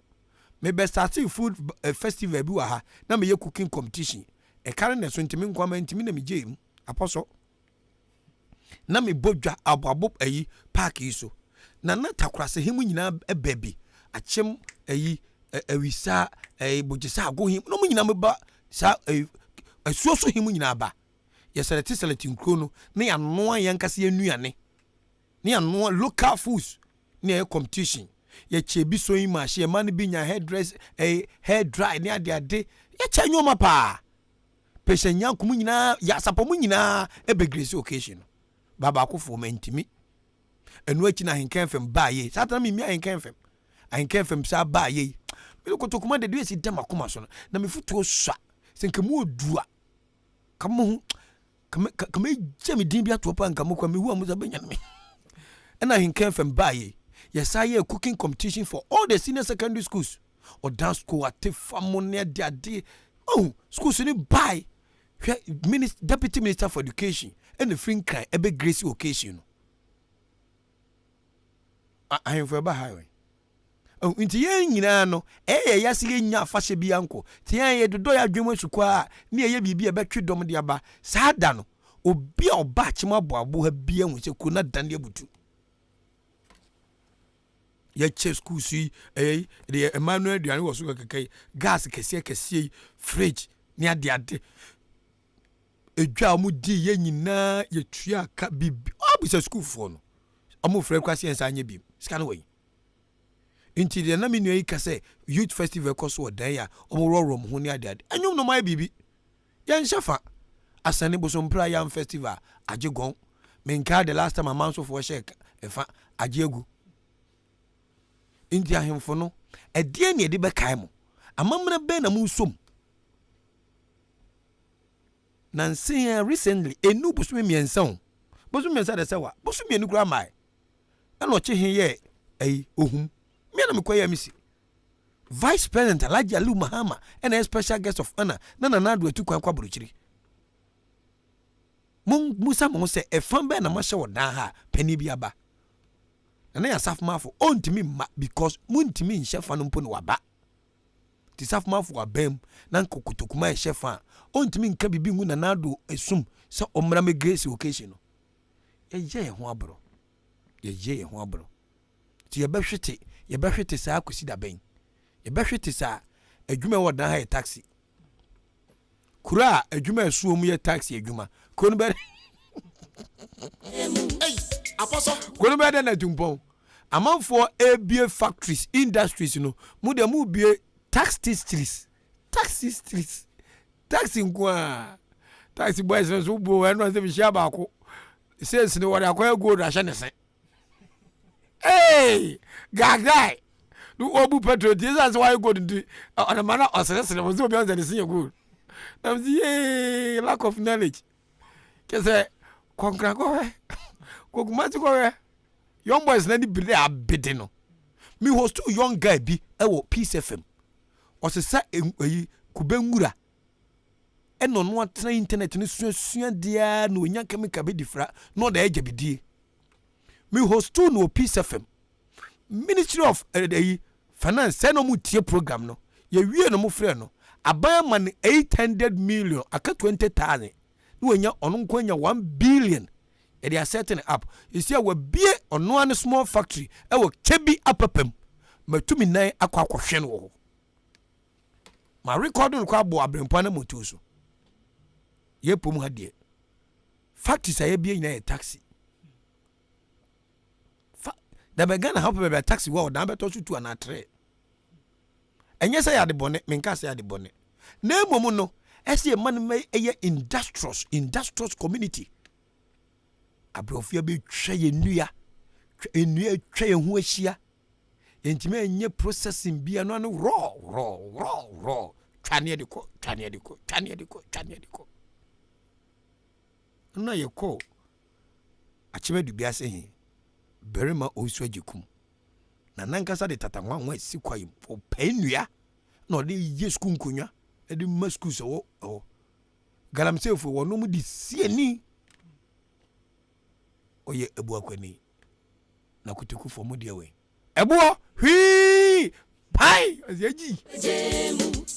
me be start food festival bi wa ha na me ye cooking competition e kare na so ntimi nkwama ntimi na me gem apostle na me bodwa ababo ayi park yi so na takrase hemu nyina ebabi achem ayi awisa bojisa agohim no mu nyina me ba sa asuoso hemu nyina ba ye select nkro no na ya no an yankase anuane ni ano local foods ni e competition ye chebi so yin ma she man bi nya hair dry ni ade ye cha nyoma pa pese nyankum nyina ya sapom nyina e be grace occasion baba akofo mentimi enu achi na Ahenkan fam ba ye satan mi Ahenkan fam sa ba ye me ko to kuma de esi dem akoma so na me futu swa senke mu odua kamo kama jemi din bia to pa nka mo kwa me hu amuza benya me and Ahenkan fam ba ye yes I cooking competition for all the senior secondary schools or down school at Famone Daddy. Oh, school soon buy Deputy Minister for Education and the free kind ebe grace occasion. I am for a highway. Oh, into ye no, yasi nya fashe bianco. Tia ye do ya dream to qua near ye be a battery dom diaba. Sadano, o be or batch my boy have beer which you could not done able to. Ye chess school see, the Emmanuel Dian was okay, gas, cassia, fridge, near the ade. A jamu di ye na ye tria ka bibi. Oh, be a school phone. Amu frɛ kwasi ensa nye bi scan way inti de na me nua yi ka sɛ youth festival kɔ so dan ya ɔmo ho ne ade anyom no mai bibi yan shafa asane bosom pra yam festival ajegon menka the last time a man so for shek efa ajegu inti ahemfo no ɛde ne de bɛkae mo amamna bɛ na mu som nansen recently enu bosom miensa bosom miensa de sɛ wa bosom mienu kura mai and what ye ohum. Me and Mikoya Missy. Vice President Alaji Alu Mahama and a special guest of honor, Nana do to Kwabuchiri. Musa Mon say a fan ban a masha or daha, penny biaba. And I saf mafo on to me because moon to me in chef and waba. The saf mafo bem, Nanko Kutukuma chefan, on to me in Kabi Bingun and Nado assume so omrame grace occasion. Ye wabro. Ye wabro. Ti ye behwete saa kwesi da ben. Ye behwete saa adwuma wo dan ha ye taxi. Kura adwuma esuo mu ye taxi adwuma. Ko no be Hey, apostle. Ko no be na tumpon. Amanfo ebie factories, industries no. Mu de mu bie taxi streets. Taxi nkwa. Taxi boys no so bo eno se bi sha ba ko. Says no what akoya go rasha ne sen. Hey, guy. Do obu petrol. That's why you go to on a manner of assessment. Was no beyond the senior good. I'm the lack of knowledge. Can say, Concra go. Go. Young boys, let it be there. Bidding. Me was too young guy be Peace FM. Or se sa kubengura. And on one train internet ni suan dia no nya kemika be difra no da eje bidie. Me host to no Peace FM. Ministry of Finance send no mutie program no. Ye wie no mo frɛ no. Abaya man 800 million aka 20,000. No nya ono nko nya 1 billion. They are setting up. You see we bie ono an small factory. E wo kebi apapam. Matumi nan akwa hwe no. Ma recording kwa bo abrempa na moto so. Ye pom ha de. Factories aye bie nyina e taxi. Da be Ghana help be taxi wo da be to so tu ana tre. Enye say ya de bone, menka say ya de bone. Na emom no, ese man me eye industrious community. Abrofia be twa ye nua. Enua twa ye ho ahia. Entime enye processing bia no no raw. Twane de ko. Na ye ko. Achime du bia se hin. Berima osu ajikum. Na nankasa de tatanwa ho asi kwai o penua. Na de ye school nkonwa. E de masku so o. Galamsefo wono mu di sieni. Oye ebu akwani. Na kutuku fo mu de we. Ebuo hwi pai azeji.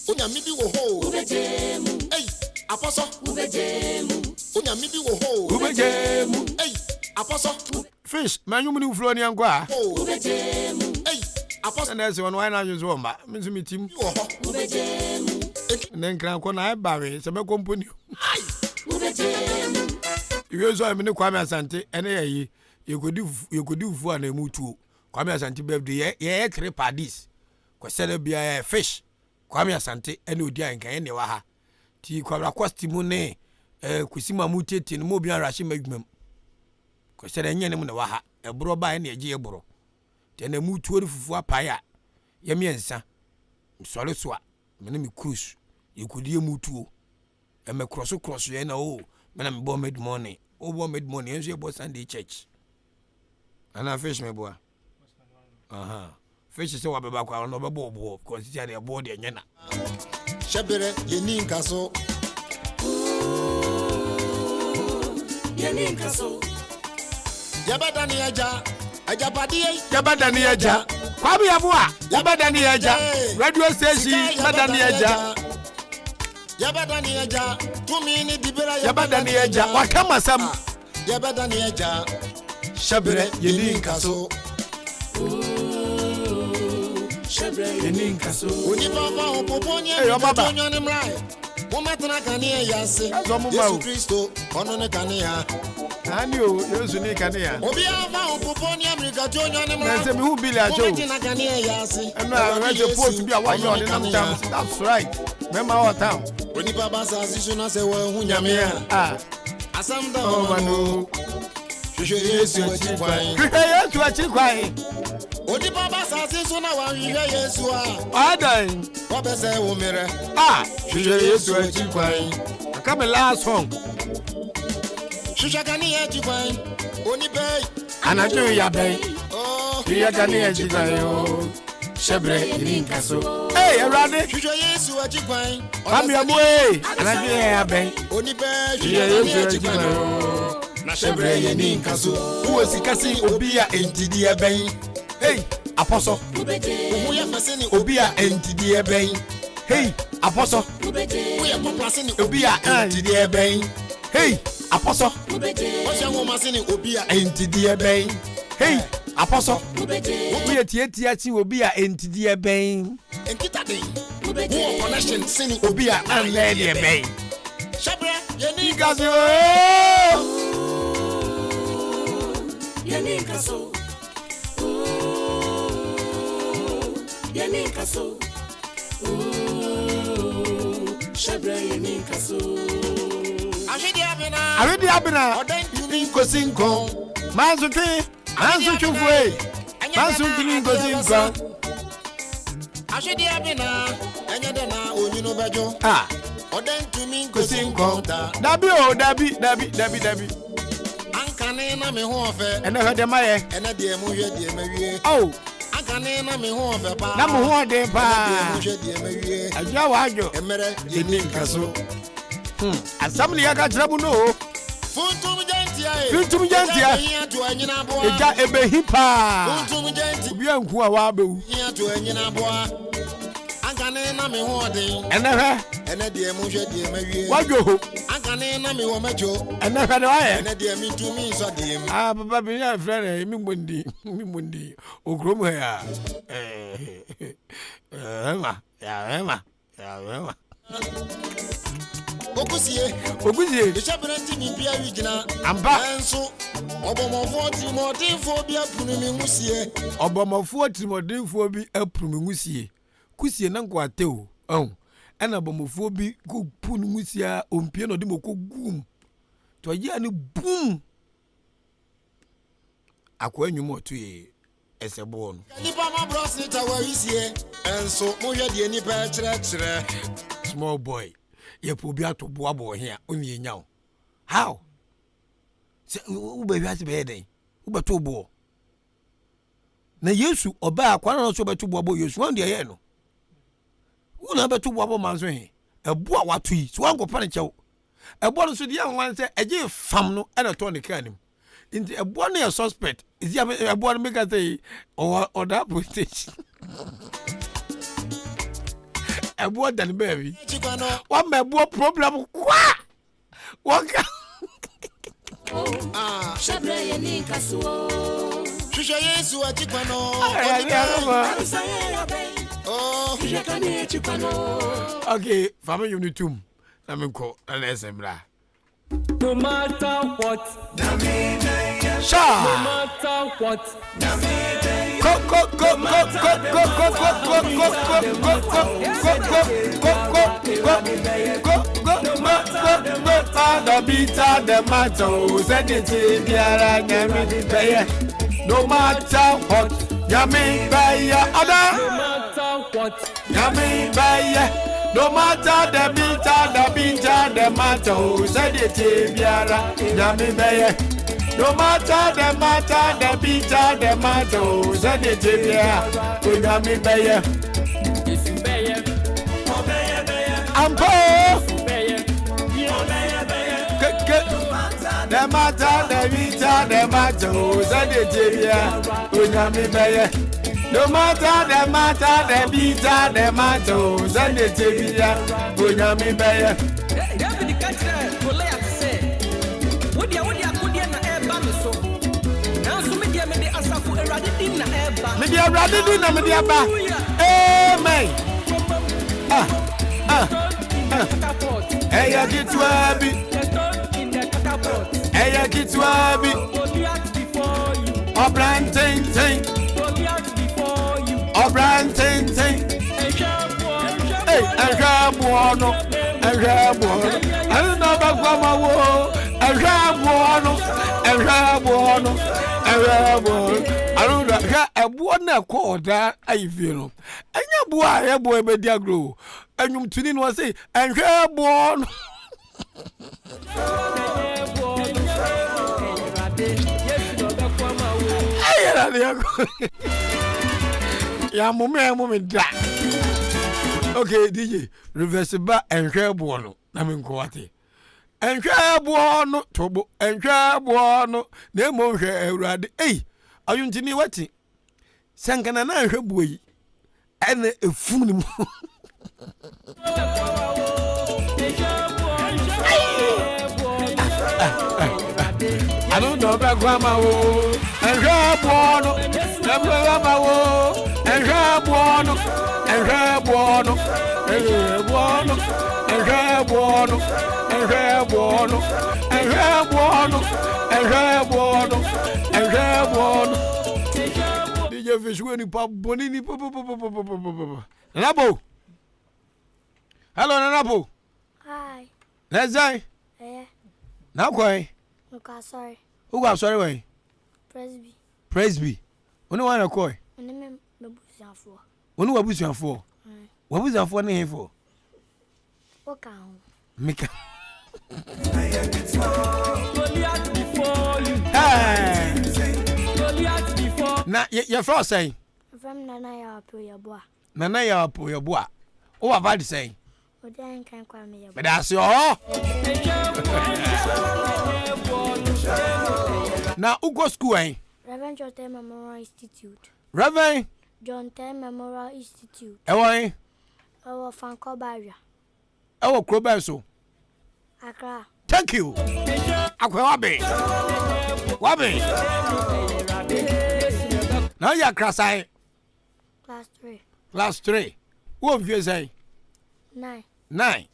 Unyami bi wo ho. Ubejemu. Hey, apostle. Ubejemu. Unyami bi wo ho. Ubejemu. Hey, apostle. Fish, man, you move flow near Gua. Hey, apostle. And there's one wine I use one, means me team. And then Grand Kona Barry, it's a company. You saw him in the Kwame Asante, and you could do for an emu too. Kwame Asante birthday, yeah, 3 parties. Kwasela be a fish. Kwame Asante, and Odi Ahenkan Kwame Ti Kwara Kwastimune, Kusima Muti, and Mobian Rashi Magmum. Kwasela enye ne mu na waha ebro ba na eje ebro te na mu tuo fufu apaya ye miensa msole so a me na me cruise yekudie mu tuo e me cross ye na o me na me bo mid morning enso e bo Sunday church ana fish me boa aha fish is what back on over bobo because it's a body and yana. Shabere, Yeninka so. Yeninka so. Yabadani aja, ajabadi, Yabadani aja. Kwame Yeboah, Yabadani aja. Radio station, Yabadani aja. Yabadani aja. 2 minutes dibera Yabadani aja. Wakama sam. Yabadani aja. Shabere, Yeninka so. Yeninka so. Uni baba opoponya mtonyo ni mrai. Mumetna kania yase. Yesu Kristo ono ne kania. Ani o Yesu ni kania. Obi ava opoponya America tonyo ni mrai. Na se mi hu bili ajo. Mumetna kania yase. And I want to post to be a white on them. That's right. Remember our town. Uni baba sa sisuna se we hu nyamia. Ah. Asam da o manu. Yesu achikwai. Yesu achikwai. Odi baba sa sisuna wa Yesu a. Adan. Obese wo mere. Ah. Yesu achikwai. Come last song. Shushakani achikwai. Oni bay. Anajo ya bay. Oh. Shushakani achikwai o. Shebre Yeninka so. Hey, Erade. Yesu achikwai. Kwame Yeboah. Anajo ya bay. Oni bay. Yesu achikwai o. Na shebre Yeninka so. Who is kasi obia entidi ebeng. Hey, apostle. Who ya faseni obia entidi ebeng. Hey, apostle. Who ya poplaseni obia entidi ebeng. Hey, apostle. What's your woman saying obia entidi ebeng. Hey, apostle. Who ya tietia chi obia entidi ebeng. Enkita dey. Who connection saying obia entidi ebeng. Shebre Yeninka so. Yeninka so. Yeninka so. Shebre Yeninka so. Aredi abena. Inko sinko. Mansu chufwe. Mansu inko sinko. Ashedi abena. Enyede na onyino bejo. Ah. Oden tumi inko sinko. Dabi. Ankane na me ho ofe. Ene ho de maye. Ene de mu hwe de mawie. Oh. Ankane na me ho ofe pa. Na mo ho de pa. Ene de mu hwe de mawie. Aja wa ajo. Emere Yeninka so. Assembly ya ka trabu no. Funtum jantia e. Funtum jantia. Eja ebe hipa. Funtum jantia. Obi anku a wa bewu. Hia to anyina boa. Ankane na me ho de. Ene hwe. Ene de mu hwe de mawie. Wajo. Ankane na me wo majo. Ene hwe de wa ye. Ene de mi tumi so de mu. Ah papa bi ya friend mi mundi. Ogrom he ya. Ema. Okusie. Bishabere ntimi bia wigina. Amba. Enso obomofo timodinfo bia punu mi ngusie. Obomofo timodinfo bi apunu ngusie. Kusie na nko ateo. Ena obomofo bi go punu ngusia ompie no de moko gum. To ya ni boom. Akwa nwumo to ye esebo no. Nipa ma brosi ta wa wisie. Enso mo hwe de nipa kire. Small boy. Ye po bi ato bo abo here oni enya. How? Se u be wi be den. U be to bo. Na Yesu oba akwa na so be to bo abo Yesu wan de ye no. U na be to bo abo manso he. Ebo a wato yi. So wan go pa ne chew. Ebo no so de yan se eje fam no e na to ne kan nim. Inti ebo no suspect. Is ya ebo no make say or that police. Ebo dan baby. What my boy problem kwa? Waka. Shebre Yeninka so. Shusha Yesu achikwano. Oh, shakane achikwano. Okay, family unitum. Na menko na esembra. No matter what, Sha. No matter what, No matter what, Yami Baya Ada. No matter what, Yami Baya. No matter the matter, the matter, who said it, Biara, Yami Baya. No matter the matter, the bitter, the matter. Send it to me. Unyami beye. Ampo. The matter, the bitter, the matter. Send it to me. Unyami beye. No matter the matter, the bitter, the matter. Send it to me. Unyami beye. David Catcher, Goliath say, Would you na eba me so? Now, so media me the Asafu Eradin na eba. Media Radin na media ba. Amen. Hey, Kitwabi. Hey, Kitwabi. Obran ting ting. Obran ting ting. Hey, Arabuano. I don't know about Guamawo. I don't know. A one quarter, I feel. And your boy, media grow. And you tuning was say, and her born. Yeah, moment. Okay, DJ, reverse back and share buono. I mean, Coati. And share buono, Tobo, and share buono. Nemo share rad. Hey, are you in what? Sankana her boy. And a fool. I don't know about Grandma. And share buono. Never and share buono. And her buono, and her buono, and her buono, and her buono, and her buono, and her buono, and her buono. DJ Fish winning pop bonini pop. Nanapo. Hello, Nanapo. Hi. Let's say. Eh. Now, Koi. Okay, sorry. Who got sorry way? Presby. Presby. Only one, Koi. And then my boots are for. Onu wabusu for. Wabusu for ne for. Okay. Mika. Goliath before you. Hey. Goliath before. Na your first say. From Nana Yeboah. Nana Yeboah. O ava di say. Odi Ahenkan Kwame Yeboah. But that's your. Now who go school eh? Reverend John Memorial Institute. Reverend John Memorial Institute. Ewa Our Fanko Barrier. Ewa Kroba so. Accra. Thank you. Akwa Wabe. Now you Accra say. Class 3. Class 3. Who of you say? 9. 9.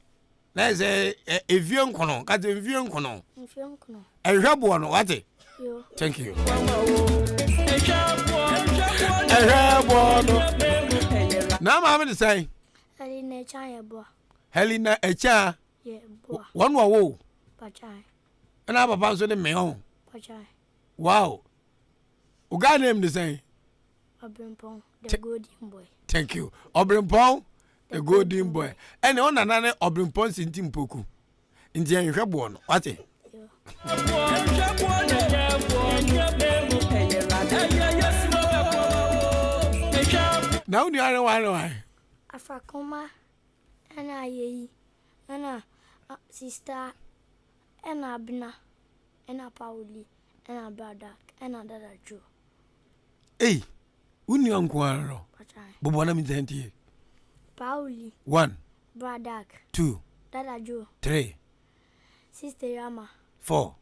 Let's say if you kono, ka if you kono. If you kono. E hwebo no what? Yo. Thank you. Now I'm going to say Helena Yeboah. Helena Echa. Yeboah. One wo. Pachai. And I have a bounce on the mail. Pachai. Wow. Who got name the same? Obrimpong, the golden boy. Thank you. Obrimpong, the golden boy. And on another Obrimpong in Timpoku. In the Enshabo. What it? Now you are why. Afrakoma, and I, and a sister, and a Bina, and a Pauli, and a brother, and a dada Joe. Hey, uni unquaro. But one of them is Pauli. 1. Brother. 2. Dada Joe. 3. Sister Yama. 4.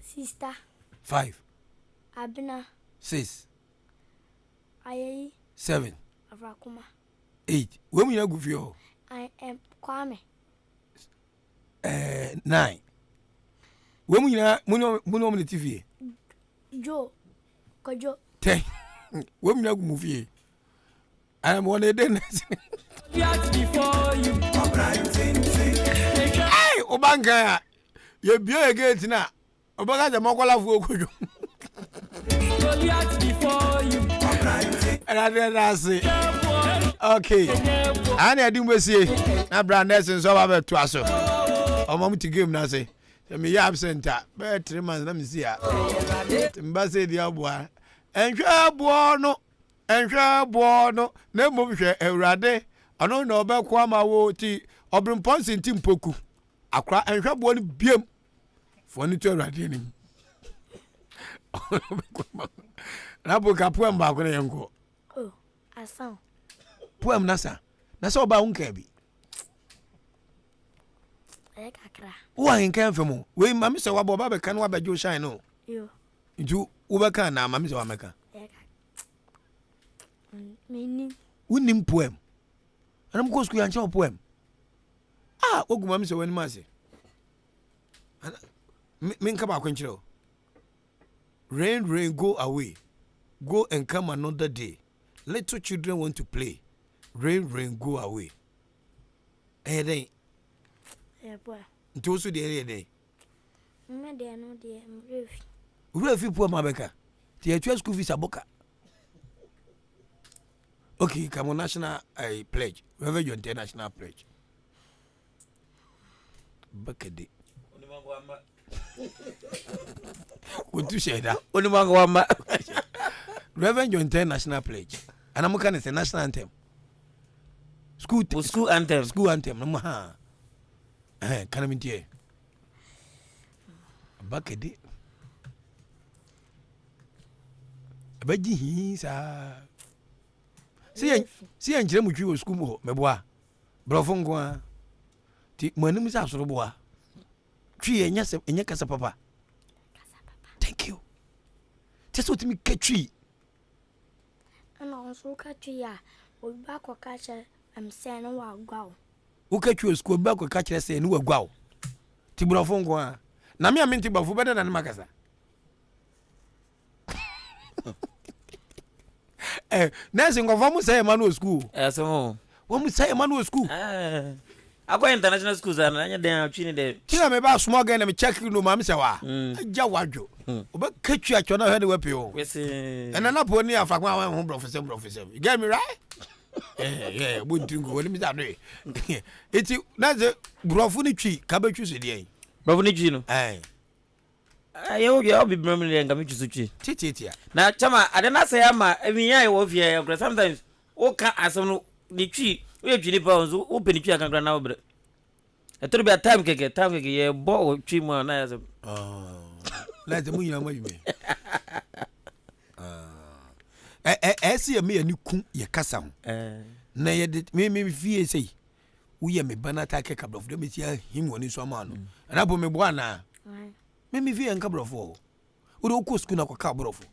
Sister. 5. Abina. 6. Aye. 7. Afrakoma. 8. When we are good for you? I am Kwame. 9. When we are Muno TV? Joe. Kojo. 10. When we are good movie? I am one of them. Hey, Obanga, you be again now. Obanga, the Mokola Fuku. Before you. And I say, okay. I didn't see. Now, Brandon, so I have to ask you. I'm going to give him now. Say, me absent be 3 months na me see a mba say di aboa enhwe aboa no na mom hwe Awurade ano na obekwo ama wo ti obrimpon senti mpoku akra enhwe aboa no biem fo ni to Awurade ni na bo ka poem ba ko na yenko oh asan poem nasa oba hunka bi kakra wo Ahenkan femo we mami se wa bo ba be kan wa ba jo shine no yo nju wo be kan na mami se wa meka meni unim poem anam ko sku yancha poem ogu mami se wani mase min ka ba kwenchiro rain go away go and come another day little children want to play rain go away then boy nti so de dey me de no de refi poem abeka ti atwa school fees aboka. Okay, come on, national pledge. Wherever your international pledge. Bakade. What to say that? Reverend your international pledge. And I'm going to say national anthem. School anthem. School anthem. No ha. Can I mean here? Bakade. Abaji hisa. Si enjire mu twi wo school mu ho meboa brofo nko ti manim sa soro boa twi enya kasa papa thank you teso timi katwi ana onso katwi ya obi ba ko kache se no wa gwawo wo katwi school ba ko kache se no wa gwawo ti brofo nko na me amenti bafo beda na makasa Nursing of almost say Emmanuel school. So, what we say Emmanuel school? I go international schools and I didn't there. Tell me about small again and check no mamma. Jawajo. But catch you at your head weapon. And I'm not putting a fragment home professor. You get me right? Yeah, wouldn't you go with me that way? It's that's a brofunichi, cabbage, again. Brofunichi, I'll be Bromley and Gamichuchi. Titia. Now, Chama, I don't say I'm I was here sometimes. Okay, as on the tree, we have pounds open the tree and grand over. I told you a time cake, a ball of tree more nice. Let the moon, what you mean. I see a mere new coon, your cousin. Nay, did me fear say, we are me banner take a couple of them here, him when he's a man. And I put me one. Mimi vi enka brofo. Uri uko school na kwa ka brofo.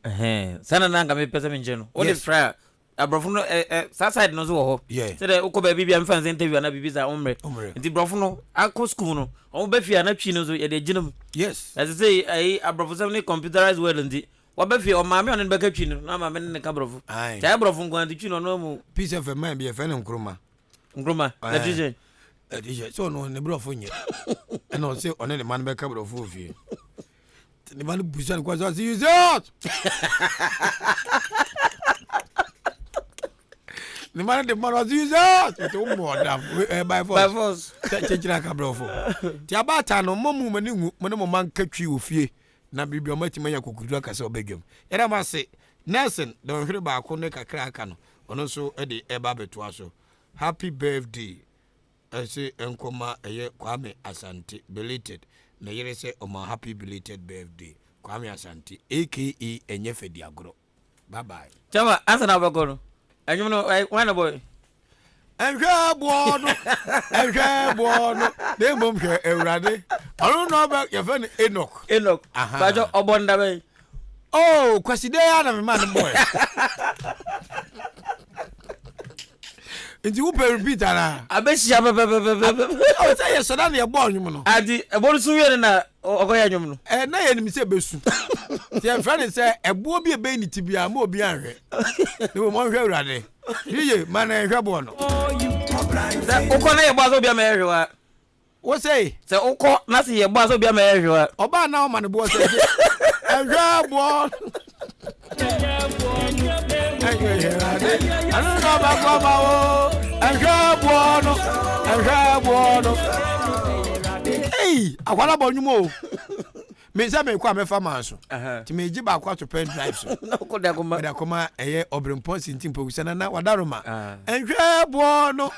Sana nanga me pesa minjeno. What is fra? Brofo no side no zo ho. Say uko ba bibia mfa nze interview na bibi za omre. Nti brofo no akọ school no. O ba fia na twi no zo ye de ginum. Yes. As I say brofo some ni computerized world nti. Wa ba fia o ma me on be ka twi no. Na ma me ne ka brofo. Ja brofo ngwa nti twi no no mu. Peace of mind be fe ne nkroma. Nkroma. Na twi so no ne brofo nye. And no say on the man be ka brofo fie. The man busan kwa so use it. The man was use it. To more than by force. Chechira ka brofo. Ti abata no momu mani hu mo ne mo man katwi ofie na bibia mati manya kokudu aka se obedwam. Era ma se Nelson don hwere ba ko ne kakra aka no. Ono so e de eba beto aso. Happy birthday. I say Enkoma eye Kwame Asante belated. Na yere say my happy belated birthday. Kwame Asante aka Enyefe Diagro. Bye bye. Chama answer na bagoro. Anyum no one boy. Enhwe bono. Dey mom hwe Ewurade. Anu no ba ye fe Enoch. Bajo obonda be. Oh, kwasi dey ya na me man boy. Nti wo pe repeat ana. Abeshia o say yes na na bo anyum no. Adi ebo su wie na ogoya anyum no. Na ye nim say besu. Ti en friend say ebo bi e be ni tibia ma obi anhwe. Ni mo hwe Ewurade. Yiye man enhwe bo no. Uko na ye bo aso bia ma ehwe wa. Wo say uko na se ye bo aso bia ma ehwe wa. Oba na o man bo say enhwe bo. I don't know about Mama. I'm sure, Hey, akwala bonyumo. Me say me kwa me fama so. Ti me ji ba kwa to pen drive so. Ko da kuma. Da kuma eye obrempon sintim pogusa na wadaroma. Enhwe bo no.